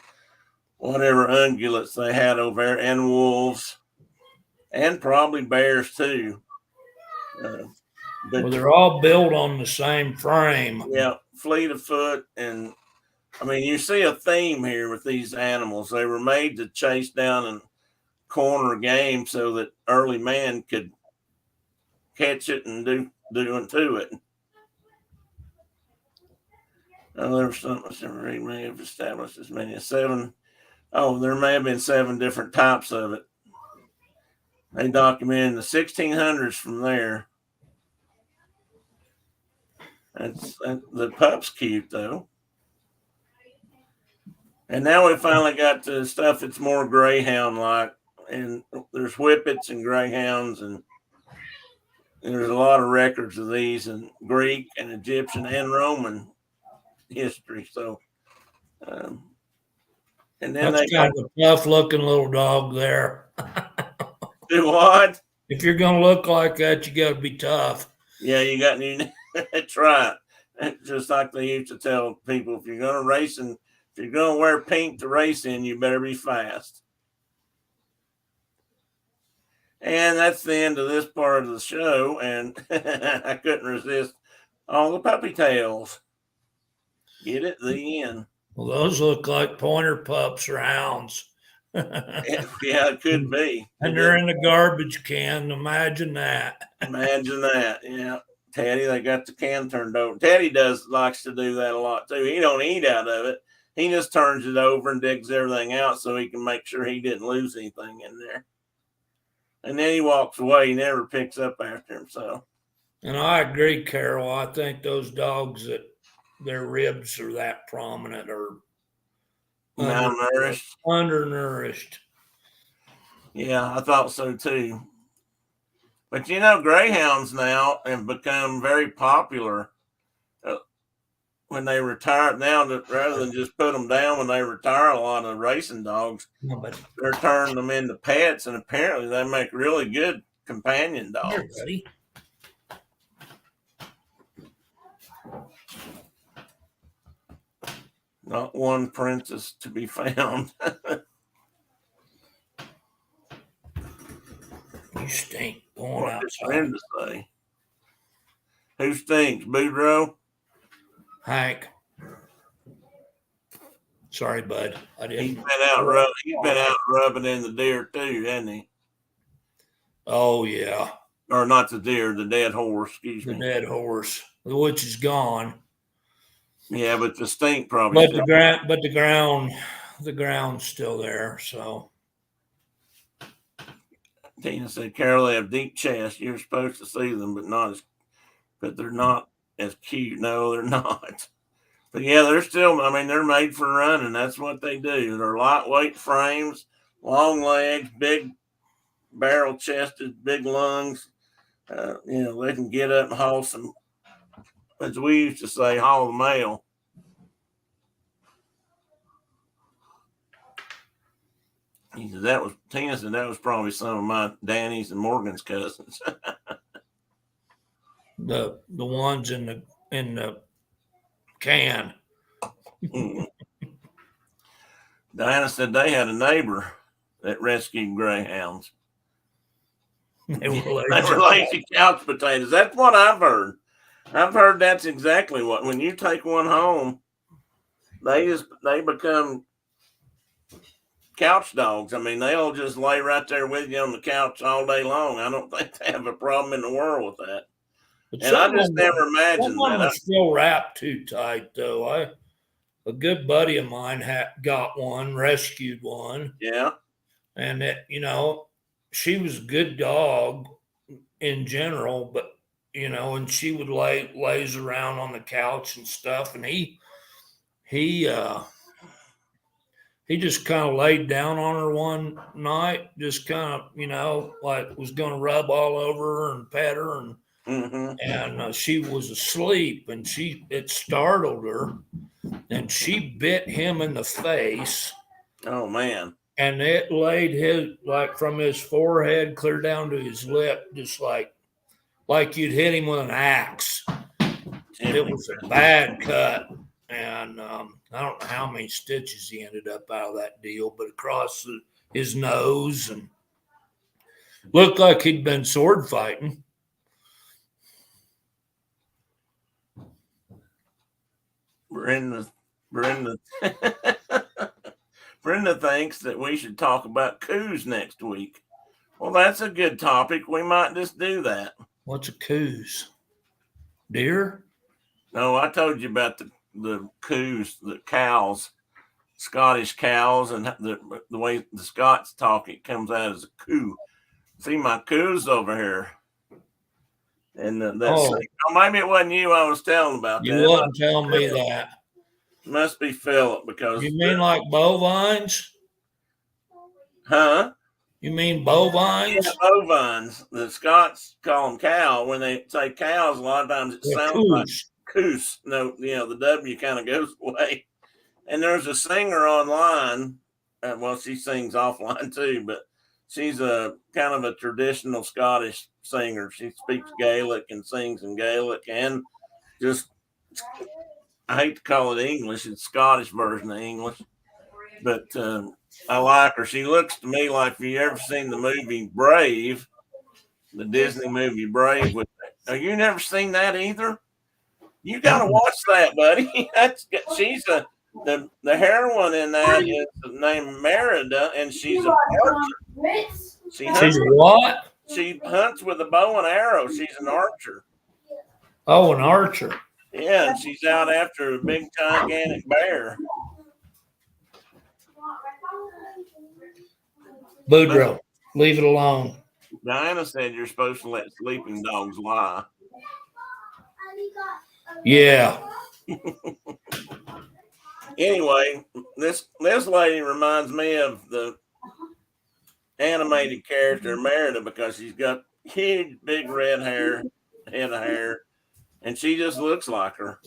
whatever ungulates they had over there, and wolves, and probably bears too. But they're all built on the same frame. Yeah, fleet of foot, and I mean, you see a theme here with these animals. They were made to chase down and corner game so that early man could catch it and do to it. Oh, there was something may have established as many as 7. Oh, there may have been 7 different types of it. They documented the 1600s from there. The pup's cute though. And now we finally got to stuff that's more greyhound like, and there's whippets and greyhounds, and there's a lot of records of these in Greek and Egyptian and Roman history. So, and then that's kind of a tough looking little dog there. Do what? If you're going to look like that, you got to be tough. Yeah, you got new. That's right. Just like they used to tell people, if you're going to race and if you're going to wear pink to race in, you better be fast. And that's the end of this part of the show. And I couldn't resist all the puppy tails. Get it? The end. Well, those look like pointer pups or hounds. Yeah, it could be. And they're in the garbage can. Imagine that. Imagine that. Yeah. Teddy, they got the can turned over. Teddy likes to do that a lot too. He don't eat out of it. He just turns it over and digs everything out so he can make sure he didn't lose anything in there. And then he walks away. He never picks up after himself. And I agree, Carol. I think those dogs that their ribs are that prominent or Malnourished. Undernourished. Yeah, I thought so too. But greyhounds now have become very popular. When they retire now, that rather than just put them down when they retire, a lot of racing dogs, they're turning them into pets, and apparently they make really good companion dogs. Here, Not one princess to be found. You stink. What does Brenda say? Who stinks, Boudreaux? Hank. Sorry, bud. I didn't. He's been out rubbing in the deer too, hasn't he? Oh yeah. Or not the deer, the dead horse. Excuse me. The dead horse, which is gone. Yeah, but the stink probably. But the ground's still there. So. Tina said, "Carol, they have deep chests. You're supposed to see them, but they're not as cute. No, they're not. But yeah, they're made for running. That's what they do. They're lightweight frames, long legs, big barrel chested, big lungs. They can get up and haul some, as we used to say, haul the mail." Tina said that was probably some of my Danny's and Morgan's cousins. The ones in the can. Diana said they had a neighbor that rescued greyhounds. They were lazy couch potatoes. That's what I've heard. I've heard that's exactly what. When you take one home, they become couch dogs. I mean, they'll just lay right there with you on the couch all day long. I don't think they have a problem in the world with that. But and I just never imagined that. I'm still wrapped too tight, though. A good buddy of mine got one, rescued one. Yeah. And she was a good dog in general, but and she would lays around on the couch and stuff. And he just kind of laid down on her one night, just kind of, like was going to rub all over her and pet her. And and she was asleep, and it startled her, and she bit him in the face. Oh, man. And it laid from his forehead clear down to his lip, just like you'd hit him with an axe. It was a bad cut. And I don't know how many stitches he ended up out of that deal, but across his nose, and looked like he'd been sword fighting. Brenda thinks that we should talk about coos next week. Well, that's a good topic. We might just do that. What's a coos? Deer? No, I told you about the coos, the cows, Scottish cows, and the way the Scots talk, it comes out as a coo. See my coos over here. And maybe it wasn't you I was telling about that. You wasn't telling me that. Must be Philip, because you mean like bovines? Huh? You mean bovines? Yeah, bovines. The Scots call them cow. When they say cows, a lot of times it sounds like coos. No, the W kind of goes away. And there's a singer online. She sings offline too, but she's a kind of a traditional Scottish singer. She speaks Gaelic and sings in Gaelic, and just I hate to call it English. It's Scottish version of English, but I like her. She looks to me like, if you ever seen the movie Brave, the Disney movie Brave. Oh, you never seen that either? You got to watch that, buddy. She's the heroine in that is named Merida, and she's an archer. She's what? She hunts with a bow and arrow. She's an archer. Oh, an archer. Yeah, and she's out after a big gigantic bear. Boudreaux, leave it alone. Diana said you're supposed to let sleeping dogs lie. Yeah. Anyway, this lady reminds me of the animated character Merida, because she's got huge, big red head of hair, and she just looks like her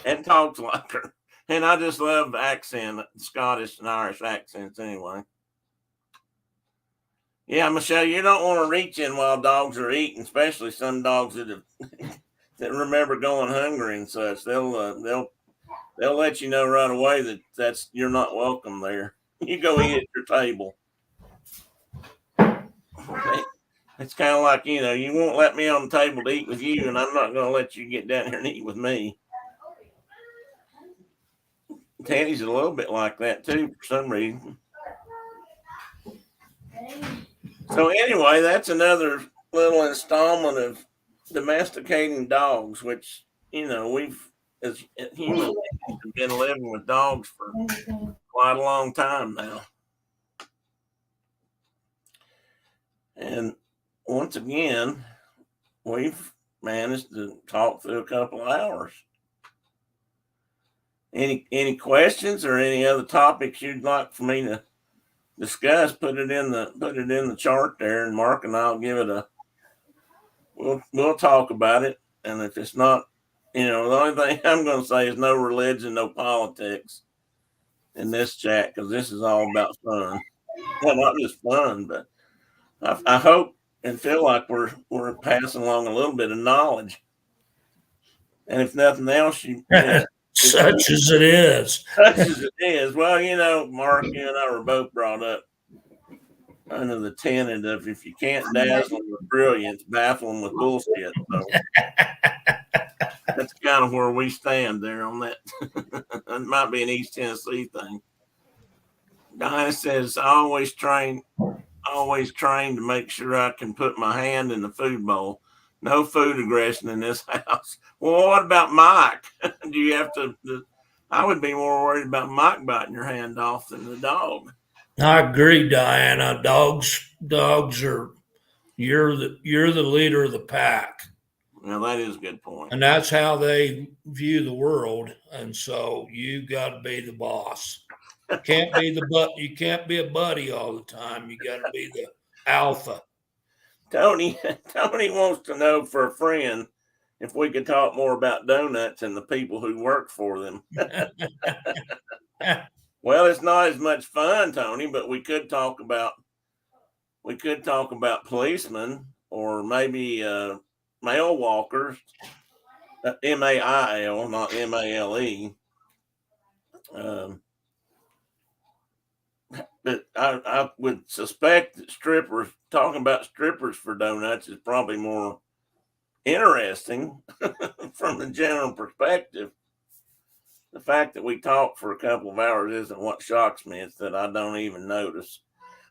and talks like her. And I just love the accent, Scottish and Irish accents anyway. Yeah, Michelle, you don't want to reach in while dogs are eating, especially some dogs that that remember going hungry and such. They'll let you know right away that's you're not welcome there. You go eat at your table. It's kind of like, you won't let me on the table to eat with you, and I'm not going to let you get down here and eat with me. Teddy's a little bit like that too for some reason. So anyway, that's another little installment of domesticating dogs, which, we've, as humans, have been living with dogs for quite a long time now. And once again, we've managed to talk through a couple of hours. Any questions or any other topics you'd like for me to discuss? Put it in the chart there, and Mark and I'll give it we'll talk about it. And if it's not, the only thing I'm going to say is no religion, no politics in this chat, because this is all about fun. Well, not just fun, but I hope and feel like we're passing along a little bit of knowledge. And if nothing else, such as it is. Such as it is. Well, Mark, you and I were both brought up under the tenet of, if you can't dazzle them with brilliance, baffle them with bullshit. So that's kind of where we stand there on that. It might be an East Tennessee thing. Diana says, always train to make sure I can put my hand in the food bowl. No food aggression in this house. Well, what about Mike? Do you have to? I would be more worried about Mike biting your hand off than the dog. I agree, Diana. Dogs are you're the leader of the pack. Well, that is a good point. And that's how they view the world. And so you got to be the boss. You can't be a buddy all the time. You got to be the alpha. Tony wants to know, for a friend, if we could talk more about donuts and the people who work for them. Well, it's not as much fun, Tony, but we could talk about policemen, or maybe mail walkers, MAIL, not MALE. But I would suspect that talking about strippers for donuts is probably more interesting from the general perspective. The fact that we talk for a couple of hours isn't what shocks me. It's that I don't even notice.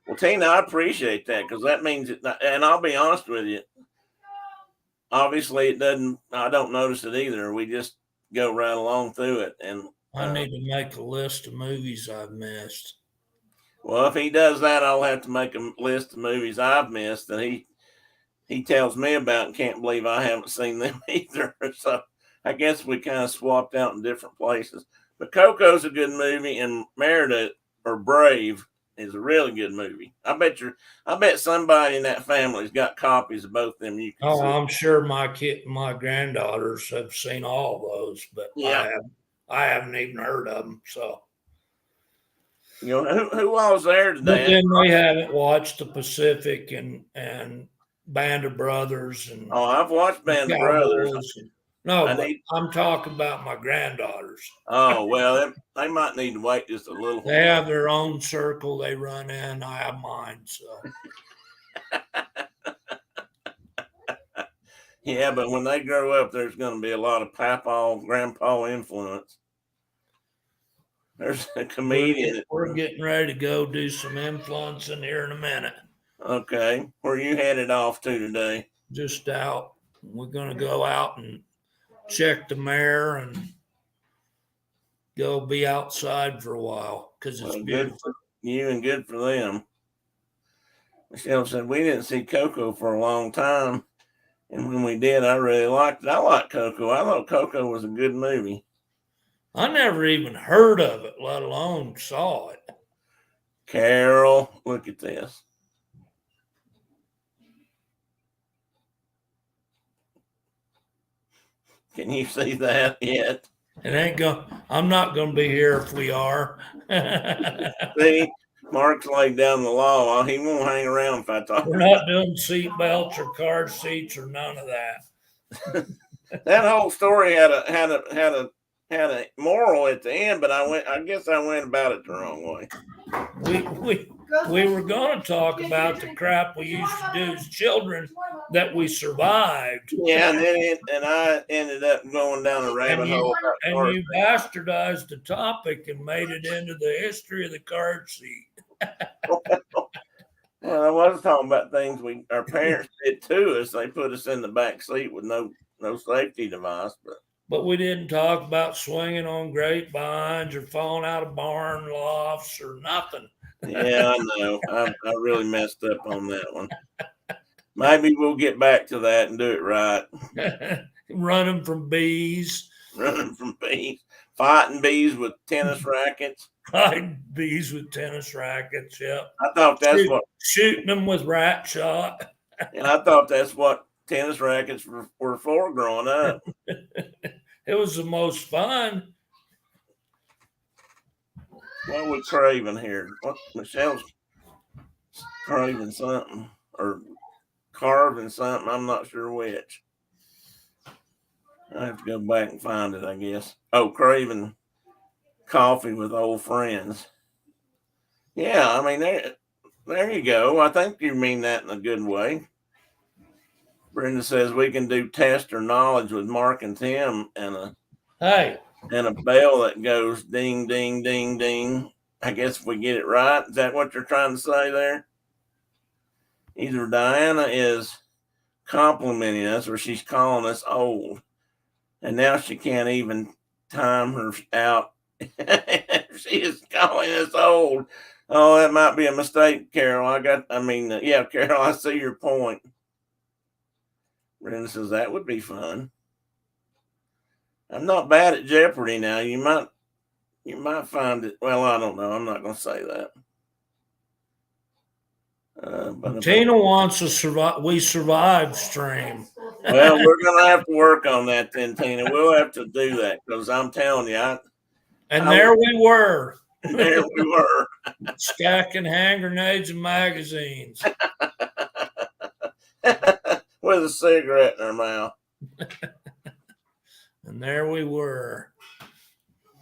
Well, Tina, I appreciate that, because that means and I'll be honest with you, obviously I don't notice it either. We just go right along through it. And I need to make a list of movies I've missed. Well, if he does that, I'll have to make a list of movies I've missed that he tells me about, and can't believe I haven't seen them either. So I guess we kind of swapped out in different places. But Coco's a good movie, and Merida, or Brave, is a really good movie. I bet somebody in that family's got copies of both of them. You can see. I'm sure my granddaughters have seen all those, but yeah. I haven't even heard of them. So, who all was there today? But then we haven't watched The Pacific and Band of Brothers. And I've watched Band of Brothers. No, I but need. I'm talking about my granddaughters. Oh well, they might need to wait just a little. They have their own circle they run in. I have mine. So Yeah, but when they grow up, there's going to be a lot of papa, grandpa influence. There's a comedian. we're getting ready to go do some influencing here in a minute. Okay, where you headed off to today? Just out. We're going to go out and check the mare and go be outside for a while because it's Well, good beautiful. for you and good for them. Michelle said we didn't see Coco for a long time, and when we did, I really liked it. I like Coco. I thought Coco was a good movie. I never even heard of it, let alone saw it. Carol, look at this. Can you see that yet? It ain't going. I'm not going to be here if we are. See, Mark's laid down the law. He won't hang around if I talk. We're not doing seat belts or car seats or none of that. That whole story had a moral at the end, but I guess I went about it the wrong way. We were going to talk about the crap we used to do as children that we survived. Yeah, and I ended up going down a rabbit hole. And you bastardized the topic and made it into the history of the car seat. Well, I was talking about things our parents did to us. They put us in the back seat with no safety device, but we didn't talk about swinging on grapevines or falling out of barn lofts or nothing. Yeah, I know. I really messed up on that one. Maybe we'll get back to that and do it right. Running from bees. Fighting bees with tennis rackets. Fighting bees with tennis rackets, yeah. I thought that's shooting them with rat shot. And I thought that's what tennis rackets were for growing up. It was the most fun. What are we craving here? What Michelle's craving something or carving something. I'm not sure which. I have to go back and find it, I guess. Oh, craving coffee with old friends. Yeah, I mean there you go. I think you mean that in a good way. Brenda says we can do test or knowledge with Mark and Tim and a bell that goes ding, ding, ding, ding. I guess if we get it right. Is that what you're trying to say there? Either Diana is complimenting us or she's calling us old. And now she can't even time her out. She is calling us old. Oh, that might be a mistake, Carol. Yeah, Carol, I see your point. Brenda says that would be fun. I'm not bad at Jeopardy now. You might find it. Well, I don't know. I'm not going to say that. But Tina wants to survive. We survived stream. Well, we're going to have to work on that then, Tina. We'll have to do that because I'm telling you. There we were. There we were. Stacking hand grenades and magazines. With a cigarette in her mouth. And there we were.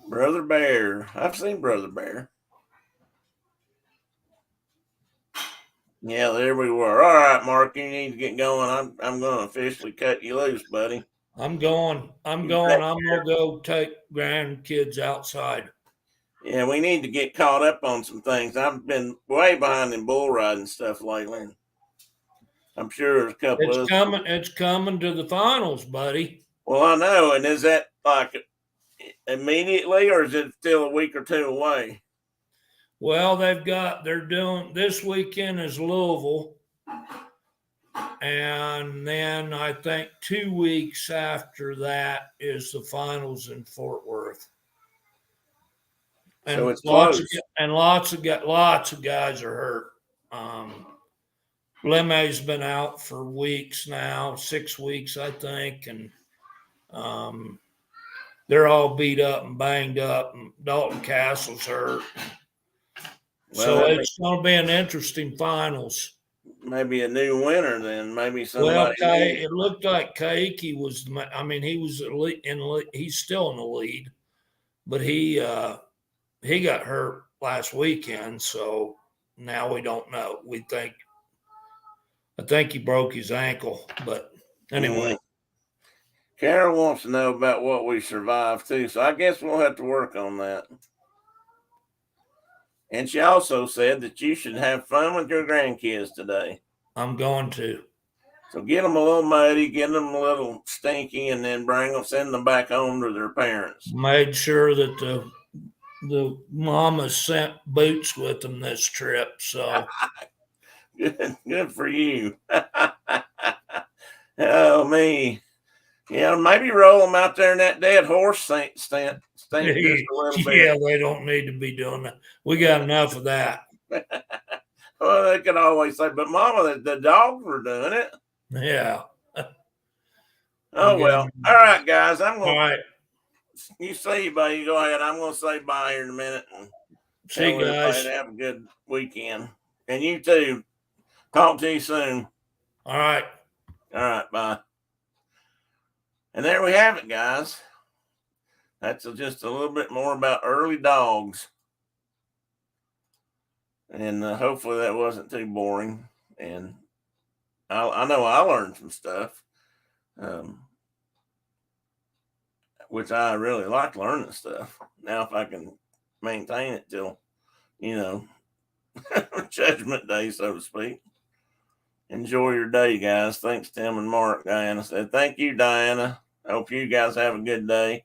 Brother Bear. I've seen Brother Bear. Yeah, there we were. All right, Mark, you need to get going. I'm going to officially cut you loose, buddy. I'm going. I'm going to go take grandkids outside. Yeah, we need to get caught up on some things. I've been way behind in bull riding stuff lately. I'm sure there's a couple of coming. It's coming to the finals, buddy. Well, I know. And is that like immediately, or is it still a week or two away? Well, they're doing this weekend is Louisville. And then I think 2 weeks after that is the finals in Fort Worth. And so it's close. Lots of guys are hurt. Leme's been out for weeks now, 6 weeks, I think. And they're all beat up and banged up. And Dalton Castle's hurt. Well, so it's going to be an interesting finals. maybe a new winner then. Maybe Well, somebody new. it looked like Kaiki was. I mean, he was he's still in the lead, but he got hurt last weekend, so now we don't know. I think he broke his ankle, but anyway. Carol wants to know about what we survived too, so I guess we'll have to work on that. And she also said that you should have fun with your grandkids today. I'm going to. So get them a little muddy, get them a little stinky, and then send them back home to their parents. Made sure that the mamas sent boots with them this trip. So good for you. Oh me. Yeah, maybe roll them out there in that dead horse stink just a little bit. Yeah, they don't need to be doing that. We got enough of that. Well, they could always say, but Mama, the dogs were doing it. Yeah. Oh well. All right, guys. I'm gonna. All right. You say, buddy. Go ahead. I'm gonna say bye here in a minute. And see you guys. have a good weekend, and you too. Talk to you soon. All right. All right. Bye. And there we have it, guys. That's just a little bit more about early dogs. And hopefully that wasn't too boring. And I know I learned some stuff, which I really like learning stuff. Now, if I can maintain it till, Judgment Day, so to speak. Enjoy your day, guys. Thanks, Tim and Mark. Diana said, thank you, Diana. I hope you guys have a good day.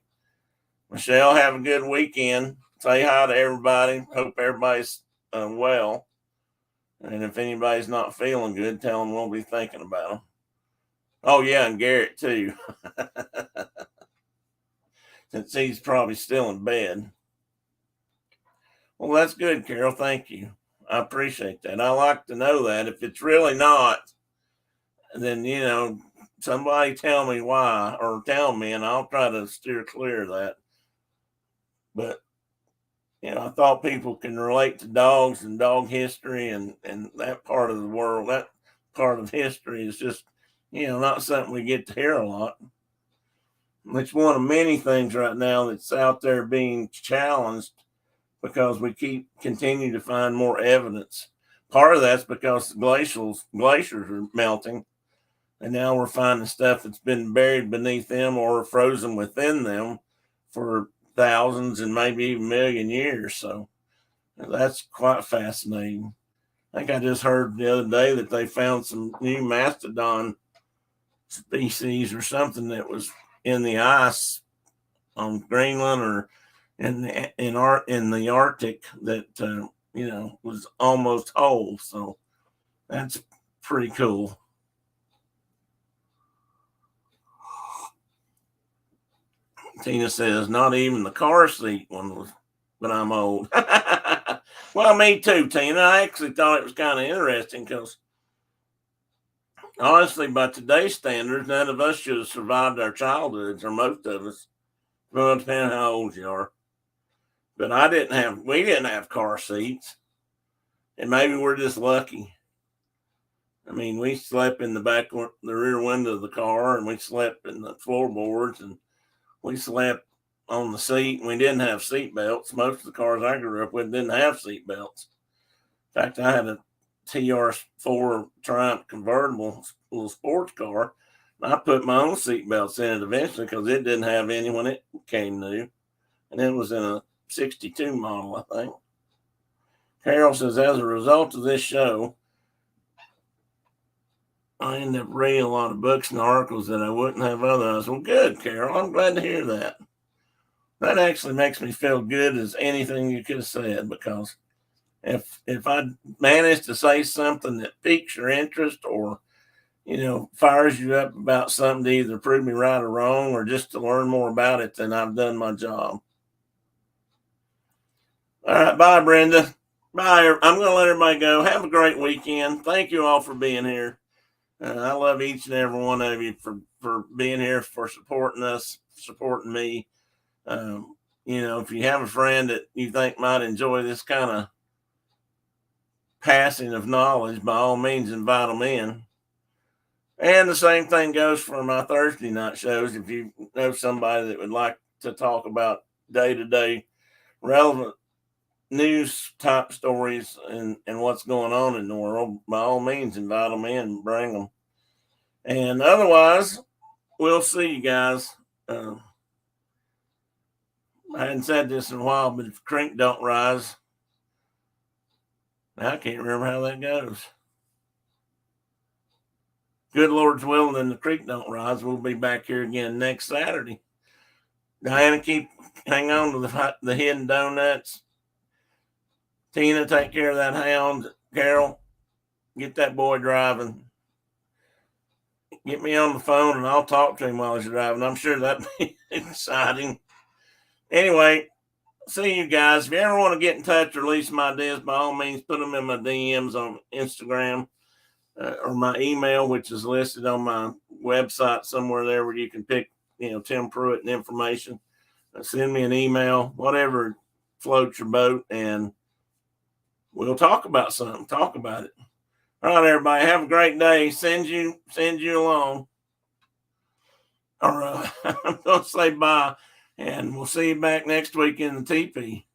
Michelle, have a good weekend. Say hi to everybody. Hope everybody's well. And if anybody's not feeling good, tell them we'll be thinking about them. Oh, yeah, and Garrett, too. Since he's probably still in bed. Well, that's good, Carol. Thank you. I appreciate that. I like to know that. If it's really not, then, somebody tell me why, or tell me, and I'll try to steer clear of that. But, I thought people can relate to dogs and dog history and that part of the world. That part of history is just, not something we get to hear a lot. It's one of many things right now that's out there being challenged because we continue to find more evidence. Part of that's because glaciers are melting, and now we're finding stuff that's been buried beneath them or frozen within them for thousands and maybe even million years. So that's quite fascinating. I think I just heard the other day that they found some new mastodon species or something that was in the ice on Greenland or in the Arctic that was almost whole. So that's pretty cool. Tina says, not even the car seat one was, but I'm old. Well, me too, Tina. I actually thought it was kind of interesting because honestly, by today's standards, none of us should have survived our childhoods, or most of us. Well, depending how old you are. But we didn't have car seats. And maybe we're just lucky. I mean, we slept in the rear window of the car, and we slept in the floorboards, and we slept on the seat, and we didn't have seat belts. Most of the cars I grew up with didn't have seat belts. In fact, I had a TR4 Triumph convertible little sports car. And I put my own seat belts in it eventually because it didn't have any when it came new. And it was in a 62 model, I think. Carol says, as a result of this show, I end up reading a lot of books and articles that I wouldn't have otherwise. Well, good, Carol. I'm glad to hear that. That actually makes me feel good as anything you could have said, because if I manage to say something that piques your interest or, fires you up about something to either prove me right or wrong or just to learn more about it, then I've done my job. All right. Bye, Brenda. Bye. I'm going to let everybody go. Have a great weekend. Thank you all for being here. I love each and every one of you for being here, for supporting us, supporting me. If you have a friend that you think might enjoy this kind of passing of knowledge, by all means, invite them in. And the same thing goes for my Thursday night shows. If you know somebody that would like to talk about day-to-day relevant news type stories and what's going on in the world, by all means, invite them in, bring them. And otherwise, we'll see you guys. I hadn't said this in a while, but if the creek don't rise, I can't remember how that goes. Good Lord's willing, and the creek don't rise. We'll be back here again next Saturday. Diana, hang on to the hidden donuts. Tina, take care of that hound. Carol, get that boy driving. Get me on the phone and I'll talk to him while he's driving. I'm sure that'd be exciting. Anyway, see you guys. If you ever want to get in touch or leave some ideas, by all means, put them in my DMs on Instagram or my email, which is listed on my website somewhere there where you can pick, Tim Pruitt and information. Send me an email, whatever floats your boat, and we'll talk about something. Talk about it. All right, everybody, have a great day. Send you along. All right, I'm going to say bye, and we'll see you back next week in the Tipi.